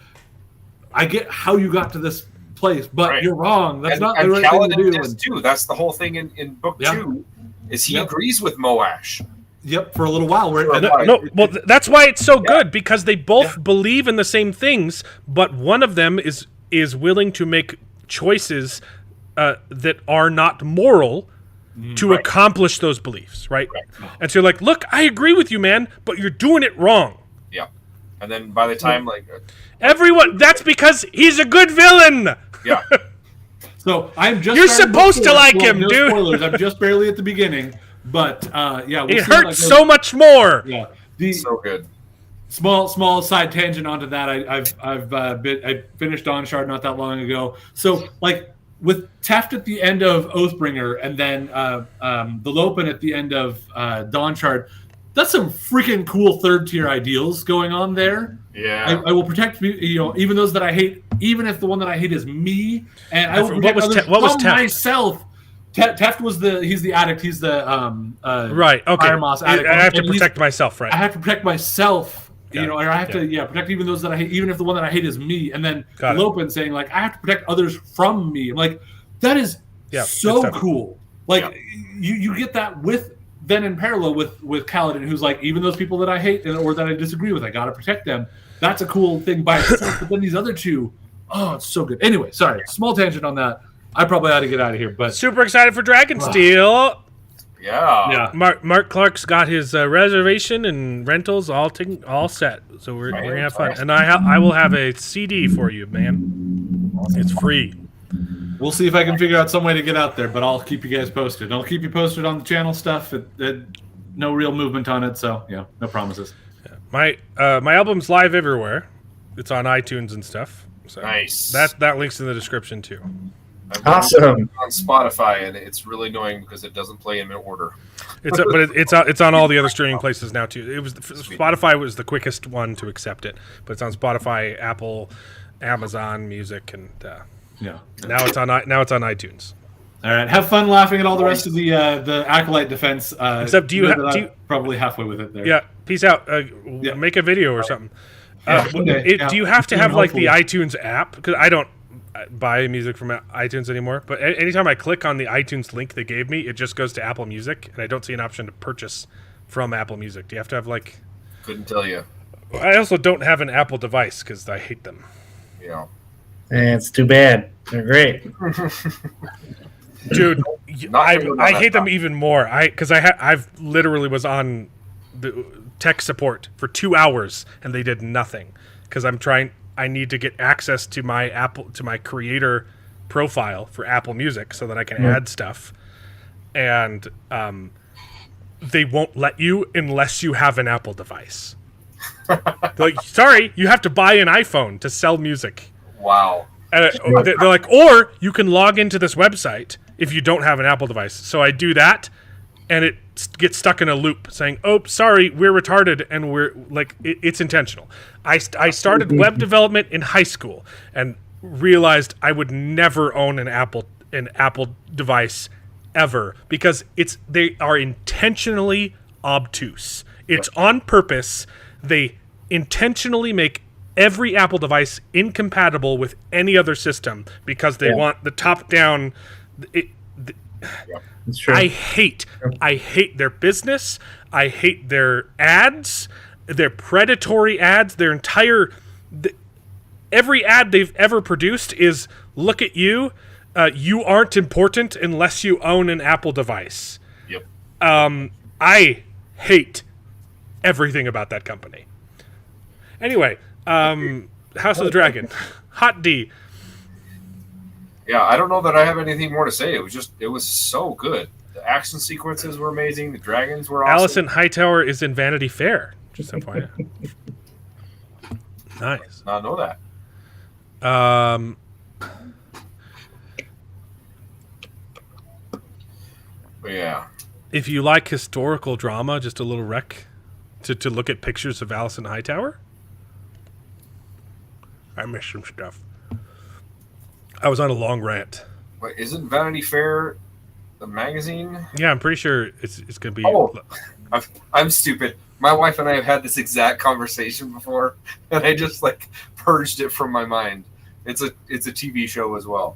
[SPEAKER 8] I get how you got to this place, but you're wrong. That's not the right thing to do.
[SPEAKER 6] Too. That's the whole thing in book 2. Is he agrees with Moash?
[SPEAKER 8] Yep, for a little while.
[SPEAKER 3] Well, that's why it's so good, because they both believe in the same things, but one of them is willing to make choices that are not moral to accomplish those beliefs, right? And so you're like, look, I agree with you, man, but you're doing it wrong.
[SPEAKER 6] Yeah. And then by the time,
[SPEAKER 3] everyone, that's because he's a good villain.
[SPEAKER 6] Yeah.
[SPEAKER 8] So
[SPEAKER 3] you're supposed to like him, dude.
[SPEAKER 8] Spoilers. I'm just barely at the beginning, but
[SPEAKER 3] it hurts so much more.
[SPEAKER 8] Yeah.
[SPEAKER 6] So good.
[SPEAKER 8] Small side tangent onto that. I finished Dawnshard not that long ago. So like with Teft at the end of Oathbringer, and then the Lopen at the end of Dawnshard, that's some freaking cool third tier ideals going on there.
[SPEAKER 6] Yeah,
[SPEAKER 8] I will protect even those that I hate, even if the one that I hate is me, and I will protect what was myself Teft was he's the addict. He's the
[SPEAKER 3] Right. Okay.
[SPEAKER 8] Fire Moss addict.
[SPEAKER 3] I have to
[SPEAKER 8] And he's-
[SPEAKER 3] protect myself, right?
[SPEAKER 8] I have to protect myself,
[SPEAKER 3] Got it.
[SPEAKER 8] or I have to protect even those that I hate, even if the one that I hate is me. And then
[SPEAKER 3] Got it.
[SPEAKER 8] Lopen saying like I have to protect others from me. I'm like, that is so
[SPEAKER 3] good stuff.
[SPEAKER 8] cool. Like you get that then in parallel with Kaladin, who's like, even those people that I hate or that I disagree with, I gotta protect them. That's a cool thing by itself. But then these other two, oh, it's so good. Anyway, sorry, small tangent on that. I probably ought to get out of here, but
[SPEAKER 3] Super excited for Dragonsteel.
[SPEAKER 6] Yeah.
[SPEAKER 3] Mark Clark's got his reservation and rentals all set, so we're gonna have fun. And I will have a CD for you, man. It's free.
[SPEAKER 8] we'll see if I can figure out some way to get out there. But I'll keep you guys posted. I'll keep you posted on the channel stuff. No real movement on it, so no promises.
[SPEAKER 3] My album's live everywhere. It's on iTunes and stuff. So
[SPEAKER 6] Nice.
[SPEAKER 3] That link's in the description too.
[SPEAKER 6] I've
[SPEAKER 5] Awesome.
[SPEAKER 6] on Spotify, and it's really annoying because it doesn't play in order.
[SPEAKER 3] It's on all the other streaming places now too. Spotify was the quickest one to accept it, but it's on Spotify, Apple, Amazon Music, and now it's on iTunes.
[SPEAKER 8] All right, have fun laughing at all the rest of the Acolyte defense.
[SPEAKER 3] Except, do you
[SPEAKER 8] probably halfway with it there?
[SPEAKER 3] Yeah, peace out. Make a video or something. Do you have to have like the iTunes app? Because I don't buy music from iTunes anymore. But anytime I click on the iTunes link they gave me, it just goes to Apple Music, and I don't see an option to purchase from Apple Music. Do you have to have like?
[SPEAKER 6] Couldn't tell you.
[SPEAKER 3] I also don't have an Apple device because I hate them.
[SPEAKER 6] Yeah.
[SPEAKER 5] It's too bad. They're great.
[SPEAKER 3] Dude,
[SPEAKER 6] Not sure
[SPEAKER 3] I
[SPEAKER 6] about
[SPEAKER 3] hate them
[SPEAKER 6] that.
[SPEAKER 3] even more. I've literally was on the tech support for 2 hours and they did nothing because I need to get access to my creator profile for Apple Music so that I can add stuff, and they won't let you unless you have an Apple device. They're like, sorry, you have to buy an iPhone to sell music.
[SPEAKER 6] Wow.
[SPEAKER 3] And they're like, or you can log into this website if you don't have an Apple device. So I do that, and it gets stuck in a loop saying, oh, sorry, we're retarded, and we're like, it's intentional. I started web development in high school and realized I would never own an Apple device ever because they are intentionally obtuse. It's on purpose. They intentionally make every Apple device incompatible with any other system because they want the top-down.
[SPEAKER 5] It's true.
[SPEAKER 3] I hate their business. I hate their ads, their predatory ads. Their entire every ad they've ever produced is look at you. You aren't important unless you own an Apple device.
[SPEAKER 6] Yep.
[SPEAKER 3] I hate everything about that company. Anyway, House of the Dragon, Hot D.
[SPEAKER 6] Yeah, I don't know that I have anything more to say. It was so good. The action sequences were amazing. The dragons were awesome.
[SPEAKER 3] Allison Hightower is in Vanity Fair. Just FYI. Nice.
[SPEAKER 6] Not know that. But yeah.
[SPEAKER 3] If you like historical drama, just a little rec to look at pictures of Allison Hightower. I missed some stuff. I was on a long rant.
[SPEAKER 6] Wait, isn't Vanity Fair the magazine?
[SPEAKER 3] Yeah, I'm pretty sure it's going to be.
[SPEAKER 6] Oh, I'm stupid. My wife and I have had this exact conversation before, and I just like purged it from my mind. It's a TV show as well.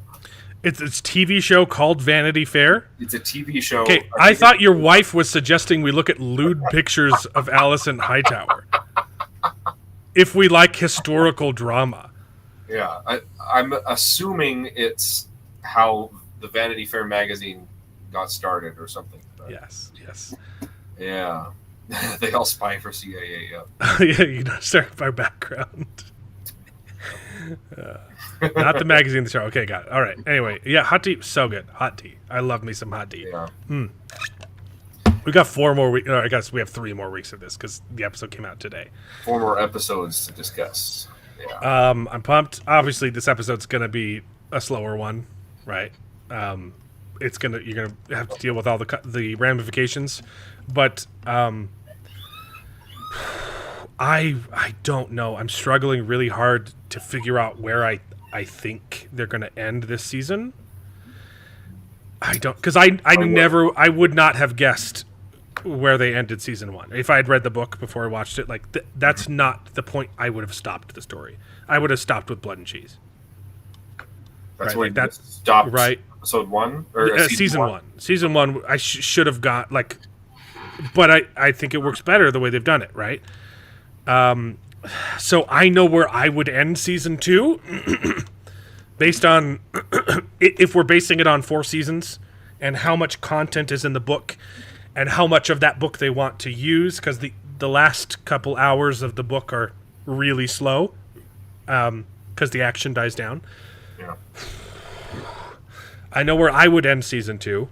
[SPEAKER 3] It's a TV show called Vanity Fair.
[SPEAKER 6] It's a TV show.
[SPEAKER 3] Okay, I thought your wife was suggesting we look at lewd pictures of Allison Hightower. If we like historical drama.
[SPEAKER 6] Yeah, I'm assuming it's how the Vanity Fair magazine got started or something. But
[SPEAKER 3] Yes.
[SPEAKER 6] yeah, they all spy for CIA. Yeah.
[SPEAKER 3] Yeah, you know, start by background. Not the magazine, the show. Okay, got it. All right. Anyway, yeah, hot tea, so good. Hot tea. I love me some hot tea.
[SPEAKER 6] Yeah.
[SPEAKER 3] We got 4 more weeks. I guess we have 3 more weeks of this because the episode came out today.
[SPEAKER 6] 4 more episodes to discuss. Yeah.
[SPEAKER 3] I'm pumped. Obviously, this episode's gonna be a slower one, right? You're gonna have to deal with all the ramifications, but I don't know. I'm struggling really hard to figure out where I think they're gonna end this season. I don't, because I would not have guessed where they ended season 1 if I had read the book before I watched it. Like that's not the point. I would have stopped the story. I would have stopped with Blood and Cheese.
[SPEAKER 6] That's
[SPEAKER 3] right,
[SPEAKER 6] where
[SPEAKER 3] like that's
[SPEAKER 6] stopped.
[SPEAKER 3] Right.
[SPEAKER 6] Episode 1 or
[SPEAKER 3] season one. Season 1, I should have got like, but I think it works better the way they've done it. Right. So I know where I would end season 2, based on if we're basing it on 4 seasons and how much content is in the book and how much of that book they want to use, because the last couple hours of the book are really slow because the action dies down.
[SPEAKER 6] Yeah.
[SPEAKER 3] I know where I would end season 2,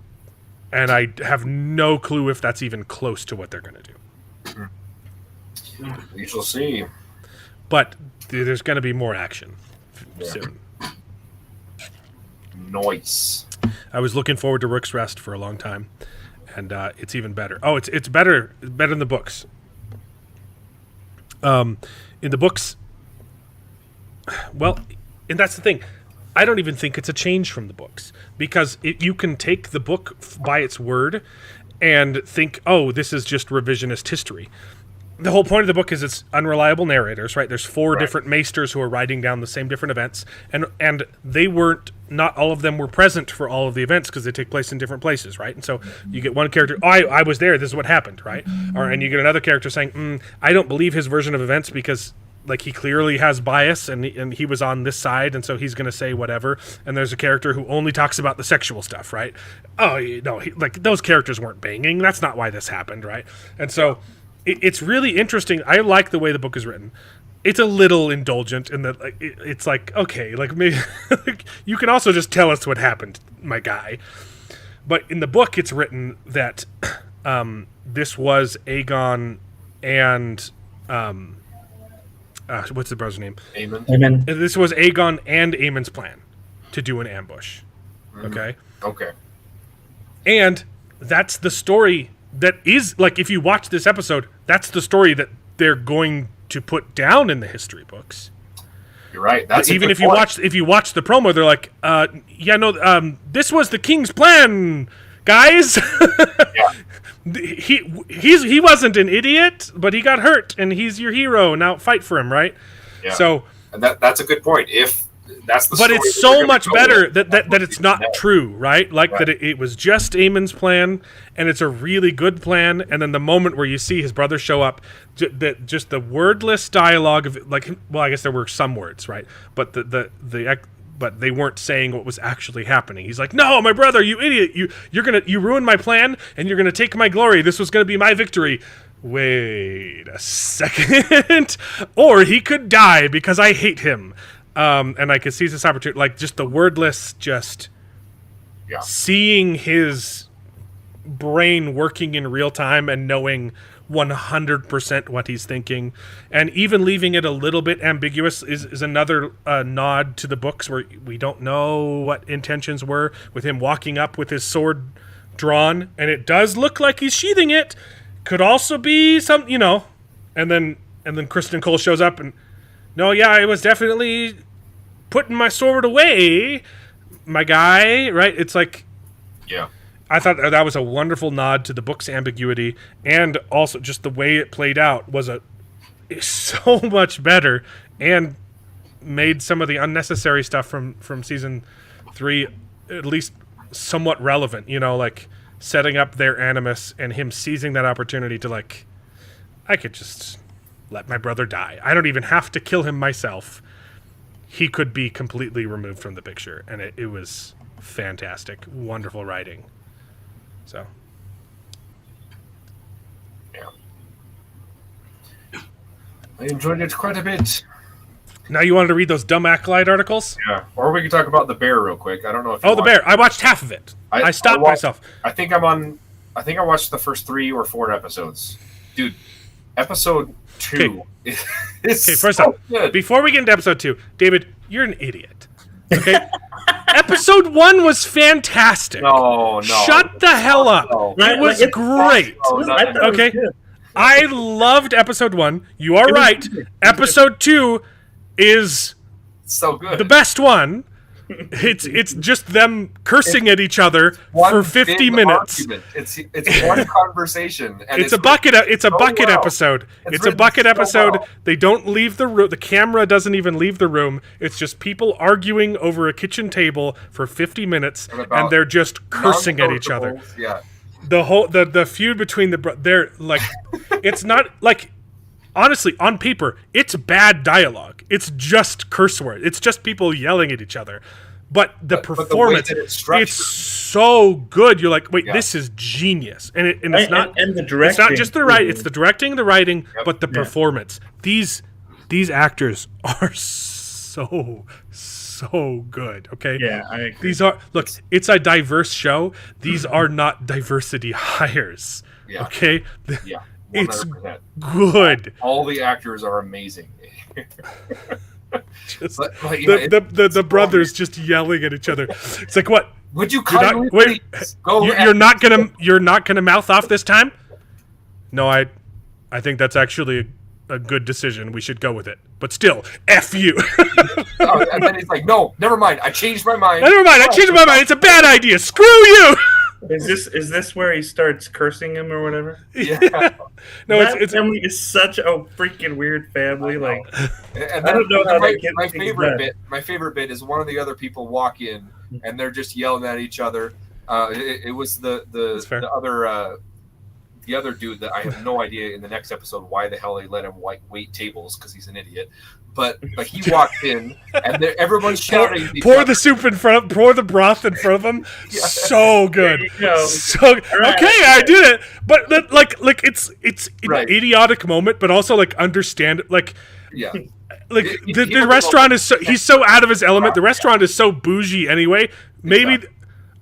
[SPEAKER 3] and I have no clue if that's even close to what they're going to do.
[SPEAKER 6] We shall see.
[SPEAKER 3] But there's going to be more action soon.
[SPEAKER 6] Nice.
[SPEAKER 3] I was looking forward to Rook's Rest for a long time, and it's even better. Oh, it's better in the books. In the books, well, and that's the thing. I don't even think it's a change from the books, because you can take the book by its word and think, oh, this is just revisionist history. The whole point of the book is it's unreliable narrators, right? There's 4 different maesters who are writing down the same different events, and they weren't, not all of them were present for all of the events because they take place in different places, right? And so you get one character, oh, I was there, this is what happened, right? And you get another character saying, I don't believe his version of events because like he clearly has bias and he was on this side, and so he's going to say whatever. And there's a character who only talks about the sexual stuff, right? Oh, no, like those characters weren't banging. That's not why this happened, right? And so it's really interesting. I like the way the book is written. It's a little indulgent in that it's like, okay, like maybe you can also just tell us what happened, my guy. But in the book, it's written that this was Aegon and what's the brother's name?
[SPEAKER 5] Aemon.
[SPEAKER 3] This was Aegon and Aemon's plan to do an ambush. Okay.
[SPEAKER 6] Okay.
[SPEAKER 3] And that's the story that is, like, if you watch this episode, that's the story that they're going to put down in the history books.
[SPEAKER 6] You're right. That's
[SPEAKER 3] even if you watch the promo, they're like, this was the king's plan, guys. He wasn't an idiot, but he got hurt, and he's your hero. Now fight for him, right?
[SPEAKER 6] Yeah.
[SPEAKER 3] So
[SPEAKER 6] and that's a good point. If that's the
[SPEAKER 3] but
[SPEAKER 6] story
[SPEAKER 3] it's
[SPEAKER 6] that
[SPEAKER 3] so
[SPEAKER 6] we're
[SPEAKER 3] much
[SPEAKER 6] gonna go
[SPEAKER 3] better
[SPEAKER 6] with,
[SPEAKER 3] that it's not true, right? Like
[SPEAKER 6] Right.
[SPEAKER 3] that it was just Aemon's plan, and it's a really good plan. And then the moment where you see his brother show up, just the wordless dialogue of like, well, I guess there were some words, right? But but they weren't saying what was actually happening. He's like, "No, my brother, you idiot! You ruined my plan, and you're gonna take my glory. This was gonna be my victory." Wait a second, or he could die because I hate him. And I could seize this opportunity, like just the wordless, just seeing his brain working in real time and knowing 100% what he's thinking, and even leaving it a little bit ambiguous is another nod to the books where we don't know what intentions were with him walking up with his sword drawn, and it does look like he's sheathing it. Could also be some, and then Kristen Cole shows up and, no, yeah, I was definitely putting my sword away, my guy, right? It's like, I thought that was a wonderful nod to the book's ambiguity, and also just the way it played out was so much better, and made some of the unnecessary stuff from season 3 at least somewhat relevant. Like setting up their animus and him seizing that opportunity to, like, I could just let my brother die. I don't even have to kill him myself. He could be completely removed from the picture, and it was fantastic, wonderful writing. So,
[SPEAKER 6] I enjoyed it quite a bit.
[SPEAKER 3] now you wanted to read those dumb Acolyte articles?
[SPEAKER 6] Yeah, or we could talk about the bear real quick. I don't know if
[SPEAKER 3] The bear. I watched half of it. I stopped myself.
[SPEAKER 6] I think I watched the first 3 or 4 episodes. Dude, episode 2 is
[SPEAKER 3] first
[SPEAKER 6] so
[SPEAKER 3] off,
[SPEAKER 6] good.
[SPEAKER 3] before we get into episode 2, David, you're an idiot. Okay? Episode 1 was fantastic.
[SPEAKER 6] No.
[SPEAKER 3] Shut the hell up.
[SPEAKER 6] No.
[SPEAKER 3] It was great. Okay? I loved episode 1. You are right. Episode 2 is
[SPEAKER 6] So good.
[SPEAKER 3] the best one. It's just them cursing at each other
[SPEAKER 6] One
[SPEAKER 3] for 50
[SPEAKER 6] big
[SPEAKER 3] minutes.
[SPEAKER 6] argument. It's one conversation, and
[SPEAKER 3] It's a bucket. It's a
[SPEAKER 6] so
[SPEAKER 3] bucket
[SPEAKER 6] well.
[SPEAKER 3] episode. It's a
[SPEAKER 6] written
[SPEAKER 3] bucket
[SPEAKER 6] so
[SPEAKER 3] episode.
[SPEAKER 6] well.
[SPEAKER 3] They don't leave the room. The camera doesn't even leave the room. It's just people arguing over a kitchen table for 50 minutes, and they're just cursing at each other.
[SPEAKER 6] Non-negotiables, Yeah.
[SPEAKER 3] The whole the feud between they're like, it's not like, honestly, on paper, it's bad dialogue. It's just curse words. It's just people yelling at each other. But the
[SPEAKER 6] But the way
[SPEAKER 3] performance,
[SPEAKER 6] that it's structured.
[SPEAKER 3] it's so good. You're like, wait,
[SPEAKER 6] Yeah.
[SPEAKER 3] this is genius. And it's not
[SPEAKER 5] and the direction.
[SPEAKER 3] it's not just the right. It's the directing, the writing,
[SPEAKER 6] Yep.
[SPEAKER 3] but the performance. These actors are so good. Okay.
[SPEAKER 5] Yeah, I agree.
[SPEAKER 3] These are It's a diverse show. These are not diversity hires.
[SPEAKER 6] Yeah.
[SPEAKER 3] Okay.
[SPEAKER 6] Yeah.
[SPEAKER 3] It's
[SPEAKER 6] 100%.
[SPEAKER 3] good.
[SPEAKER 6] All the actors are amazing.
[SPEAKER 3] Just
[SPEAKER 6] But, yeah,
[SPEAKER 3] the brothers just yelling at each other. It's like, what?
[SPEAKER 6] Would you
[SPEAKER 3] You're
[SPEAKER 6] kindly
[SPEAKER 3] not, wait,
[SPEAKER 6] please go?
[SPEAKER 3] you're not gonna mouth off this time? No, I think that's actually a good decision. We should go with it. But still, F you.
[SPEAKER 6] Oh, and then he's like, no, never mind. I changed my mind.
[SPEAKER 3] Never mind. I changed my mind. It's a bad idea. Screw you.
[SPEAKER 5] Is this where he starts cursing him or whatever?
[SPEAKER 6] Yeah.
[SPEAKER 3] No,
[SPEAKER 5] That
[SPEAKER 3] it's
[SPEAKER 5] family is such a freaking weird family. Like,
[SPEAKER 6] And
[SPEAKER 5] I don't know how they get
[SPEAKER 6] my
[SPEAKER 5] things
[SPEAKER 6] favorite
[SPEAKER 5] done.
[SPEAKER 6] bit. My favorite bit is one of the other people walk in and they're just yelling at each other. It was
[SPEAKER 3] That's fair.
[SPEAKER 6] the other dude that I have no idea in the next episode why the hell they let him wait tables because he's an idiot. But he walked in and everyone's shouting. at each
[SPEAKER 3] pour
[SPEAKER 6] other.
[SPEAKER 3] the soup in front of, pour the broth in front of them.
[SPEAKER 6] Yeah.
[SPEAKER 3] So good.
[SPEAKER 5] There you go.
[SPEAKER 3] So okay, I did it. But like it's an
[SPEAKER 6] Right.
[SPEAKER 3] idiotic moment, but also like understand like
[SPEAKER 6] Yeah.
[SPEAKER 3] like
[SPEAKER 6] He
[SPEAKER 3] the
[SPEAKER 6] doesn't
[SPEAKER 3] restaurant
[SPEAKER 6] know-
[SPEAKER 3] is he's so out of his element. The restaurant is so bougie anyway. Maybe
[SPEAKER 6] Exactly.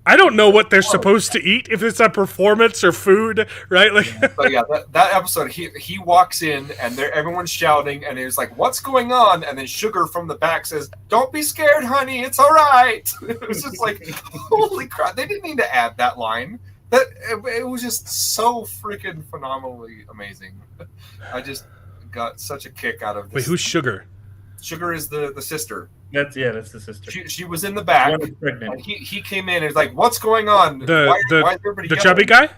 [SPEAKER 3] I don't know what they're supposed to eat, if it's a performance or food, right? Like
[SPEAKER 6] But yeah, that episode, he walks in and everyone's shouting, and he's like, "What's going on?" And then Sugar from the back says, "Don't be scared, honey. It's all right." It was just like, holy crap! They didn't need to add that line. It was just so freaking phenomenally amazing. I just got such a kick out of this.
[SPEAKER 3] wait, who's Sugar?
[SPEAKER 6] Sugar is the sister.
[SPEAKER 5] that's the sister.
[SPEAKER 6] She was in the back,
[SPEAKER 5] One is pregnant.
[SPEAKER 6] and he came in and was like, "What's going on? Why is everybody
[SPEAKER 3] The
[SPEAKER 6] yelling?"
[SPEAKER 3] chubby guy?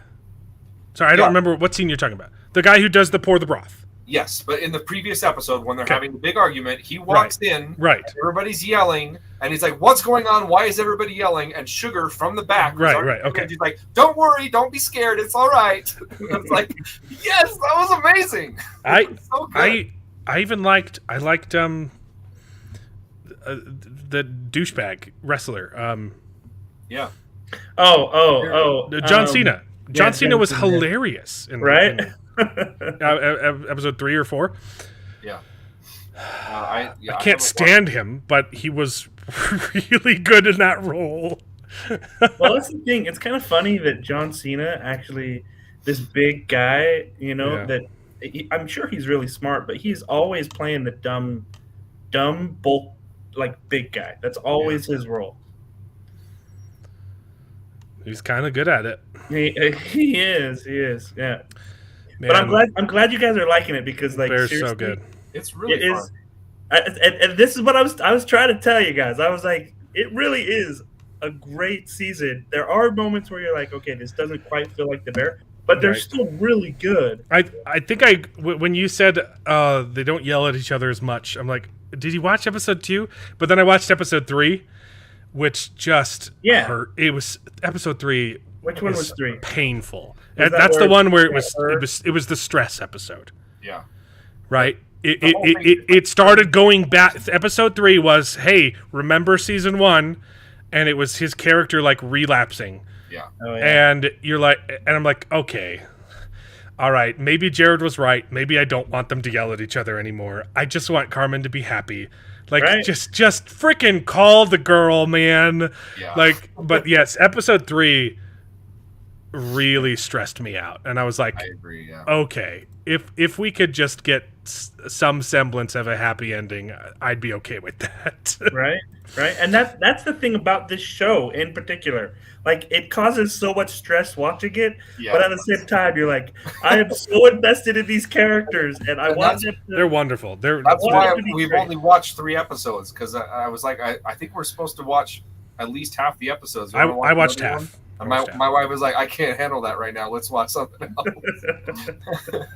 [SPEAKER 3] Sorry, I don't
[SPEAKER 6] Yeah.
[SPEAKER 3] remember what scene you're talking about. The guy who does the pour the broth.
[SPEAKER 6] Yes, but in the previous episode, when they're
[SPEAKER 3] Okay.
[SPEAKER 6] having the big argument, he walks in,
[SPEAKER 3] Right.
[SPEAKER 6] everybody's yelling, and he's like, "What's going on? Why is everybody yelling?" And Sugar from the back, who's
[SPEAKER 3] Right,
[SPEAKER 6] already
[SPEAKER 3] right, okay.
[SPEAKER 6] in, he's like, "Don't worry, don't be scared, it's all right." It's like, yes, that was amazing.
[SPEAKER 3] I
[SPEAKER 6] It was so good.
[SPEAKER 3] I even liked the douchebag wrestler.
[SPEAKER 6] Yeah,
[SPEAKER 3] John Cena. John Cena was
[SPEAKER 5] Cena.
[SPEAKER 3] hilarious in
[SPEAKER 5] Right?
[SPEAKER 3] in, episode 3 or 4.
[SPEAKER 6] yeah.
[SPEAKER 3] I can't
[SPEAKER 6] haven't
[SPEAKER 3] stand him, but he was really good in that role.
[SPEAKER 5] Well, that's the thing. It's kind of funny that John Cena actually, this big guy,
[SPEAKER 3] Yeah.
[SPEAKER 5] that I'm sure he's really smart, but he's always playing the dumb, big guy. That's always his role.
[SPEAKER 3] He's kind of good at it.
[SPEAKER 5] He is, yeah.
[SPEAKER 3] Man,
[SPEAKER 5] But I'm glad you guys are liking it because like
[SPEAKER 3] Bear's so
[SPEAKER 5] seriously,
[SPEAKER 3] good.
[SPEAKER 6] It's really
[SPEAKER 5] It
[SPEAKER 6] fun.
[SPEAKER 5] is, and this is what I was trying to tell you guys. I was like, it really is a great season. There are moments where you're like, okay, this doesn't quite feel like the Bear, but they're
[SPEAKER 3] Right.
[SPEAKER 5] still really good.
[SPEAKER 3] I think when you said they don't yell at each other as much, I'm like, did you watch episode 2? But then I watched episode 3, which just hurt. It was episode 3.
[SPEAKER 5] Which one was 3?
[SPEAKER 3] Painful.
[SPEAKER 5] Was that
[SPEAKER 3] That's the
[SPEAKER 5] where
[SPEAKER 3] one where
[SPEAKER 5] it
[SPEAKER 3] it was the stress episode,
[SPEAKER 6] Yeah,
[SPEAKER 3] right?
[SPEAKER 6] The whole thing-
[SPEAKER 3] It started going back. Episode 3 was, hey, remember season 1, and it was his character like relapsing.
[SPEAKER 6] yeah.
[SPEAKER 5] Oh, yeah.
[SPEAKER 3] And you're like, and I'm like, okay, all right, maybe Jared was right. Maybe I don't want them to yell at each other anymore. I just want Carmen to be happy. Like,
[SPEAKER 5] Right.
[SPEAKER 3] just freaking call the girl, man.
[SPEAKER 6] Yeah.
[SPEAKER 3] Like, but yes, episode 3 really stressed me out, and I was like,
[SPEAKER 6] I agree. Yeah.
[SPEAKER 3] okay, if we could just get some semblance of a happy ending, I'd be okay with that.
[SPEAKER 5] Right? right? And that's the thing about this show in particular. Like, it causes so much stress watching it,
[SPEAKER 6] Yeah.
[SPEAKER 5] but at the same time, you're like, I am so invested in these characters, and I want them to.
[SPEAKER 3] They're wonderful.
[SPEAKER 6] That's
[SPEAKER 5] want
[SPEAKER 6] why
[SPEAKER 5] it to be
[SPEAKER 6] we've
[SPEAKER 5] great.
[SPEAKER 6] only watched 3 episodes, because I was like, I think we're supposed to watch at least half the episodes. You
[SPEAKER 3] I
[SPEAKER 6] wanna watch
[SPEAKER 3] watched
[SPEAKER 6] another
[SPEAKER 3] half.
[SPEAKER 6] one? And my wife was like, I can't handle that right now. Let's watch something else.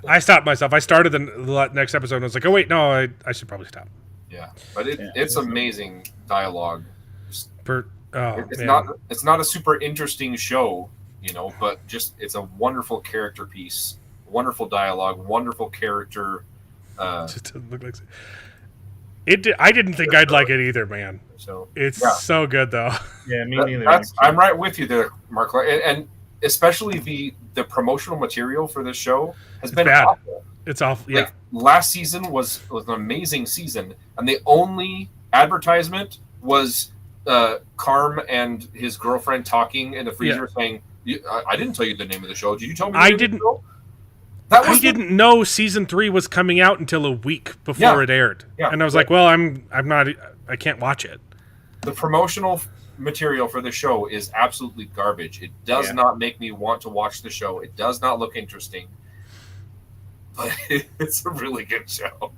[SPEAKER 3] I stopped myself. I started the next episode and I was like, oh wait, no, I should probably stop.
[SPEAKER 6] Yeah, but it's amazing dialogue.
[SPEAKER 3] It's
[SPEAKER 6] It's not a super interesting show, but just it's a wonderful character piece, wonderful dialogue, wonderful character.
[SPEAKER 3] Just doesn't look like I didn't think I'd like it either, man.
[SPEAKER 6] So
[SPEAKER 3] It's
[SPEAKER 6] yeah.
[SPEAKER 3] so good though.
[SPEAKER 5] Yeah, me neither.
[SPEAKER 6] I'm right with you there, Mark, and especially the promotional material for this show has been
[SPEAKER 3] bad.
[SPEAKER 6] awful.
[SPEAKER 3] It's awful. Yeah.
[SPEAKER 6] Like last season was an amazing season, and the only advertisement was Carm and his girlfriend talking in the freezer saying, I didn't tell you the name of the show. Did you tell me?
[SPEAKER 3] I didn't. I didn't know season 3 was coming out until a week before it aired, and I was like, "Well, I'm not. I can't watch it."
[SPEAKER 6] The promotional material for the show is absolutely garbage. It does not make me want to watch the show. It does not look interesting, but it's a really good show.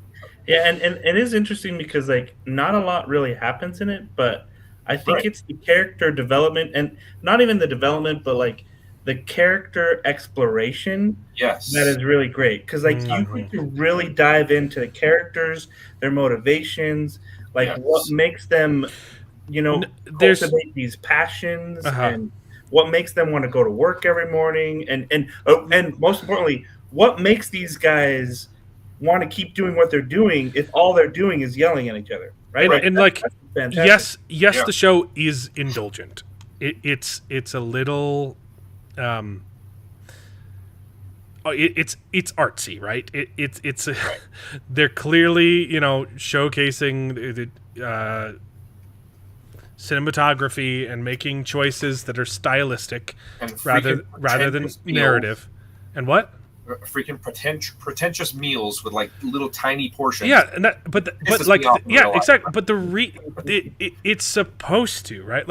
[SPEAKER 5] Yeah, and it is interesting because like not a lot really happens in it, but I think it's the character development, and not even the development, but like the character exploration.
[SPEAKER 6] Yes,
[SPEAKER 5] that is really great because like you get to really dive into the characters, their motivations, like what makes them, cultivate these passions, and what makes them want to go to work every morning, and most importantly, what makes these guys want to keep doing what they're doing if all they're doing is yelling at each other, right?
[SPEAKER 3] And
[SPEAKER 5] that's fantastic.
[SPEAKER 3] yes, the show is indulgent. It's a little, it's artsy, right? It's they're clearly showcasing the cinematography and making choices that are stylistic
[SPEAKER 6] and
[SPEAKER 3] rather than narrative. And what?
[SPEAKER 6] Freaking pretentious meals with like little tiny portions.
[SPEAKER 3] Yeah, and exactly. But it's supposed to, right?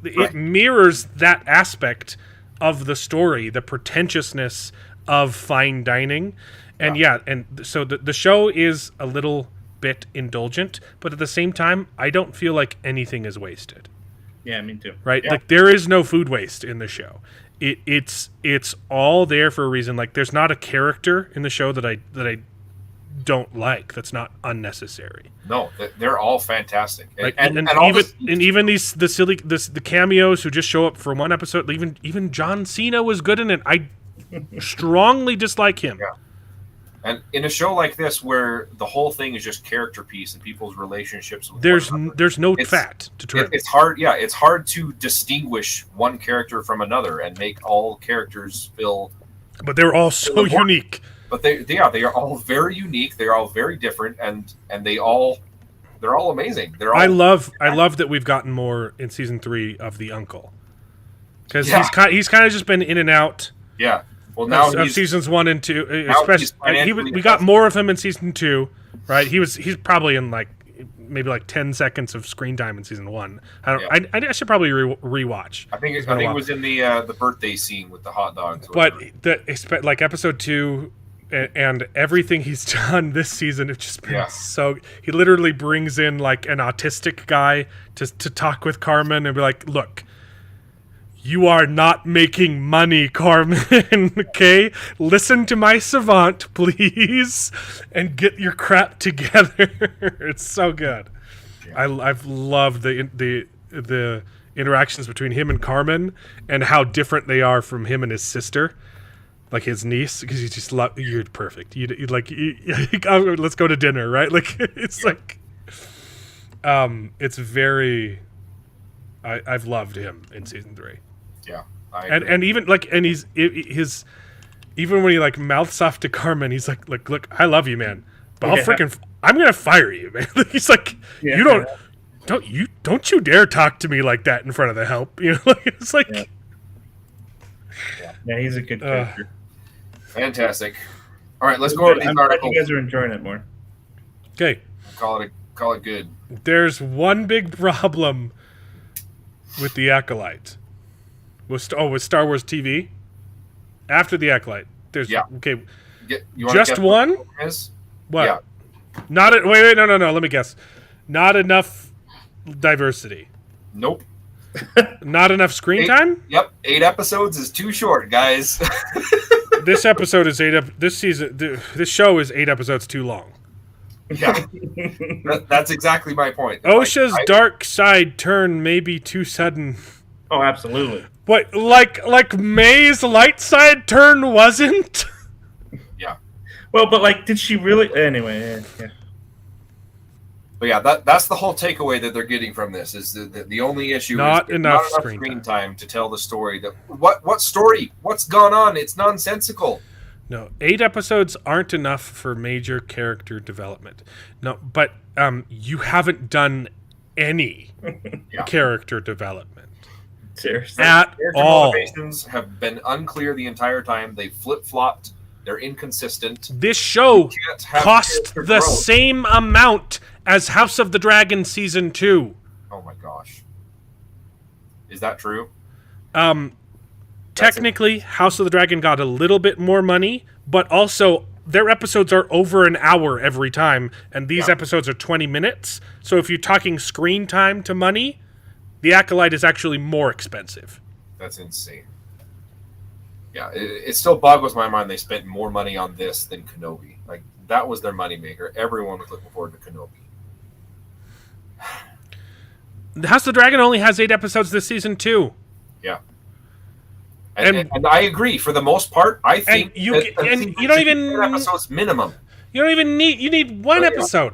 [SPEAKER 3] It mirrors that aspect of the story, the pretentiousness of fine dining, and so the show is a little bit indulgent, but at the same time, I don't feel like anything is wasted.
[SPEAKER 5] Yeah, me too.
[SPEAKER 3] Right?
[SPEAKER 5] Yeah.
[SPEAKER 3] Like there is no food waste in the show. It's all there for a reason. Like there's not a character in the show that I don't like. That's not unnecessary.
[SPEAKER 6] No, they're all fantastic.
[SPEAKER 3] And even the cameos who just show up for one episode. Even John Cena was good in it. I strongly dislike him.
[SPEAKER 6] Yeah. And in a show like this, where the whole thing is just character piece and people's relationships, with
[SPEAKER 3] there's no fat to trim.
[SPEAKER 6] It's hard. Yeah, it's hard to distinguish one character from another and make all characters feel.
[SPEAKER 3] But they're all so unique.
[SPEAKER 6] But they are all very unique. They're all very different, and they're all amazing.
[SPEAKER 3] I love that we've gotten more in season 3 of the uncle, because he's kind of just been in and out.
[SPEAKER 6] Yeah. Well, now
[SPEAKER 3] of seasons 1 and 2, especially we got more of him in season 2, right? He's probably in maybe 10 seconds of screen time in season 1. I should probably rewatch.
[SPEAKER 6] I think it was in the birthday scene with the hot dogs.
[SPEAKER 3] But episode 2 and everything he's done this season, it's just been so. He literally brings in an autistic guy to talk with Carmen and be like, "Look, you are not making money, Carmen, okay? Listen to my savant, please, and get your crap together." It's so good. Yeah. I've loved the interactions between him and Carmen and how different they are from him and his sister, like his niece, because he's just you're perfect. Let's go to dinner, right? It's very. I've loved him in season 3.
[SPEAKER 6] Yeah,
[SPEAKER 3] and even he's even when he mouths off to Carmen, he's like, look, I love you, man, but I'm gonna fire you, man. He's like, you don't you dare talk to me like that in front of the help. It's like,
[SPEAKER 5] yeah, he's a good character.
[SPEAKER 6] Fantastic. All right, let's go over these articles.
[SPEAKER 5] You guys are enjoying it more.
[SPEAKER 3] Okay.
[SPEAKER 6] Call Call it good.
[SPEAKER 3] There's one big problem with the Acolyte. With Star Wars TV. After the Acolyte, there's okay.
[SPEAKER 6] You wanna
[SPEAKER 3] just
[SPEAKER 6] guess
[SPEAKER 3] one.
[SPEAKER 6] What is?
[SPEAKER 3] What?
[SPEAKER 6] Yeah.
[SPEAKER 3] Not a, wait, no. Let me guess. Not enough diversity.
[SPEAKER 6] Nope.
[SPEAKER 3] Not enough screen time.
[SPEAKER 6] Yep, 8 episodes is too short, guys.
[SPEAKER 3] This episode is this season. This show is 8 episodes too long.
[SPEAKER 6] Yeah, that's exactly my point.
[SPEAKER 3] OSHA's dark side turn may be too sudden.
[SPEAKER 5] Oh, absolutely.
[SPEAKER 3] What, like May's light side turn wasn't?
[SPEAKER 6] Yeah.
[SPEAKER 5] Well, but like, did she really? Anyway, yeah.
[SPEAKER 6] But yeah, that's the whole takeaway that they're getting from this is the only issue
[SPEAKER 3] not
[SPEAKER 6] is
[SPEAKER 3] enough
[SPEAKER 6] not enough screen time to tell the story. What story? What's gone on? It's nonsensical.
[SPEAKER 3] No, 8 episodes aren't enough for major character development. No, but you haven't done any character development.
[SPEAKER 5] Seriously.
[SPEAKER 3] At
[SPEAKER 6] Character
[SPEAKER 3] all.
[SPEAKER 6] motivations have been unclear the entire time. They flip-flopped. They're inconsistent.
[SPEAKER 3] This show
[SPEAKER 6] can't have
[SPEAKER 3] cost
[SPEAKER 6] character
[SPEAKER 3] the
[SPEAKER 6] growth.
[SPEAKER 3] same amount as House of the Dragon Season 2.
[SPEAKER 6] Oh my gosh. Is that true?
[SPEAKER 3] Technically, House of the Dragon got a little bit more money, but also their episodes are over an hour every time, and these episodes are 20 minutes. So if you're talking screen time to money, The Acolyte is actually more expensive.
[SPEAKER 6] That's insane. Yeah, it still boggles my mind they spent more money on this than Kenobi. Like, that was their moneymaker. Everyone was looking forward to Kenobi.
[SPEAKER 3] The House of the Dragon only has 8 episodes this season, too.
[SPEAKER 6] Yeah. And I agree. For the most part, I think
[SPEAKER 3] you
[SPEAKER 6] that
[SPEAKER 3] don't even
[SPEAKER 6] 10 episodes minimum.
[SPEAKER 3] You don't even need. You need one episode.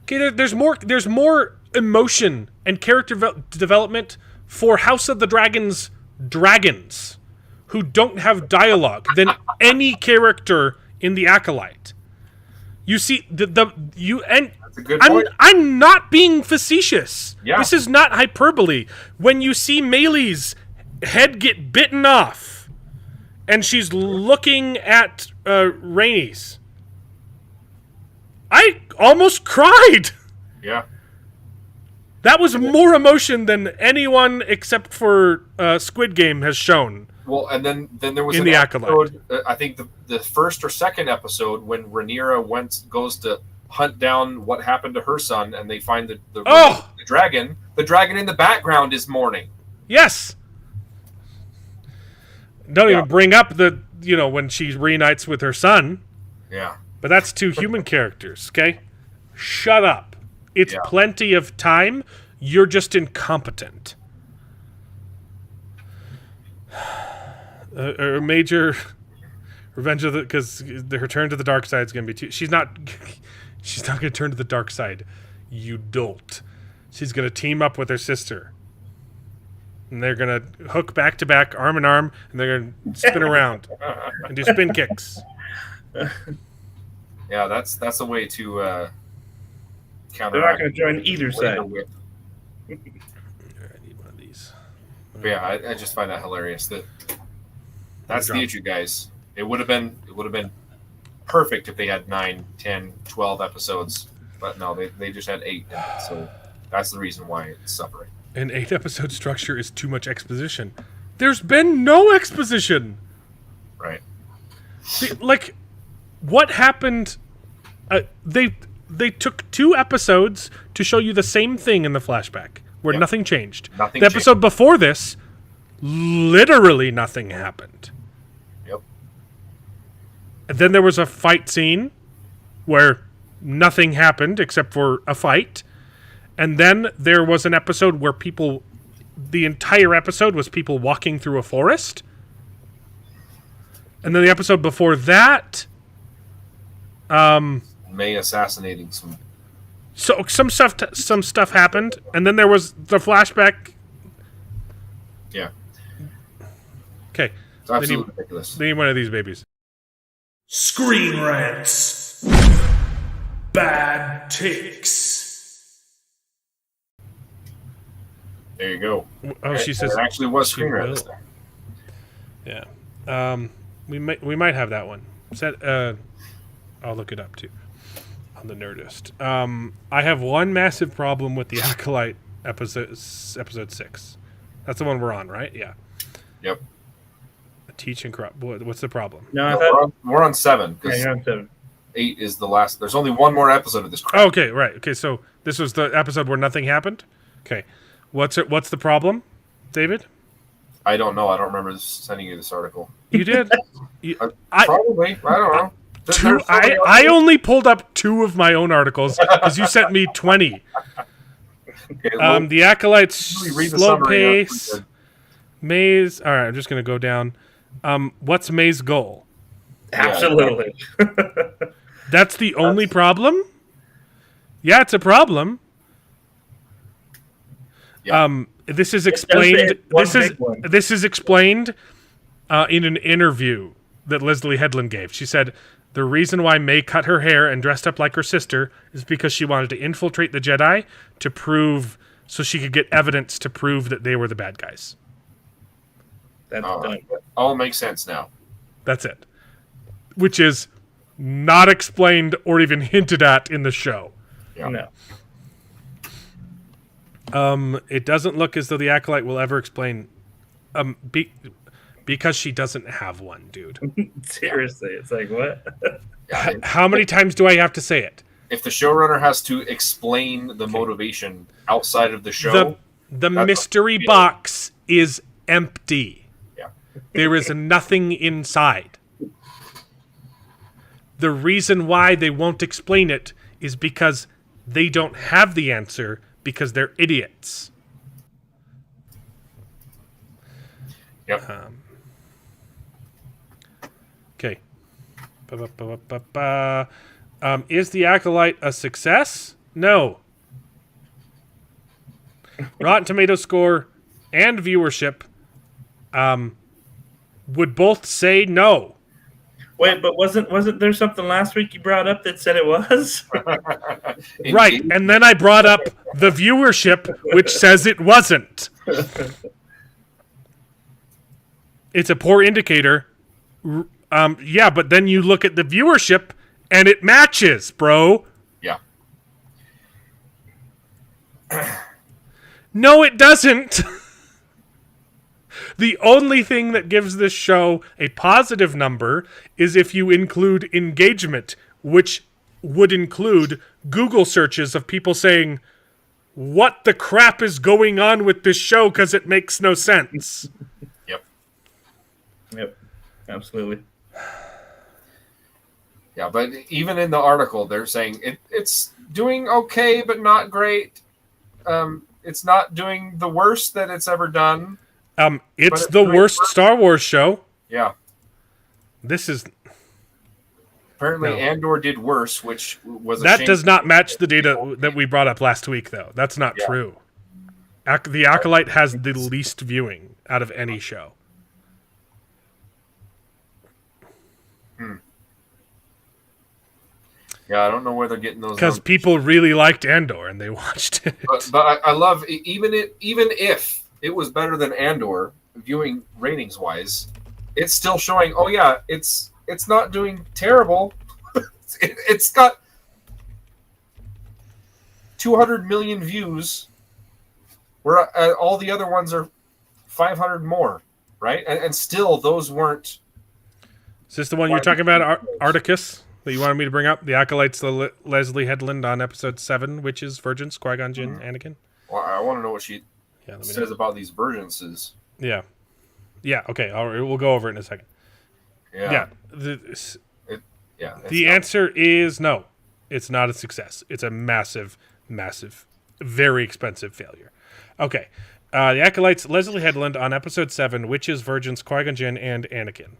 [SPEAKER 3] Okay, there's more emotion and character development for House of the Dragon's dragons, who don't have dialogue, than any character in the Acolyte. You see, That's a good point. I'm not being facetious.
[SPEAKER 6] Yeah.
[SPEAKER 3] This is not hyperbole. When you see Maylee's head get bitten off, and she's looking at Rhaenys, I almost cried.
[SPEAKER 6] Yeah.
[SPEAKER 3] That was more emotion than anyone except for Squid Game has shown.
[SPEAKER 6] Well, and then there was
[SPEAKER 3] In
[SPEAKER 6] an
[SPEAKER 3] the
[SPEAKER 6] episode, I think the first or second episode when Rhaenyra goes to hunt down what happened to her son, and they find the dragon. The dragon in the background is mourning.
[SPEAKER 3] Yes. Don't even bring up when she reunites with her son.
[SPEAKER 6] Yeah.
[SPEAKER 3] But that's 2 human characters, okay? Shut up. It's plenty of time. You're just incompetent. A major Revenge of because the return to the dark side is going to be she's not going to turn to the dark side, you dolt. She's going to team up with her sister. And they're going to hook back to back, arm in arm, and they're going to spin around and do spin kicks.
[SPEAKER 6] Yeah, that's a way to counteract.
[SPEAKER 5] They're not going to join either side.
[SPEAKER 3] I need one of these.
[SPEAKER 6] But yeah, I just find that hilarious. That's the issue, guys. It would have been perfect if they had 9, 10, 12 episodes, but no, they just had 8. So that's the reason why it's suffering.
[SPEAKER 3] An 8-episode structure is too much exposition. There's been no exposition.
[SPEAKER 6] Right.
[SPEAKER 3] See, like, what happened? They took 2 episodes to show you the same thing in the flashback, where nothing changed.
[SPEAKER 6] Nothing
[SPEAKER 3] the episode before this, literally nothing happened.
[SPEAKER 6] Yep.
[SPEAKER 3] And then there was a fight scene where nothing happened except for a fight. And then there was an episode where the entire episode was people walking through a forest. And then the episode before that,
[SPEAKER 6] May assassinating some.
[SPEAKER 3] So some stuff happened, and then there was the flashback.
[SPEAKER 6] Yeah.
[SPEAKER 3] Okay.
[SPEAKER 6] It's absolutely ridiculous.
[SPEAKER 3] They need one of these babies.
[SPEAKER 1] Screen rants. Bad takes.
[SPEAKER 6] There you go.
[SPEAKER 3] Oh, she says
[SPEAKER 6] there actually was screen
[SPEAKER 3] will.
[SPEAKER 6] rants there.
[SPEAKER 3] Yeah. We might have that one. I'll look it up too. on the Nerdist. I have one massive problem with the Acolyte episode 6. That's the one we're on, right? Yeah.
[SPEAKER 6] Yep.
[SPEAKER 3] Teach and corrupt. What's the problem?
[SPEAKER 5] No, I thought
[SPEAKER 6] we're on 7.
[SPEAKER 5] yeah, you're on 7.
[SPEAKER 6] 8 is the last. There's only one more episode of this crap.
[SPEAKER 3] Okay, right. Okay, so this was the episode where nothing happened. Okay, what's the problem, David?
[SPEAKER 6] I don't know. I don't remember sending you this article.
[SPEAKER 3] You did.
[SPEAKER 6] Probably. I don't know.
[SPEAKER 3] I only pulled up 2 of my own articles because you sent me 20.
[SPEAKER 6] Okay,
[SPEAKER 3] The Acolyte's
[SPEAKER 6] read the
[SPEAKER 3] slow
[SPEAKER 6] summary
[SPEAKER 3] pace. May's. All right, I'm just gonna go down. What's May's goal?
[SPEAKER 5] Absolutely.
[SPEAKER 3] That's the only problem? Yeah, it's a problem.
[SPEAKER 6] Yeah.
[SPEAKER 3] This is explained.
[SPEAKER 5] One
[SPEAKER 3] This is explained in an interview that Leslie Headland gave. She said the reason why May cut her hair and dressed up like her sister is because she wanted to infiltrate the Jedi to prove, so she could get evidence to prove that they were the bad guys.
[SPEAKER 5] That's done.
[SPEAKER 6] All makes sense now.
[SPEAKER 3] That's it. Which is not explained or even hinted at in the show.
[SPEAKER 6] Yeah.
[SPEAKER 5] No.
[SPEAKER 3] It doesn't look as though the Acolyte will ever explain, because she doesn't have one, dude.
[SPEAKER 5] Seriously, it's like what?
[SPEAKER 3] How many times do I have to say it?
[SPEAKER 6] If the showrunner has to explain the motivation outside of the show,
[SPEAKER 3] the mystery box is empty.
[SPEAKER 6] Yeah.
[SPEAKER 3] There is nothing inside. The reason why they won't explain it is because they don't have the answer, because they're idiots.
[SPEAKER 6] Yep.
[SPEAKER 3] Okay. Is the Acolyte a success? No. Rotten Tomato score and viewership would both say no.
[SPEAKER 5] Wait, but wasn't there something last week you brought up that said it was?
[SPEAKER 3] Right, and then I brought up the viewership, which says it wasn't. It's a poor indicator. Yeah, but then you look at the viewership, and it matches, bro.
[SPEAKER 6] Yeah.
[SPEAKER 3] No, it doesn't. The only thing that gives this show a positive number is if you include engagement, which would include Google searches of people saying, what the crap is going on with this show because it makes no sense.
[SPEAKER 5] Yep. Absolutely.
[SPEAKER 6] Yeah, but even in the article, they're saying it's doing okay, but not great. It's not doing the worst that it's ever done.
[SPEAKER 3] It's the worst Star Wars show.
[SPEAKER 6] Yeah.
[SPEAKER 3] This is...
[SPEAKER 6] Apparently, Andor did worse, which was a
[SPEAKER 3] that
[SPEAKER 6] shame.
[SPEAKER 3] does not match the data that we brought up last week, though. That's not true. The Acolyte has the least viewing out of any show.
[SPEAKER 6] Yeah, I don't know where they're getting those.
[SPEAKER 3] Because people really liked Andor and they watched it.
[SPEAKER 6] But I love even if it was better than Andor, viewing ratings wise, it's still showing. Oh yeah, it's not doing terrible. It's got 200 million views, where all the other ones are 500 more, right? And still, those weren't.
[SPEAKER 3] Is this the one you're talking about, Articus? That you wanted me to bring up? The Acolyte's Leslie Headland on episode 7, Witches, Virgins, Qui-Gon Jinn, Anakin.
[SPEAKER 6] Well, I want to know what she says about these virgins.
[SPEAKER 3] Yeah. Yeah, okay. We'll go over it in a second.
[SPEAKER 6] Yeah.
[SPEAKER 3] The answer is no. It's not a success. It's a massive, massive, very expensive failure. Okay. The Acolyte's Leslie Headland on episode 7, Witches, Virgins, Qui-Gon Jinn, and Anakin.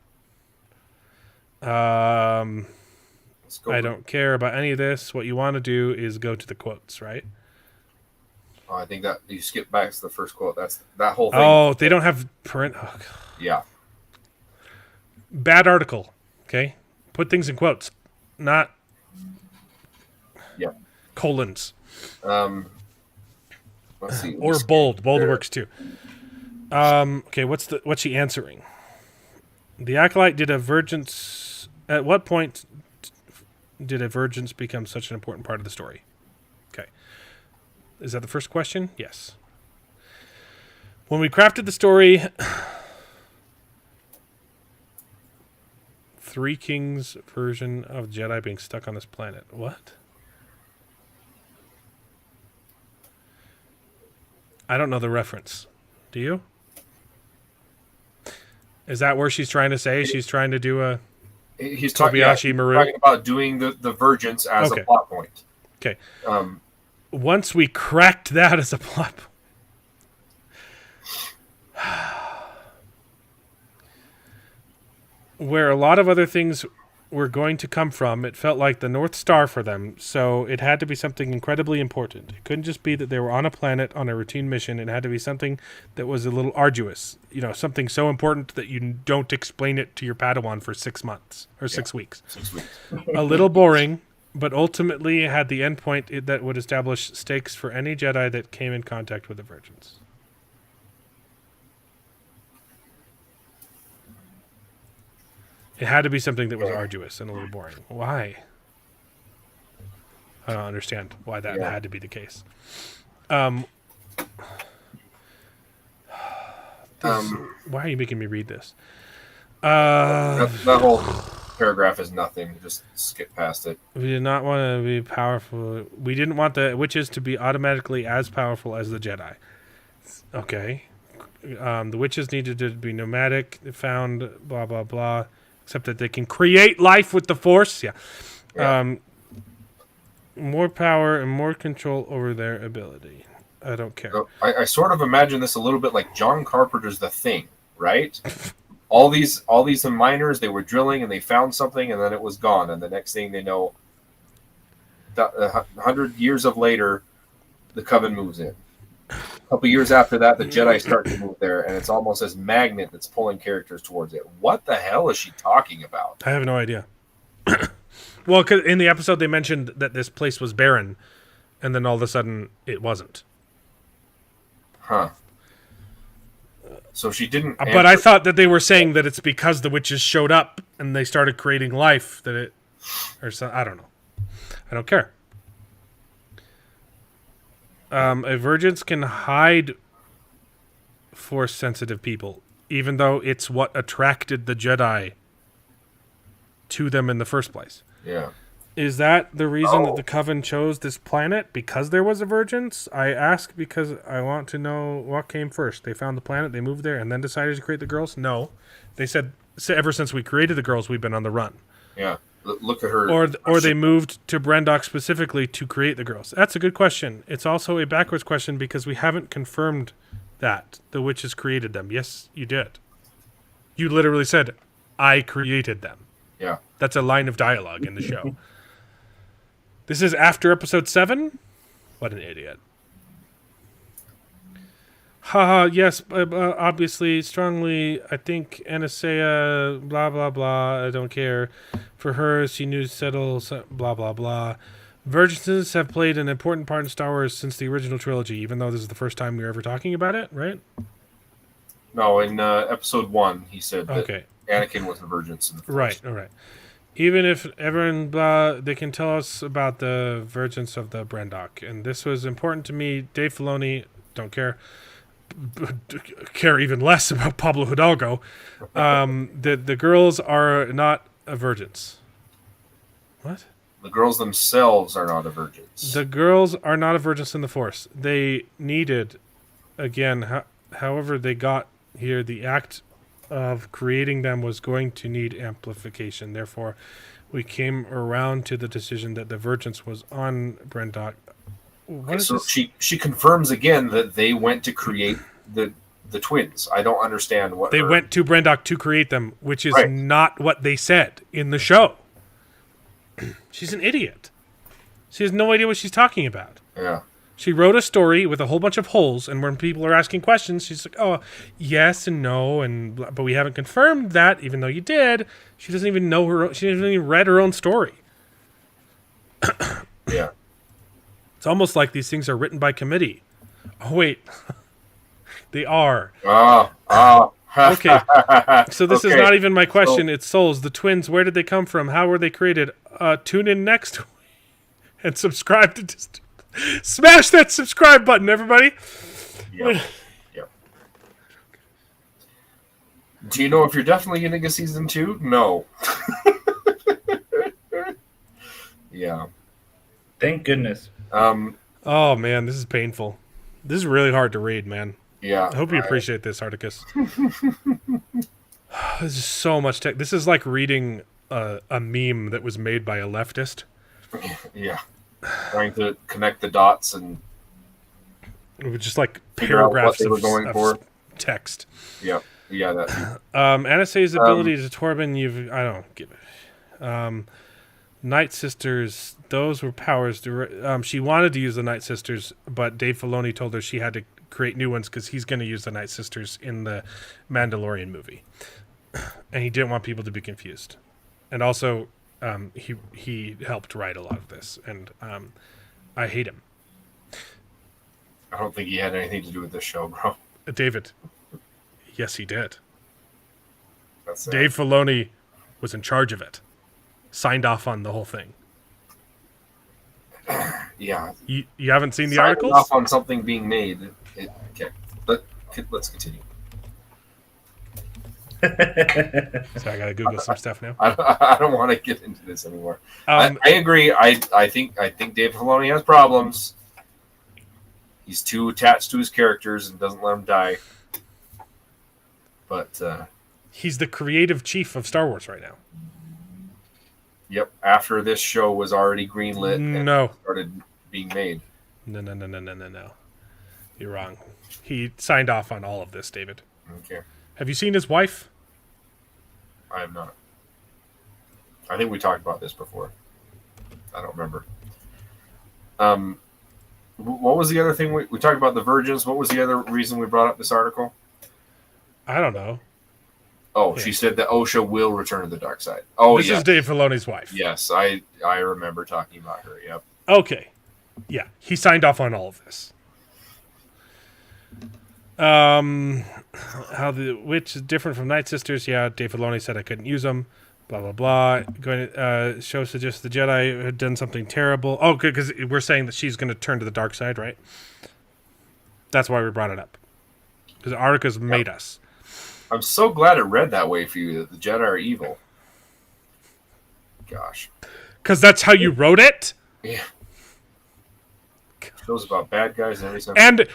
[SPEAKER 3] I don't care about any of this. What you want to do is go to the quotes, right?
[SPEAKER 6] Oh, I think that you skip back to the first quote. That's that whole thing.
[SPEAKER 3] Oh, they don't have print. Oh,
[SPEAKER 6] yeah.
[SPEAKER 3] Bad article. Okay. Put things in quotes, not colons.
[SPEAKER 6] Let's see.
[SPEAKER 3] Or bold. Bold works too. Okay. What's she answering? The Acolyte did a virgins. At what point did Divergence become such an important part of the story? Okay. Is that the first question? Yes. When we crafted the story, Three Kings version of Jedi being stuck on this planet. What? I don't know the reference. Do you? Is that where she's trying to say? She's trying to do a
[SPEAKER 6] He's talking
[SPEAKER 3] Maru?
[SPEAKER 6] talking about doing the Vergence as a plot point.
[SPEAKER 3] Okay. Once we cracked that as a plot point, where a lot of other things were going to come from, it felt like the North Star for them, so it had to be something incredibly important. It couldn't just be that they were on a planet on a routine mission. It had to be something that was a little arduous, something so important that you don't explain it to your Padawan for 6 months or 6 weeks.
[SPEAKER 6] 6 weeks.
[SPEAKER 3] A little boring, but ultimately had the endpoint that would establish stakes for any Jedi that came in contact with the Virgins. It had to be something that was arduous and a little boring. Why? I don't understand why that had to be the case. Why are you making me read this?
[SPEAKER 6] That whole paragraph is nothing. Just skip past it.
[SPEAKER 3] We did not want to be powerful. We didn't want the witches to be automatically as powerful as the Jedi. Okay. The witches needed to be nomadic, found, blah, blah, blah. Except that they can create life with the Force. Yeah. More power and more control over their ability. I don't care.
[SPEAKER 6] So I sort of imagine this a little bit like John Carpenter's The Thing, right? all these miners, they were drilling and they found something and then it was gone. And the next thing they know, 100 years of later, the Coven moves in. A couple years after that, the Jedi start to move there, and it's almost as magnet that's pulling characters towards it. What the hell is she talking about?
[SPEAKER 3] I have no idea. Well, 'cause in the episode they mentioned that this place was barren, and then all of a sudden it wasn't.
[SPEAKER 6] Huh. So she didn't.
[SPEAKER 3] But I thought that they were saying that it's because the witches showed up and they started creating life that it, or so, I don't know. I don't care. A Virgins can hide Force-sensitive people, even though it's what attracted the Jedi to them in the first place.
[SPEAKER 6] Yeah.
[SPEAKER 3] Is that the reason that the Coven chose this planet? Because there was a Virgins? I ask because I want to know what came first. They found the planet, they moved there, and then decided to create the girls? No. They said, ever since we created the girls, we've been on the run.
[SPEAKER 6] Yeah. Look at her.
[SPEAKER 3] Or they moved to Brendok specifically to create the girls. That's a good question. It's also a backwards question because we haven't confirmed that the witches created them. Yes, you did. You literally said, I created them.
[SPEAKER 6] Yeah.
[SPEAKER 3] That's a line of dialogue in the show. This is after episode 7? What an idiot. Haha, yes, obviously, strongly, I think Anastasia, blah, blah, blah, I don't care. For her, she knew settle, blah, blah, blah. Virgins have played an important part in Star Wars since the original trilogy, even though this is the first time we're ever talking about it, right?
[SPEAKER 6] No, in episode 1, he said that Anakin was a virgin.
[SPEAKER 3] Right, all right. Even if everyone, they can tell us about the Virgins of the Brendok. And this was important to me. Dave Filoni, don't care. Care even less about Pablo Hidalgo. The girls are not a virgins. What?
[SPEAKER 6] The girls themselves are not a virgins.
[SPEAKER 3] The girls are not a virgins in the Force. They needed, again, however they got here, the act of creating them was going to need amplification. Therefore, we came around to the decision that the virgins was on Brendok.
[SPEAKER 6] So she confirms again that they went to create the twins. I don't understand what
[SPEAKER 3] they went to Brendok to create them, which is not what they said in the show. She's an idiot. She has no idea what she's talking about.
[SPEAKER 6] Yeah.
[SPEAKER 3] She wrote a story with a whole bunch of holes, and when people are asking questions, she's like, "Oh, yes and no," but we haven't confirmed that, even though you did. She doesn't even know she hasn't even read her own story.
[SPEAKER 6] Yeah.
[SPEAKER 3] It's almost like these things are written by committee. Oh, wait. They are. Okay. So this is
[SPEAKER 6] Okay.
[SPEAKER 3] not even my question. It's souls. The twins, where did they come from? How were they created? Tune in next and subscribe to smash that subscribe button, everybody.
[SPEAKER 6] Yep. Yep. Do you know if you're definitely getting a season 2? No. Yeah.
[SPEAKER 5] Thank goodness.
[SPEAKER 3] Oh man, this is painful. This is really hard to read, man.
[SPEAKER 6] Yeah.
[SPEAKER 3] I hope you appreciate this, Articus. This is so much text. This is like reading a meme that was made by a leftist.
[SPEAKER 6] Yeah. Trying to connect the dots and
[SPEAKER 3] It was just like
[SPEAKER 6] figure out what
[SPEAKER 3] paragraphs
[SPEAKER 6] they were going for.
[SPEAKER 3] of text.
[SPEAKER 6] Yeah. Yeah. That.
[SPEAKER 3] Anastas's ability to Torben, I don't give it. Night Sisters, those were powers. She wanted to use the Night Sisters, but Dave Filoni told her she had to create new ones because he's going to use the Night Sisters in the Mandalorian movie, and he didn't want people to be confused. And also, he helped write a lot of this, and I hate him.
[SPEAKER 6] I don't think he had anything to do with this show, bro.
[SPEAKER 3] David, yes, he did.
[SPEAKER 6] That's
[SPEAKER 3] Dave Filoni was in charge of it. Signed off on the whole thing.
[SPEAKER 6] Yeah.
[SPEAKER 3] You haven't seen the
[SPEAKER 6] Signing
[SPEAKER 3] articles?
[SPEAKER 6] off on something being made. Okay. Let's continue.
[SPEAKER 3] So I gotta Google some stuff now.
[SPEAKER 6] I don't want to get into this anymore.
[SPEAKER 3] Um,
[SPEAKER 6] I agree. I think Dave Filoni has problems. He's too attached to his characters and doesn't let them die. But
[SPEAKER 3] He's the creative chief of Star Wars right now.
[SPEAKER 6] yep, after this show was already greenlit and
[SPEAKER 3] No.
[SPEAKER 6] started being made.
[SPEAKER 3] No. You're wrong. He signed off on all of this, David.
[SPEAKER 6] Okay.
[SPEAKER 3] Have you seen his wife?
[SPEAKER 6] I am not. I think we talked about this before. I don't remember. What was the other thing we talked about? The virgins. What was the other reason we brought up this article?
[SPEAKER 3] I don't know.
[SPEAKER 6] Oh,
[SPEAKER 3] Yeah.
[SPEAKER 6] she said that OSHA will return to the dark side. Oh,
[SPEAKER 3] This
[SPEAKER 6] yeah.
[SPEAKER 3] is Dave Filoni's wife.
[SPEAKER 6] Yes, I remember talking about her. Yep.
[SPEAKER 3] Okay. Yeah, he signed off on all of this. How the witch is different from Night Sisters? Yeah, Dave Filoni said I couldn't use them. Blah blah blah. Going to show suggests the Jedi had done something terrible. Oh, good, because we're saying that she's going to turn to the dark side, right? That's why we brought it up. Because Artica's made us.
[SPEAKER 6] I'm so glad it read that way for you, that the Jedi are evil. Gosh.
[SPEAKER 3] Because that's how you wrote it.
[SPEAKER 6] Yeah. Shows about bad guys and everything.
[SPEAKER 3] And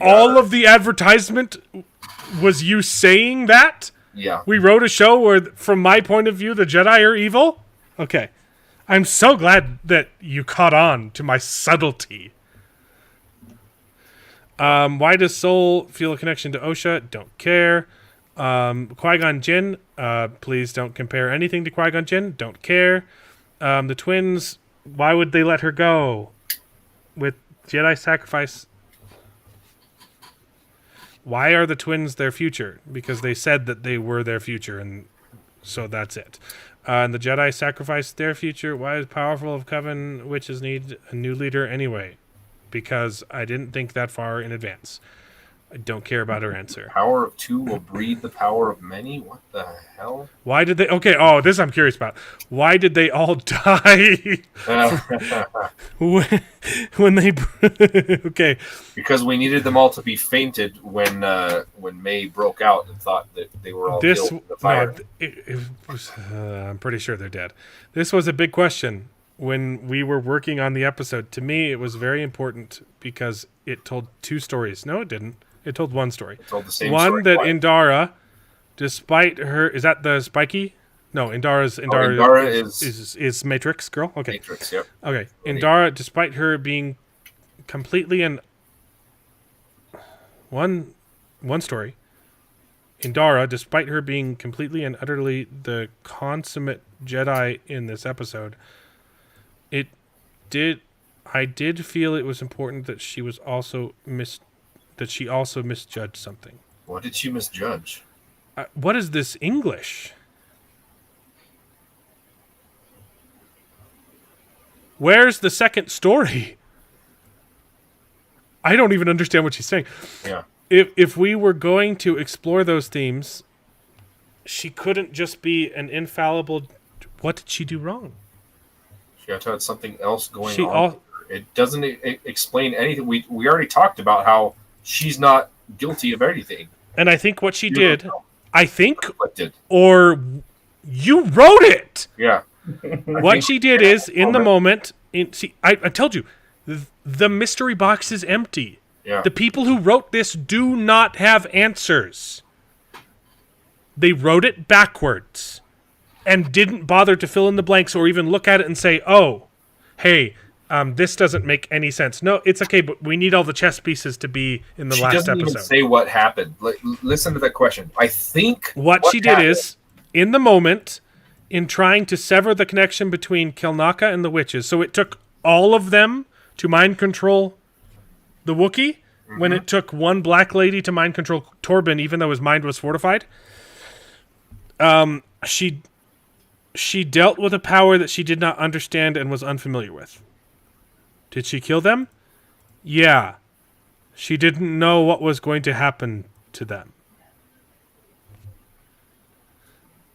[SPEAKER 3] all of the advertisement was you saying that?
[SPEAKER 6] Yeah.
[SPEAKER 3] We wrote a show where, from my point of view, the Jedi are evil? Okay. I'm so glad that you caught on to my subtlety. Why does Soul feel a connection to OSHA? Don't care. Qui-Gon Jinn, please don't compare anything to Qui-Gon Jinn. Don't care. The twins, why would they let her go? With Jedi sacrifice. Why are the twins their future? Because they said that they were their future, and so that's it. And the Jedi sacrificed their future. Why is powerful of Coven witches need a new leader anyway? Because I didn't think that far in advance. I don't care about her answer.
[SPEAKER 6] Power of two will breed the power of many? What the hell?
[SPEAKER 3] Why did they... Okay, this I'm curious about. Why did they all die when they... Okay.
[SPEAKER 6] Because we needed them all to be fainted when May broke out and thought that they were all killed in the fire.
[SPEAKER 3] I'm pretty sure they're dead. This was a big question when we were working on the episode. To me, it was very important because it told two stories. No, it didn't. It told one story.
[SPEAKER 6] It told the same
[SPEAKER 3] one
[SPEAKER 6] story
[SPEAKER 3] that
[SPEAKER 6] twice.
[SPEAKER 3] Indara, despite her... Is that the spiky? No, Indara is Matrix girl? Okay.
[SPEAKER 6] Matrix, yep.
[SPEAKER 3] Okay. Indara, despite her being completely and... One story. Indara, despite her being completely and utterly the consummate Jedi in this episode, I did feel it was important that she was also misjudged something.
[SPEAKER 6] What did she misjudge?
[SPEAKER 3] What is this English? Where's the second story? I don't even understand what she's saying.
[SPEAKER 6] Yeah.
[SPEAKER 3] if we were going to explore those themes, she couldn't just be an infallible. What did she do wrong?
[SPEAKER 6] She had to have something else going on. It doesn't explain anything. We already talked about how she's not guilty of anything.
[SPEAKER 3] And I think what she did, or you wrote it.
[SPEAKER 6] Yeah.
[SPEAKER 3] What she did is, in the moment, I told you, the mystery box is empty.
[SPEAKER 6] Yeah.
[SPEAKER 3] The people who wrote this do not have answers. They wrote it backwards and didn't bother to fill in the blanks or even look at it and say, oh, hey, this doesn't make any sense. No, it's okay, but we need all the chess pieces to be in the last episode.
[SPEAKER 6] She doesn't even say what happened. Listen to that question. I think
[SPEAKER 3] what she did is, in the moment, in trying to sever the connection between Kelnaka and the witches, so it took all of them to mind control the Wookiee, when it took one black lady to mind control Torben, even though his mind was fortified. She dealt with a power that she did not understand and was unfamiliar with. Did she kill them? Yeah. She didn't know what was going to happen to them.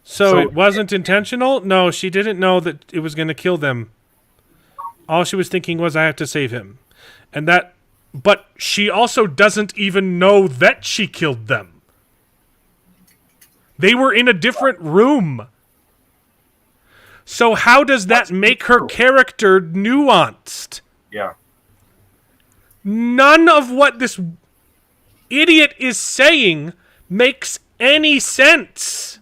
[SPEAKER 3] So it wasn't intentional? No, she didn't know that it was going to kill them. All she was thinking was, I have to save him. But she also doesn't even know that she killed them. They were in a different room. So how does that make her character nuanced?
[SPEAKER 6] Yeah.
[SPEAKER 3] None of what this idiot is saying makes any sense.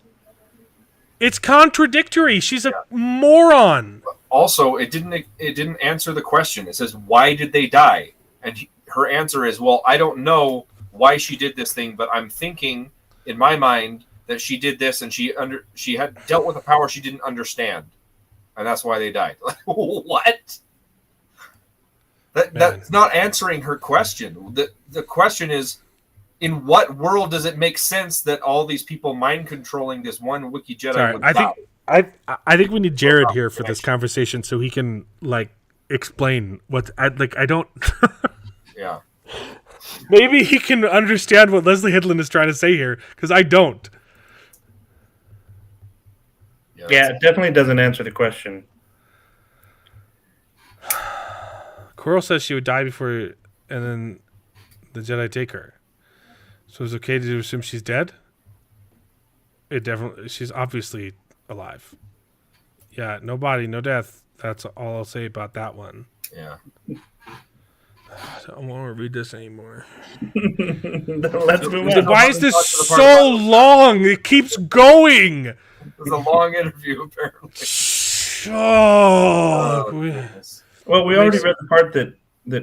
[SPEAKER 3] It's contradictory. She's a moron.
[SPEAKER 6] Also, it didn't answer the question. It says, why did they die? And her answer is, well, I don't know why she did this thing, but I'm thinking in my mind that she did this and she had dealt with a power she didn't understand. And that's why they died. What? That's not answering her question. The question is, in what world does it make sense that all these people mind controlling this one Wookiee Jedi would die?
[SPEAKER 3] I think we need Jared here for this conversation so he can explain what I don't.
[SPEAKER 6] Yeah.
[SPEAKER 3] Maybe he can understand what Leslie Headland is trying to say here, because I don't.
[SPEAKER 5] Yeah, it definitely doesn't answer the question.
[SPEAKER 3] Coral says she would die before, and then the Jedi take her. So it's okay to assume she's dead? She's obviously alive. Yeah, no body, no death. That's all I'll say about that one.
[SPEAKER 6] Yeah.
[SPEAKER 3] I don't want to read this anymore.
[SPEAKER 5] Let's move on.
[SPEAKER 3] Why is this so long? It keeps going.
[SPEAKER 6] It was a long interview, apparently.
[SPEAKER 3] Oh,
[SPEAKER 5] well, we already read the part that.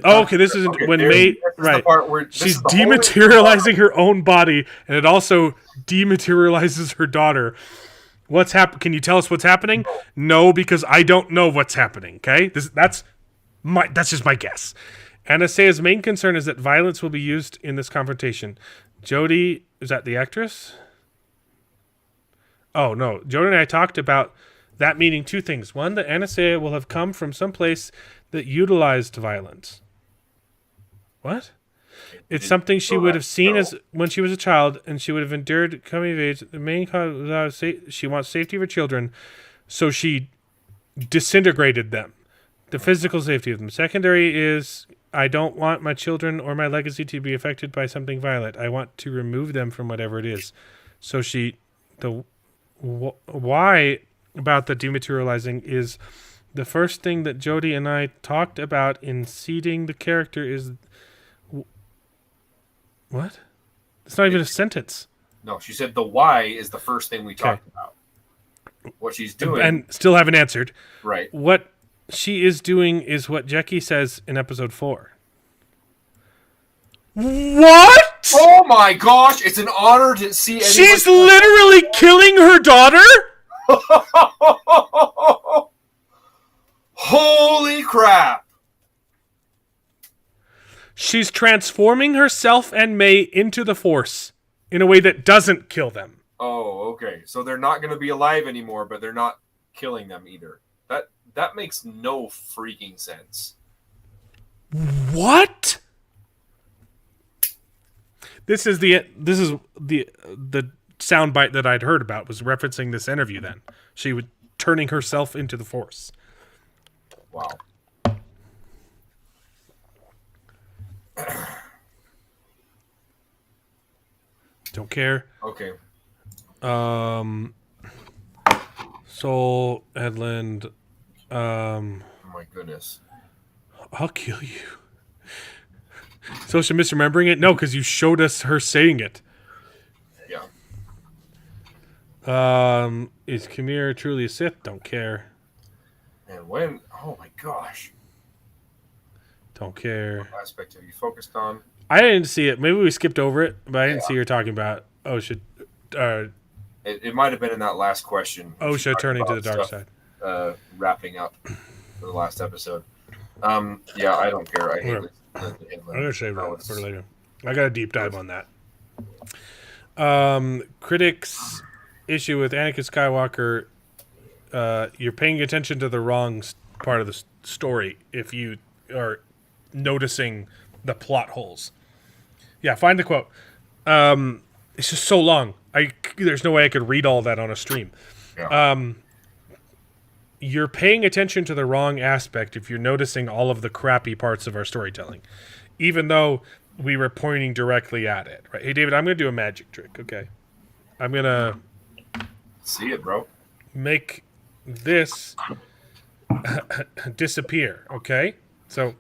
[SPEAKER 3] Okay, this is when May. Right, she's dematerializing her own body, and it also dematerializes her daughter. What's happening? Can you tell us what's happening? No, because I don't know what's happening. Okay, that's just my guess. Anastaea's main concern is that violence will be used in this confrontation. Jodie, is that the actress? Oh, no. Jodie and I talked about that meaning two things. One, that Anastaea will have come from some place that utilized violence. What? It's something she would have seen as when she was a child, and she would have endured coming of age. The main cause she wants safety of her children, so she disintegrated them. The physical safety of them. Secondary is, I don't want my children or my legacy to be affected by something violent. I want to remove them from whatever it is. So why about the dematerializing is the first thing that Jodie and I talked about in seeding the character is what? It's not even a sentence.
[SPEAKER 6] No, she said the why is the first thing we talked about. What she's doing.
[SPEAKER 3] And still haven't answered.
[SPEAKER 6] Right.
[SPEAKER 3] What she is doing is what Jecki says in episode 4. What?
[SPEAKER 6] Oh my gosh, it's an honor to see anyone.
[SPEAKER 3] She's literally killing her daughter?
[SPEAKER 6] Holy crap.
[SPEAKER 3] She's transforming herself and May into the Force in a way that doesn't kill them.
[SPEAKER 6] Oh, okay. So they're not going to be alive anymore, but they're not killing them either. That makes no freaking sense.
[SPEAKER 3] What? This is the soundbite that I'd heard about was referencing this interview. Then she was turning herself into the Force.
[SPEAKER 6] Wow.
[SPEAKER 3] Don't care.
[SPEAKER 6] Okay.
[SPEAKER 3] Soul Edland.
[SPEAKER 6] Oh my goodness.
[SPEAKER 3] I'll kill you. So she misremembering it? No, because you showed us her saying it.
[SPEAKER 6] Yeah.
[SPEAKER 3] Is Khmer truly a Sith? Don't care.
[SPEAKER 6] And when? Oh my gosh.
[SPEAKER 3] Don't care.
[SPEAKER 6] What aspect have you focused on?
[SPEAKER 3] I didn't see it. Maybe we skipped over it, but I didn't see her talking about OSHA.
[SPEAKER 6] It might have been in that last question.
[SPEAKER 3] OSHA turning to the dark side.
[SPEAKER 6] Wrapping up for the last episode. Yeah, I don't care. I hate it.
[SPEAKER 3] I'm gonna save that for later. I got a deep dive on that. Critics' issue with Anakin Skywalker. You're paying attention to the wrong part of the story if you are noticing the plot holes. Yeah, find the quote. It's just so long. There's no way I could read all that on a stream.
[SPEAKER 6] Yeah.
[SPEAKER 3] You're paying attention to the wrong aspect if you're noticing all of the crappy parts of our storytelling, even though we were pointing directly at it. Right? Hey, David, I'm going to do a magic trick. Okay, I'm going to
[SPEAKER 6] see it, bro.
[SPEAKER 3] Make this disappear. Okay, so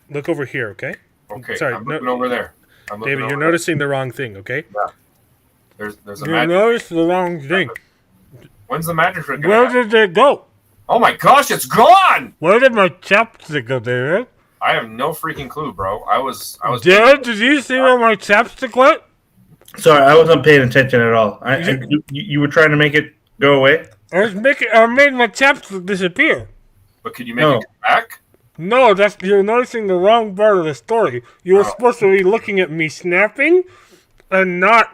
[SPEAKER 3] look over here. Okay.
[SPEAKER 6] Okay.
[SPEAKER 3] Sorry,
[SPEAKER 6] I'm looking over there.
[SPEAKER 3] David, you're noticing the wrong thing. Okay.
[SPEAKER 6] Yeah. There's a
[SPEAKER 3] you
[SPEAKER 6] magic.
[SPEAKER 3] noticed the wrong thing.
[SPEAKER 6] When's the magic trick?
[SPEAKER 3] Where did it go?
[SPEAKER 6] Oh my gosh, it's gone!
[SPEAKER 3] Where did my chapstick go, David?
[SPEAKER 6] I have no freaking clue, bro. I was.
[SPEAKER 3] David, did you see where my chapstick went?
[SPEAKER 5] Sorry, I wasn't paying attention at all. You were trying to make it go away?
[SPEAKER 3] I made my chapstick disappear.
[SPEAKER 6] But could you make it come back?
[SPEAKER 3] No, you're noticing the wrong part of the story. You were supposed to be looking at me snapping and not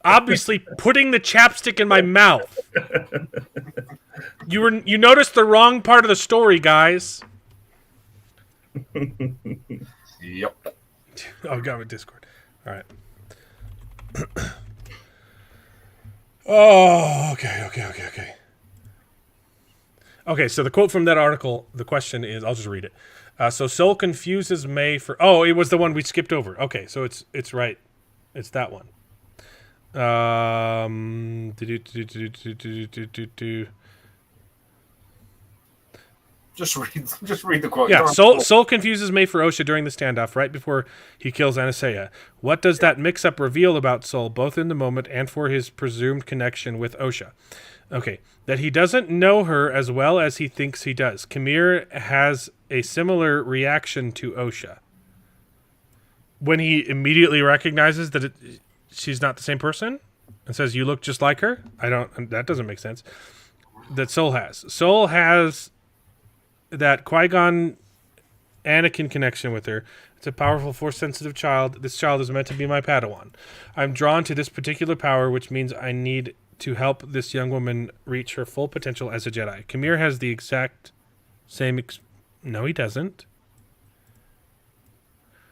[SPEAKER 3] obviously putting the chapstick in my mouth. You noticed the wrong part of the story, guys.
[SPEAKER 6] Yep.
[SPEAKER 3] Oh, got my Discord. All right. Oh, okay. Okay, so the quote from that article, the question is, I'll just read it. So Soul confuses May for... Oh, it was the one we skipped over. Okay, so it's right. It's that one.
[SPEAKER 6] Just read the quote.
[SPEAKER 3] Yeah, Soul confuses May for Osha during the standoff right before he kills Anastasia. What does that mix-up reveal about Soul, both in the moment and for his presumed connection with Osha? Okay, that he doesn't know her as well as he thinks he does. Khmer has a similar reaction to Osha. When he immediately recognizes that she's not the same person and says, "You look just like her." That doesn't make sense. That Soul has. Soul has that Qui-Gon Anakin connection with her. It's a powerful, Force-sensitive child. This child is meant to be my Padawan. I'm drawn to this particular power, which means I need to help this young woman reach her full potential as a Jedi. Khmer has the exact same... No, he doesn't.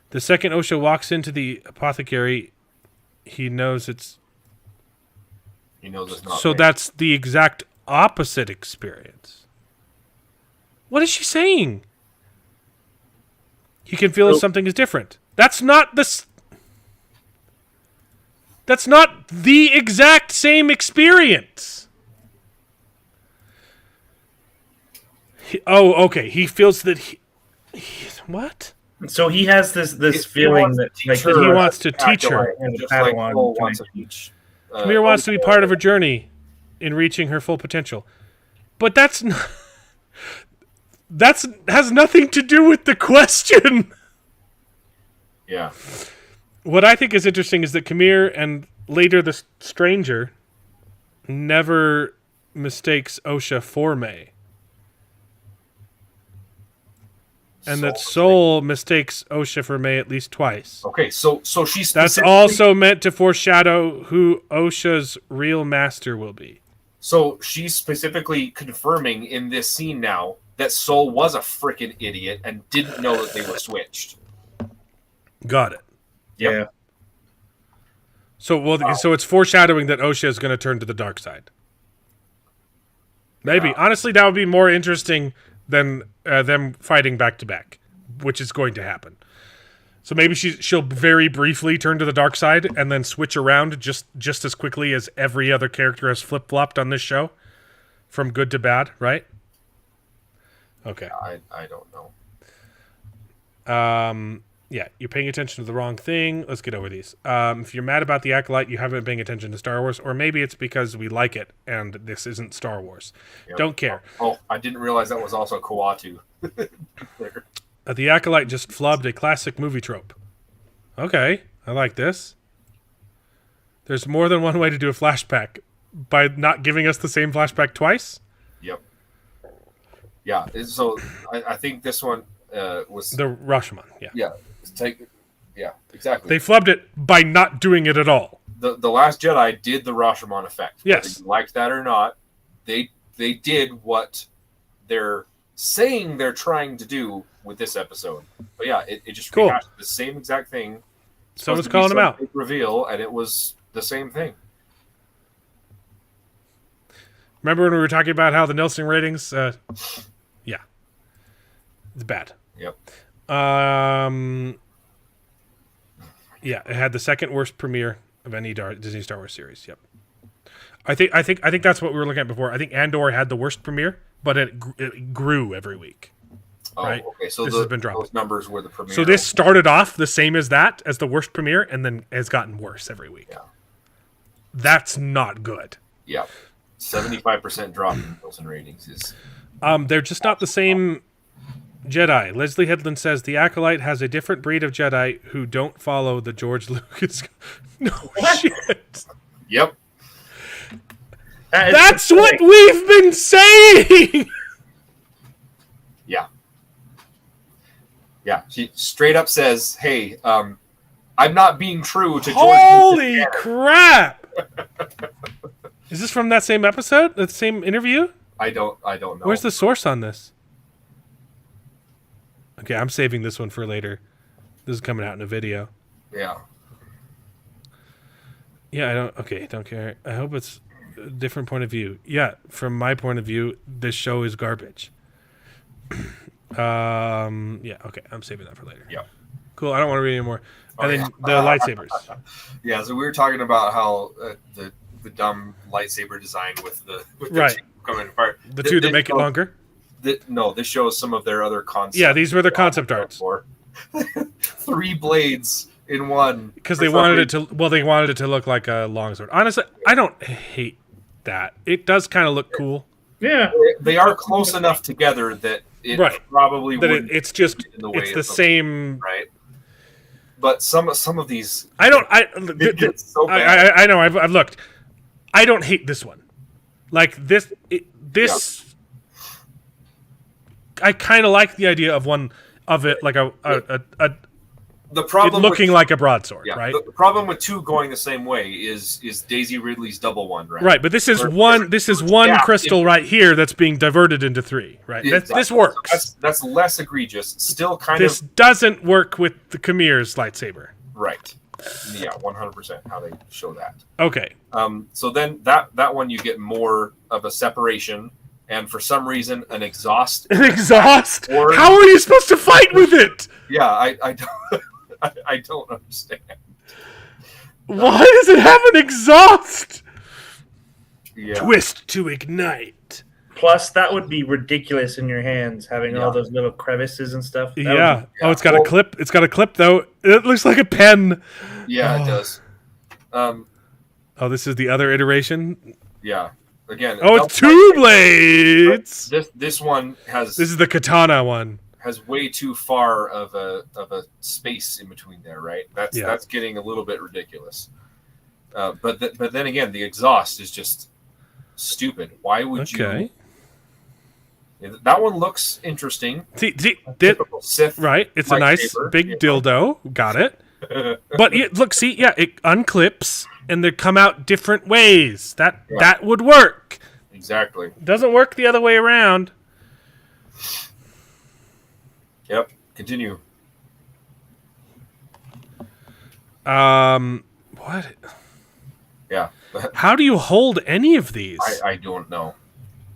[SPEAKER 3] The second Osha walks into the apothecary, he knows it's...
[SPEAKER 6] He knows it's not
[SPEAKER 3] So
[SPEAKER 6] me.
[SPEAKER 3] that's the exact opposite experience. What is she saying? He can feel if something is different. That's not the exact same experience. Okay. He feels that what?
[SPEAKER 5] So he has this feeling that like
[SPEAKER 3] he wants to teach her.
[SPEAKER 6] Just like Cole wants to teach.
[SPEAKER 3] Khmer wants to be part of her journey in reaching her full potential. But that's not... has nothing to do with the question.
[SPEAKER 6] Yeah.
[SPEAKER 3] What I think is interesting is that Khmer and later the stranger never mistakes Osha for May. And that Soul mistakes Osha for May at least twice.
[SPEAKER 6] Okay, so she's...
[SPEAKER 3] That's also meant to foreshadow who Osha's real master will be.
[SPEAKER 6] So she's specifically confirming in this scene now that Soul was a freaking idiot and didn't know that they were switched.
[SPEAKER 3] Got it.
[SPEAKER 6] Yep.
[SPEAKER 3] So it's foreshadowing that Osha is going to turn to the dark side. Maybe. Honestly, that would be more interesting than them fighting back to back, which is going to happen. So maybe she'll very briefly turn to the dark side and then switch around just as quickly as every other character has flip-flopped on this show from good to bad, right? Okay.
[SPEAKER 6] I don't know.
[SPEAKER 3] Yeah, you're paying attention to the wrong thing. Let's get over these. If you're mad about the Acolyte, you haven't been paying attention to Star Wars, or maybe it's because we like it and this isn't Star Wars.
[SPEAKER 6] Yep.
[SPEAKER 3] Don't care.
[SPEAKER 6] Oh, I didn't realize that was also Kawatu.
[SPEAKER 3] The Acolyte just flubbed a classic movie trope. Okay, I like this. There's more than one way to do a flashback. By not giving us the same flashback twice?
[SPEAKER 6] Yep. Yeah, so I think this one was...
[SPEAKER 3] The Rashomon, yeah.
[SPEAKER 6] Yeah, exactly.
[SPEAKER 3] They flubbed it by not doing it at all.
[SPEAKER 6] The Last Jedi did the Rashomon effect.
[SPEAKER 3] Yes.
[SPEAKER 6] Whether you liked that or not, they did what they're saying they're trying to do with this episode. But yeah, it just rehashed the same exact thing.
[SPEAKER 3] Someone's calling them out.
[SPEAKER 6] Reveal, and it was the same thing.
[SPEAKER 3] Remember when we were talking about how the Nielsen ratings? Yeah, it's bad.
[SPEAKER 6] Yep.
[SPEAKER 3] Yeah, it had the second worst premiere of any Disney Star Wars series. Yep. I think that's what we were looking at before. I think Andor had the worst premiere, but it grew every week.
[SPEAKER 6] Oh,
[SPEAKER 3] right?
[SPEAKER 6] Okay. So
[SPEAKER 3] this has been dropped.
[SPEAKER 6] Those numbers were the premiere.
[SPEAKER 3] So this started off the same as that, as the worst premiere, and then has gotten worse every week.
[SPEAKER 6] Yeah.
[SPEAKER 3] That's not good.
[SPEAKER 6] Yeah. 75% drop in Nielsen ratings is...
[SPEAKER 3] They're just not the same Jedi. Leslie Headland says the Acolyte has a different breed of Jedi who don't follow the George Lucas. No shit.
[SPEAKER 6] Yep.
[SPEAKER 3] That's what we've been saying.
[SPEAKER 6] Yeah. Yeah. She straight up says, "Hey, I'm not being true to George."
[SPEAKER 3] Holy crap! Is this from that same episode? That same interview?
[SPEAKER 6] I don't know.
[SPEAKER 3] Where's the source on this? Okay, I'm saving this one for later. This is coming out in a video.
[SPEAKER 6] Yeah.
[SPEAKER 3] Yeah, don't care. I hope it's a different point of view. Yeah, from my point of view, this show is garbage. Yeah, okay, I'm saving that for later.
[SPEAKER 6] Yeah.
[SPEAKER 3] Cool, I don't want to read anymore. And then the lightsabers.
[SPEAKER 6] Yeah, so we were talking about how the dumb lightsaber design with the
[SPEAKER 3] right.
[SPEAKER 6] two coming apart.
[SPEAKER 3] The two that make it longer?
[SPEAKER 6] No, this shows some of their other concepts.
[SPEAKER 3] Yeah, these were the concept arts.
[SPEAKER 6] 3 blades in one.
[SPEAKER 3] Because they wanted it to look like a longsword. Honestly, I don't hate that. It does kind of look cool.
[SPEAKER 5] Yeah.
[SPEAKER 6] They are close enough together that it probably would.
[SPEAKER 3] It's just it's the same.
[SPEAKER 6] Right. But some of these,
[SPEAKER 3] I know. I've looked. I don't hate this one. Like this. I kind of like the idea of one of it, like
[SPEAKER 6] the problem
[SPEAKER 3] looking like a broadsword, right?
[SPEAKER 6] The problem with 2 going the same way is Daisy Ridley's double one, right?
[SPEAKER 3] Right, but this is one crystal right here that's being diverted into 3, right?
[SPEAKER 6] Exactly.
[SPEAKER 3] This works.
[SPEAKER 6] That's less egregious. Still
[SPEAKER 3] This doesn't work with the Khmer's lightsaber.
[SPEAKER 6] Right. Yeah, 100% how they show that.
[SPEAKER 3] Okay.
[SPEAKER 6] So then that one you get more of a separation, and for some reason an exhaust.
[SPEAKER 3] An exhaust? How are you supposed to fight with it?
[SPEAKER 6] Yeah, I don't I don't understand.
[SPEAKER 3] Why does it have an exhaust?
[SPEAKER 6] Yeah.
[SPEAKER 3] Twist to ignite.
[SPEAKER 5] Plus, that would be ridiculous in your hands, having all those little crevices and stuff.
[SPEAKER 3] It's got a clip. It's got a clip though. It looks like a pen.
[SPEAKER 6] Yeah, it does.
[SPEAKER 3] This is the other iteration.
[SPEAKER 6] Yeah. Again.
[SPEAKER 3] It's 2 blades.
[SPEAKER 6] This one has.
[SPEAKER 3] This is the katana one.
[SPEAKER 6] Has way too far of a space in between there, right? That's getting a little bit ridiculous. But then again, the exhaust is just stupid. Why would you? That one looks interesting.
[SPEAKER 3] See,
[SPEAKER 6] Sith,
[SPEAKER 3] right? It's a nice big dildo. Got it. But it unclips and they come out different ways. That would work.
[SPEAKER 6] Exactly.
[SPEAKER 3] Doesn't work the other way around.
[SPEAKER 6] Yep. Continue.
[SPEAKER 3] What?
[SPEAKER 6] Yeah.
[SPEAKER 3] How do you hold any of these?
[SPEAKER 6] I don't know.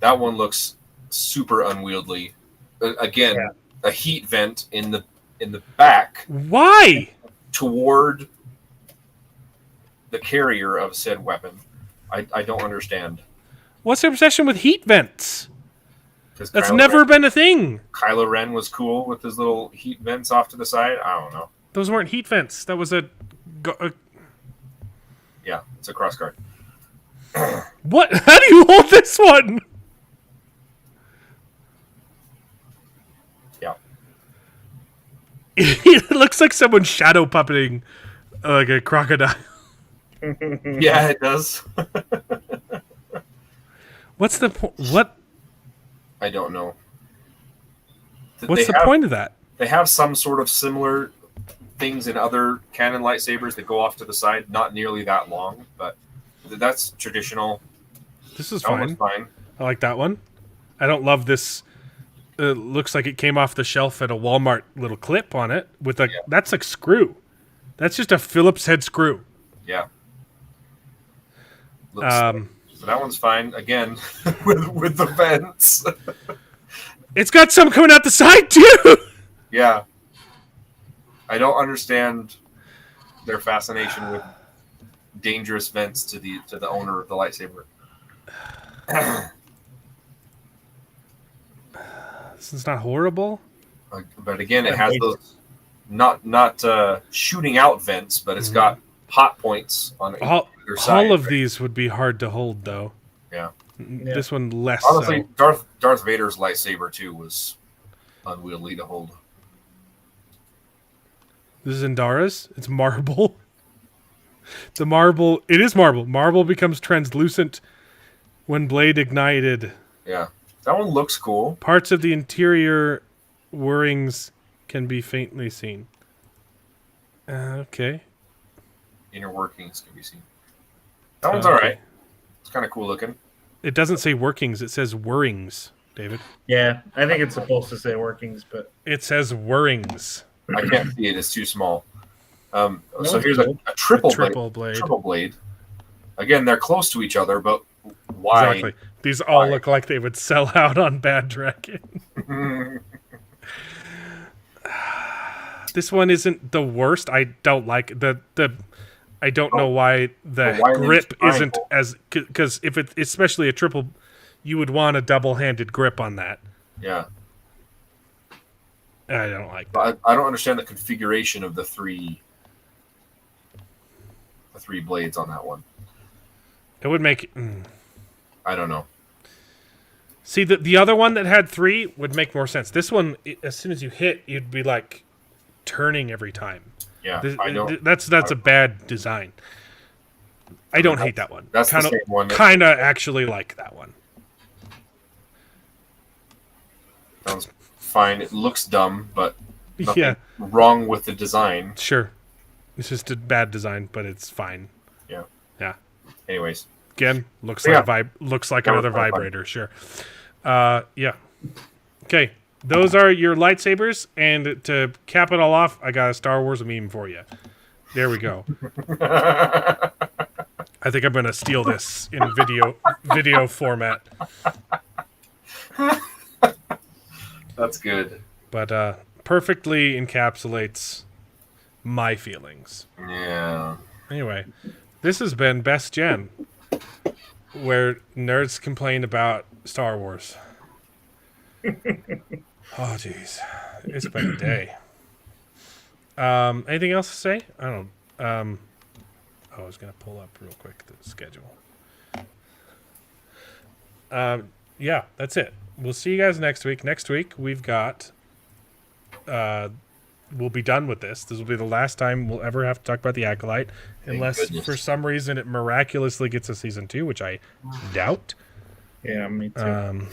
[SPEAKER 6] That one looks super unwieldy. Again, a heat vent in the back.
[SPEAKER 3] Why?
[SPEAKER 6] Toward the carrier of said weapon. I don't understand.
[SPEAKER 3] What's the obsession with heat vents? That's
[SPEAKER 6] Kylo
[SPEAKER 3] never
[SPEAKER 6] Ren,
[SPEAKER 3] been a thing.
[SPEAKER 6] Kylo Ren was cool with his little heat vents off to the side. I don't know.
[SPEAKER 3] Those weren't heat vents. That was a
[SPEAKER 6] Yeah, it's a crossguard.
[SPEAKER 3] what? How do you hold this one?
[SPEAKER 6] Yeah.
[SPEAKER 3] It looks like someone shadow puppeting like a crocodile.
[SPEAKER 6] Yeah, it does.
[SPEAKER 3] What's the point? What?
[SPEAKER 6] I don't know.
[SPEAKER 3] What's the point of that?
[SPEAKER 6] They have some sort of similar things in other canon lightsabers that go off to the side. Not nearly that long, but that's traditional.
[SPEAKER 3] This is
[SPEAKER 6] That one's
[SPEAKER 3] fine.
[SPEAKER 6] fine.
[SPEAKER 3] I like that one. I don't love this. It looks like it came off the shelf at a Walmart little clip on it with a. That's a screw. That's just a Phillips head screw.
[SPEAKER 6] Yeah. So that one's fine. Again, with the vents.
[SPEAKER 3] It's got some coming out the side too.
[SPEAKER 6] Yeah. I don't understand their fascination with dangerous vents to the owner of the lightsaber.
[SPEAKER 3] This is not horrible.
[SPEAKER 6] But again, it has those not shooting out vents, but it's got hot points on either side.
[SPEAKER 3] All of these would be hard to hold, though.
[SPEAKER 6] Yeah.
[SPEAKER 3] This one less.
[SPEAKER 6] Honestly,
[SPEAKER 3] so.
[SPEAKER 6] Darth Vader's lightsaber too was unwieldy to hold.
[SPEAKER 3] This is Indara's. It's marble. The marble. It is marble. Marble becomes translucent when blade ignited.
[SPEAKER 6] Yeah, that one looks cool.
[SPEAKER 3] Parts of the interior whirrings can be faintly seen. Okay.
[SPEAKER 6] Inner workings can be seen. That one's all right. It's kind of cool looking.
[SPEAKER 3] It doesn't say workings. It says whirrings, David.
[SPEAKER 5] Yeah, I think it's supposed to say workings, but
[SPEAKER 3] it says whirrings.
[SPEAKER 6] I can't see it. It's too small. So here's a triple blade. Triple blade. Again, they're close to each other, but why?
[SPEAKER 3] Exactly. These all look like they would sell out on Bad Dragon. This one isn't the worst. I don't like the. I don't know why the grip isn't as, because if it's especially a triple, you would want a double-handed grip on that.
[SPEAKER 6] Yeah.
[SPEAKER 3] I don't like that.
[SPEAKER 6] I don't understand the configuration of the three blades on that one.
[SPEAKER 3] It would make.
[SPEAKER 6] I don't know.
[SPEAKER 3] See, the other one that had 3 would make more sense. This one, as soon as you hit, you'd be like turning every time.
[SPEAKER 6] Yeah, I don't.
[SPEAKER 3] That's a bad design. I don't hate that one.
[SPEAKER 6] That's the same one.
[SPEAKER 3] Kind of actually like that one.
[SPEAKER 6] Sounds fine. It looks dumb, but
[SPEAKER 3] yeah,
[SPEAKER 6] wrong with the design.
[SPEAKER 3] Sure, it's just a bad design, but it's fine.
[SPEAKER 6] Yeah.
[SPEAKER 3] Yeah.
[SPEAKER 6] Anyways,
[SPEAKER 3] again, looks like another vibrator. Sure. Yeah. Okay. Those are your lightsabers, and to cap it all off, I got a Star Wars meme for you. There we go. I think I'm going to steal this in video format.
[SPEAKER 6] That's good.
[SPEAKER 3] But perfectly encapsulates my feelings.
[SPEAKER 6] Yeah.
[SPEAKER 3] Anyway, this has been Best Gen, where nerds complain about Star Wars. Oh, jeez. It's been a day. Anything else to say? I don't. I was going to pull up real quick the schedule. Yeah, that's it. We'll see you guys next week. Next week, we've got... we'll be done with this. This will be the last time we'll ever have to talk about the Acolyte, unless for some reason it miraculously gets a Season 2, which I doubt.
[SPEAKER 5] Yeah, me too.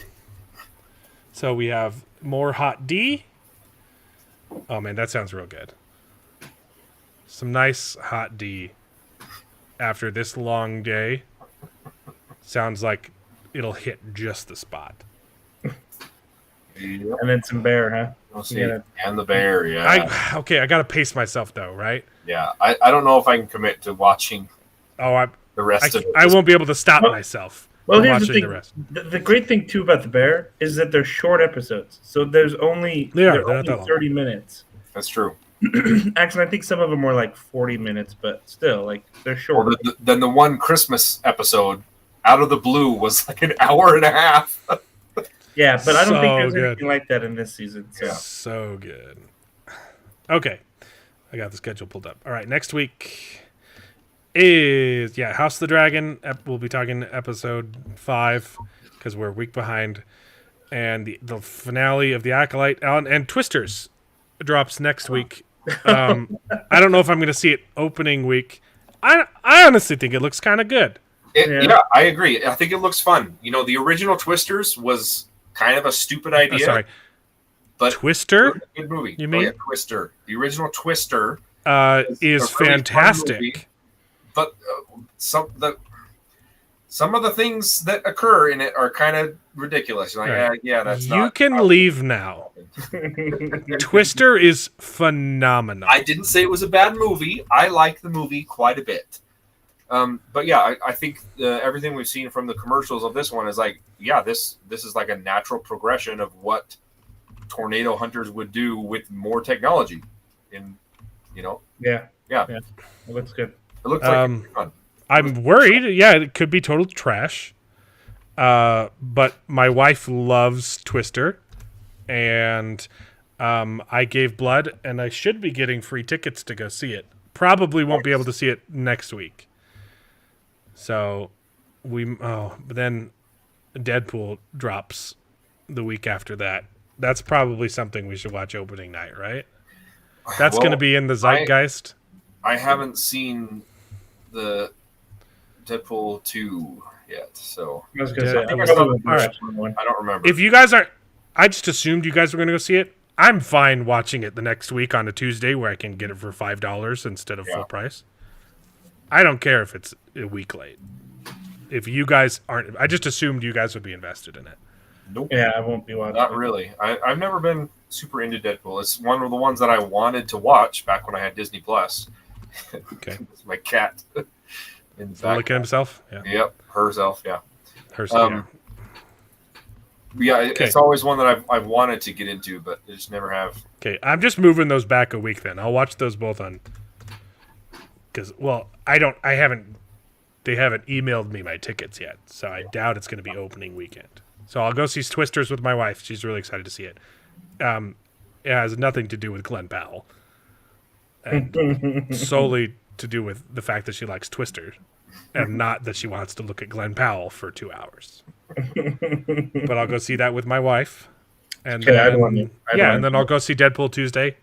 [SPEAKER 3] So we have more Hot D. Oh, man, that sounds real good. Some nice Hot D after this long day. Sounds like it'll hit just the spot.
[SPEAKER 6] Yep.
[SPEAKER 5] And then some bear, huh?
[SPEAKER 6] We'll see. And the bear, yeah.
[SPEAKER 3] I got to pace myself, though, right?
[SPEAKER 6] Yeah, I don't know if I can commit to watching.
[SPEAKER 3] Oh,
[SPEAKER 6] The rest of it.
[SPEAKER 3] I won't be able to stop myself
[SPEAKER 5] Well,
[SPEAKER 3] from
[SPEAKER 5] here's
[SPEAKER 3] watching
[SPEAKER 5] the
[SPEAKER 3] the rest.
[SPEAKER 5] thing. The great thing too about the Bear is that they're short episodes, so they're
[SPEAKER 3] They're
[SPEAKER 5] only
[SPEAKER 3] not that long.
[SPEAKER 5] 30 minutes.
[SPEAKER 6] That's true.
[SPEAKER 5] Actually, I think some of them were like 40 minutes, but still, like they're short.
[SPEAKER 6] Well, then the one Christmas episode, out of the blue, was like an hour and a half.
[SPEAKER 5] Yeah, but I don't think
[SPEAKER 3] So
[SPEAKER 5] there's
[SPEAKER 3] good.
[SPEAKER 5] anything like that in this season. So.
[SPEAKER 6] Yeah.
[SPEAKER 3] So good. Okay. I got the schedule pulled up. All right. Next week is, House of the Dragon. We'll be talking episode 5 because we're a week behind. And the finale of The Acolyte and Twisters drops next week. I don't know if I'm going to see it opening week. I honestly think it looks kind of good.
[SPEAKER 6] Yeah, I agree. I think it looks fun. You know, the original Twisters was kind of a stupid idea.
[SPEAKER 3] Sorry.
[SPEAKER 6] But
[SPEAKER 3] Twister?
[SPEAKER 6] Good movie.
[SPEAKER 3] You mean?
[SPEAKER 6] Oh, yeah, Twister. The original Twister
[SPEAKER 3] is
[SPEAKER 6] a really fun
[SPEAKER 3] fantastic.
[SPEAKER 6] movie, but some of the things that occur in it are kind of ridiculous. Like,
[SPEAKER 3] Right.
[SPEAKER 6] that's
[SPEAKER 3] You
[SPEAKER 6] not.
[SPEAKER 3] can leave now. Twister is phenomenal.
[SPEAKER 6] I didn't say it was a bad movie. I like the movie quite a bit. But yeah, I think everything we've seen from the commercials of this one is like, this is like a natural progression of what tornado hunters would do with more technology.
[SPEAKER 5] Yeah. It looks good.
[SPEAKER 6] It looks like fun.
[SPEAKER 3] I'm worried. Yeah, it could be total trash. But my wife loves Twister, and I gave blood, and I should be getting free tickets to go see it. Probably won't be able to see it next week. So but then Deadpool drops the week after that. That's probably something we should watch opening night, right? That's going to be in the zeitgeist.
[SPEAKER 6] I haven't seen the Deadpool 2 yet, so
[SPEAKER 5] I was gonna say,
[SPEAKER 6] I don't remember.
[SPEAKER 3] If you guys aren't, I just assumed you guys were going to go see it. I'm fine watching it the next week on a Tuesday where I can get it for $5 instead of full price. I don't care if it's a week late. If you guys aren't, I just assumed you guys would be invested in it.
[SPEAKER 6] Nope.
[SPEAKER 5] Yeah, I won't be watching.
[SPEAKER 6] Not really. I've never been super into Deadpool. It's one of the ones that I wanted to watch back when I had Disney Plus.
[SPEAKER 3] Okay.
[SPEAKER 6] It's my cat. In the
[SPEAKER 3] Look at himself? Yeah.
[SPEAKER 6] Yep. Herself. Yeah.
[SPEAKER 3] Herself.
[SPEAKER 6] It's always one that I've wanted to get into, but I just never have.
[SPEAKER 3] Okay, I'm just moving those back a week then. I'll watch those both on. Because, they haven't emailed me my tickets yet, so I doubt it's going to be opening weekend. So I'll go see Twisters with my wife. She's really excited to see it. It has nothing to do with Glenn Powell. And solely to do with the fact that she likes Twisters and not that she wants to look at Glenn Powell for 2 hours. But I'll go see that with my wife. And then, and then I'll go see Deadpool Tuesday.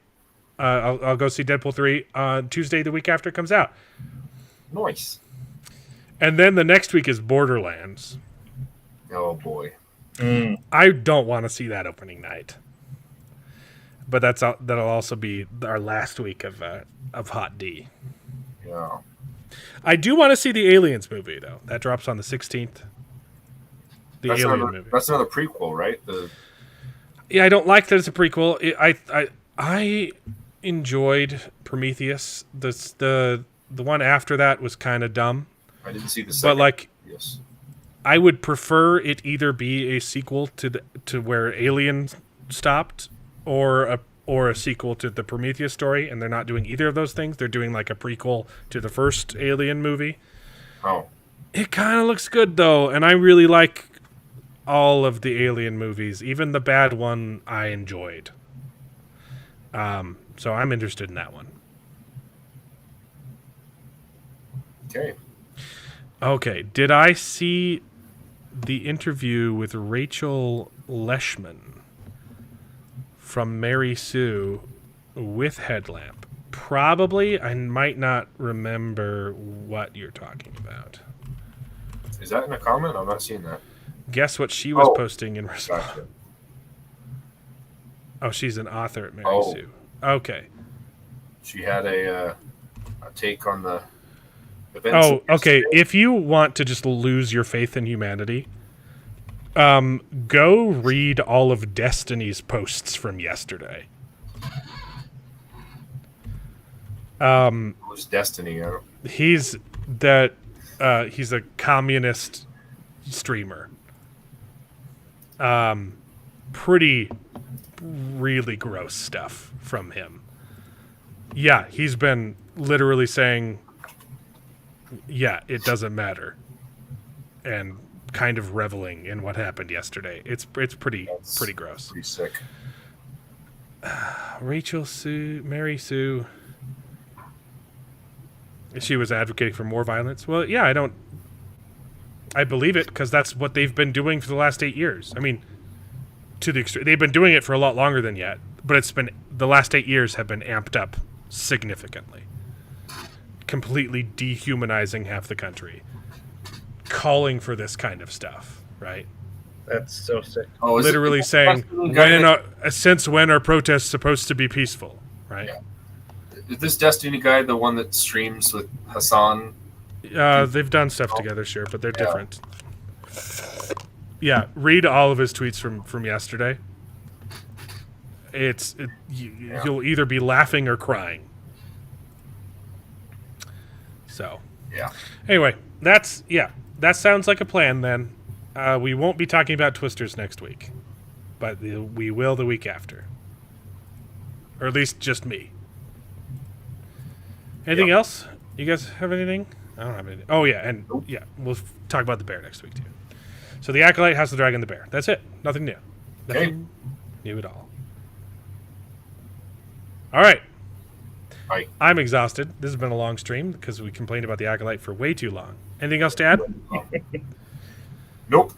[SPEAKER 3] I'll go see Deadpool 3 on Tuesday the week after it comes out.
[SPEAKER 6] Nice.
[SPEAKER 3] And then the next week is Borderlands.
[SPEAKER 6] Oh, boy.
[SPEAKER 3] I don't want to see that opening night. But that'll also be our last week of Hot D.
[SPEAKER 6] Yeah.
[SPEAKER 3] I do want to see the Aliens movie, though. That drops on the 16th.
[SPEAKER 6] That's another prequel, right?
[SPEAKER 3] Yeah, I don't like that it's a prequel. I enjoyed Prometheus. The one after that was kind of dumb.
[SPEAKER 6] I didn't see the second.
[SPEAKER 3] But
[SPEAKER 6] yes.
[SPEAKER 3] I would prefer it either be a sequel to where Alien stopped, or a sequel to the Prometheus story, and they're not doing either of those things. They're doing like a prequel to the first Alien movie.
[SPEAKER 6] Oh. It
[SPEAKER 3] kind of looks good though, and I really like all of the Alien movies, even the bad one I enjoyed. So I'm interested in that one. Okay, did I see the interview with Rachel Leshman from Mary Sue with Headlamp? Probably. I might not remember what you're talking about.
[SPEAKER 6] Is that in a comment? I'm not seeing that.
[SPEAKER 3] Guess what she was posting in response.
[SPEAKER 6] Gotcha.
[SPEAKER 3] Oh, she's an author at Mary Sue. Okay.
[SPEAKER 6] She had a take on the events.
[SPEAKER 3] Oh, okay. If you want to just lose your faith in humanity, go read all of Destiny's posts from yesterday.
[SPEAKER 6] Who's Destiny?
[SPEAKER 3] He's that he's a communist streamer. Really gross stuff from him. Yeah, he's been literally saying, yeah, it doesn't matter, and kind of reveling in what happened yesterday. It's pretty gross.
[SPEAKER 6] Pretty sick.
[SPEAKER 3] Mary Sue. She was advocating for more violence. Well, yeah, I believe it because that's what they've been doing for the last 8 years. I mean, to the extreme, they've been doing it for a lot longer than yet, but the last 8 years have been amped up significantly, completely dehumanizing half the country, calling for this kind of stuff, right?
[SPEAKER 5] That's so sick.
[SPEAKER 6] Oh,
[SPEAKER 3] literally saying, since when are protests supposed to be peaceful, right?
[SPEAKER 6] Yeah. Is this Destiny guy the one that streams with Hassan?
[SPEAKER 3] They've done stuff together, sure, but they're different. Yeah, read all of his tweets from yesterday. You'll either be laughing or crying. So,
[SPEAKER 6] yeah.
[SPEAKER 3] Anyway, that sounds like a plan then. We won't be talking about Twisters next week, but we will the week after. Or at least just me. Anything else? You guys have anything? I don't have anything. Oh, yeah, and we'll talk about the bear next week, too. So the Acolyte, House of the Dragon, the bear. That's it. Nothing new. Nothing new at all. All right.
[SPEAKER 6] Bye.
[SPEAKER 3] I'm exhausted. This has been a long stream because we complained about the Acolyte for way too long. Anything else to add?
[SPEAKER 6] Nope.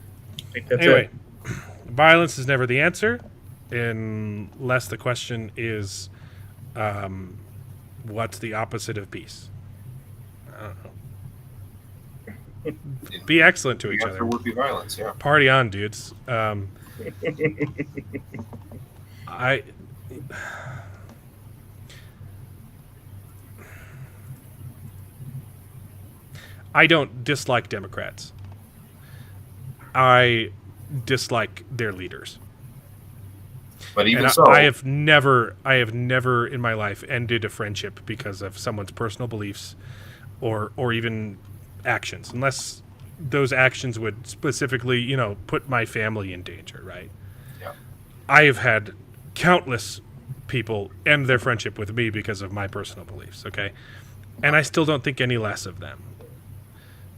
[SPEAKER 3] Anyway, violence is never the answer unless the question is what's the opposite of peace? I don't know. Be excellent to each other.
[SPEAKER 6] Would be violence, yeah.
[SPEAKER 3] Party on, dudes. I don't dislike Democrats. I dislike their leaders.
[SPEAKER 6] But even
[SPEAKER 3] I have never in my life ended a friendship because of someone's personal beliefs or even actions, unless those actions would specifically, put my family in danger, right?
[SPEAKER 6] Yeah.
[SPEAKER 3] I have had countless people end their friendship with me because of my personal beliefs, okay? And I still don't think any less of them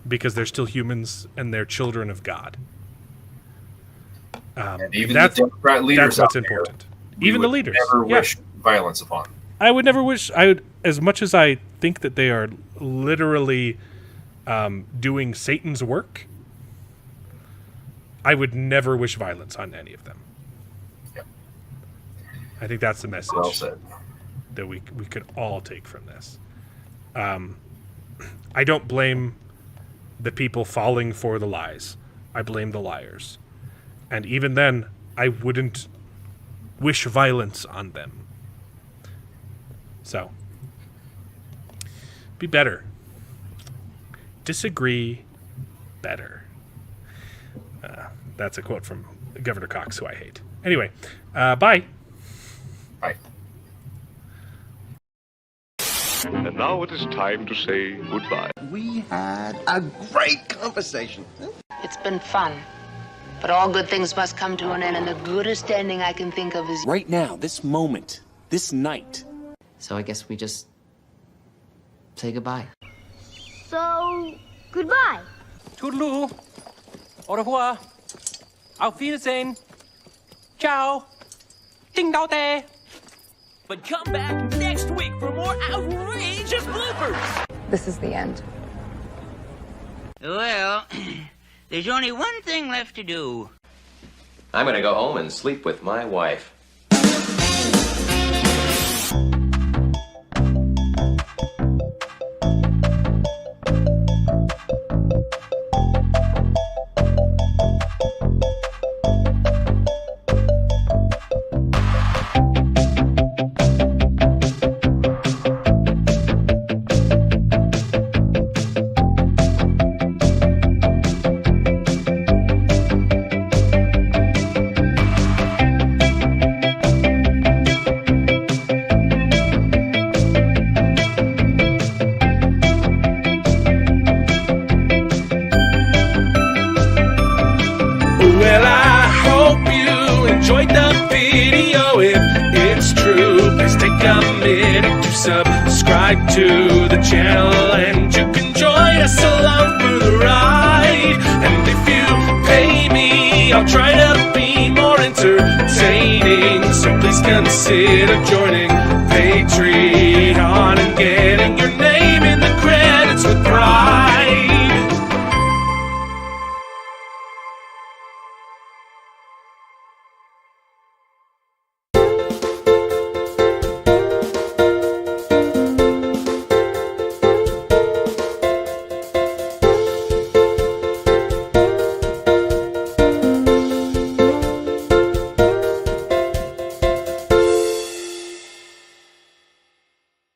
[SPEAKER 3] because they're still humans and they're children of God.
[SPEAKER 6] And even the Democrat leaders
[SPEAKER 3] that's what's important. Even the leaders.
[SPEAKER 6] Never wish violence upon.
[SPEAKER 3] I would never wish. As much as I think that they are literally doing Satan's work, I would never wish violence on any of them.
[SPEAKER 6] Yep.
[SPEAKER 3] I think that's the message
[SPEAKER 6] Well said.
[SPEAKER 3] that we could all take from this. I don't blame the people falling for the lies. I blame the liars. And even then, I wouldn't wish violence on them. So, be better. Disagree better. That's a quote from Governor Cox, who I hate. Anyway, bye.
[SPEAKER 6] Bye.
[SPEAKER 9] And now it is time to say goodbye.
[SPEAKER 10] We had a great conversation.
[SPEAKER 11] It's been fun. But all good things must come to an end, and the goodest ending I can think of is...
[SPEAKER 12] Right now, this moment, this night.
[SPEAKER 11] So I guess we just say goodbye.
[SPEAKER 2] So, goodbye.
[SPEAKER 12] Toodaloo. Au revoir. Auf Wiedersehen. Ciao. Ding dao day. But come back next week for more outrageous bloopers.
[SPEAKER 11] This is the end.
[SPEAKER 13] Well, there's only one thing left to do.
[SPEAKER 14] I'm gonna go home and sleep with my wife.
[SPEAKER 15] the video if it's true. Please take a minute to subscribe to the channel, and you can join us along for the ride. And if you pay me, I'll try to be more entertaining, so please consider joining Patreon.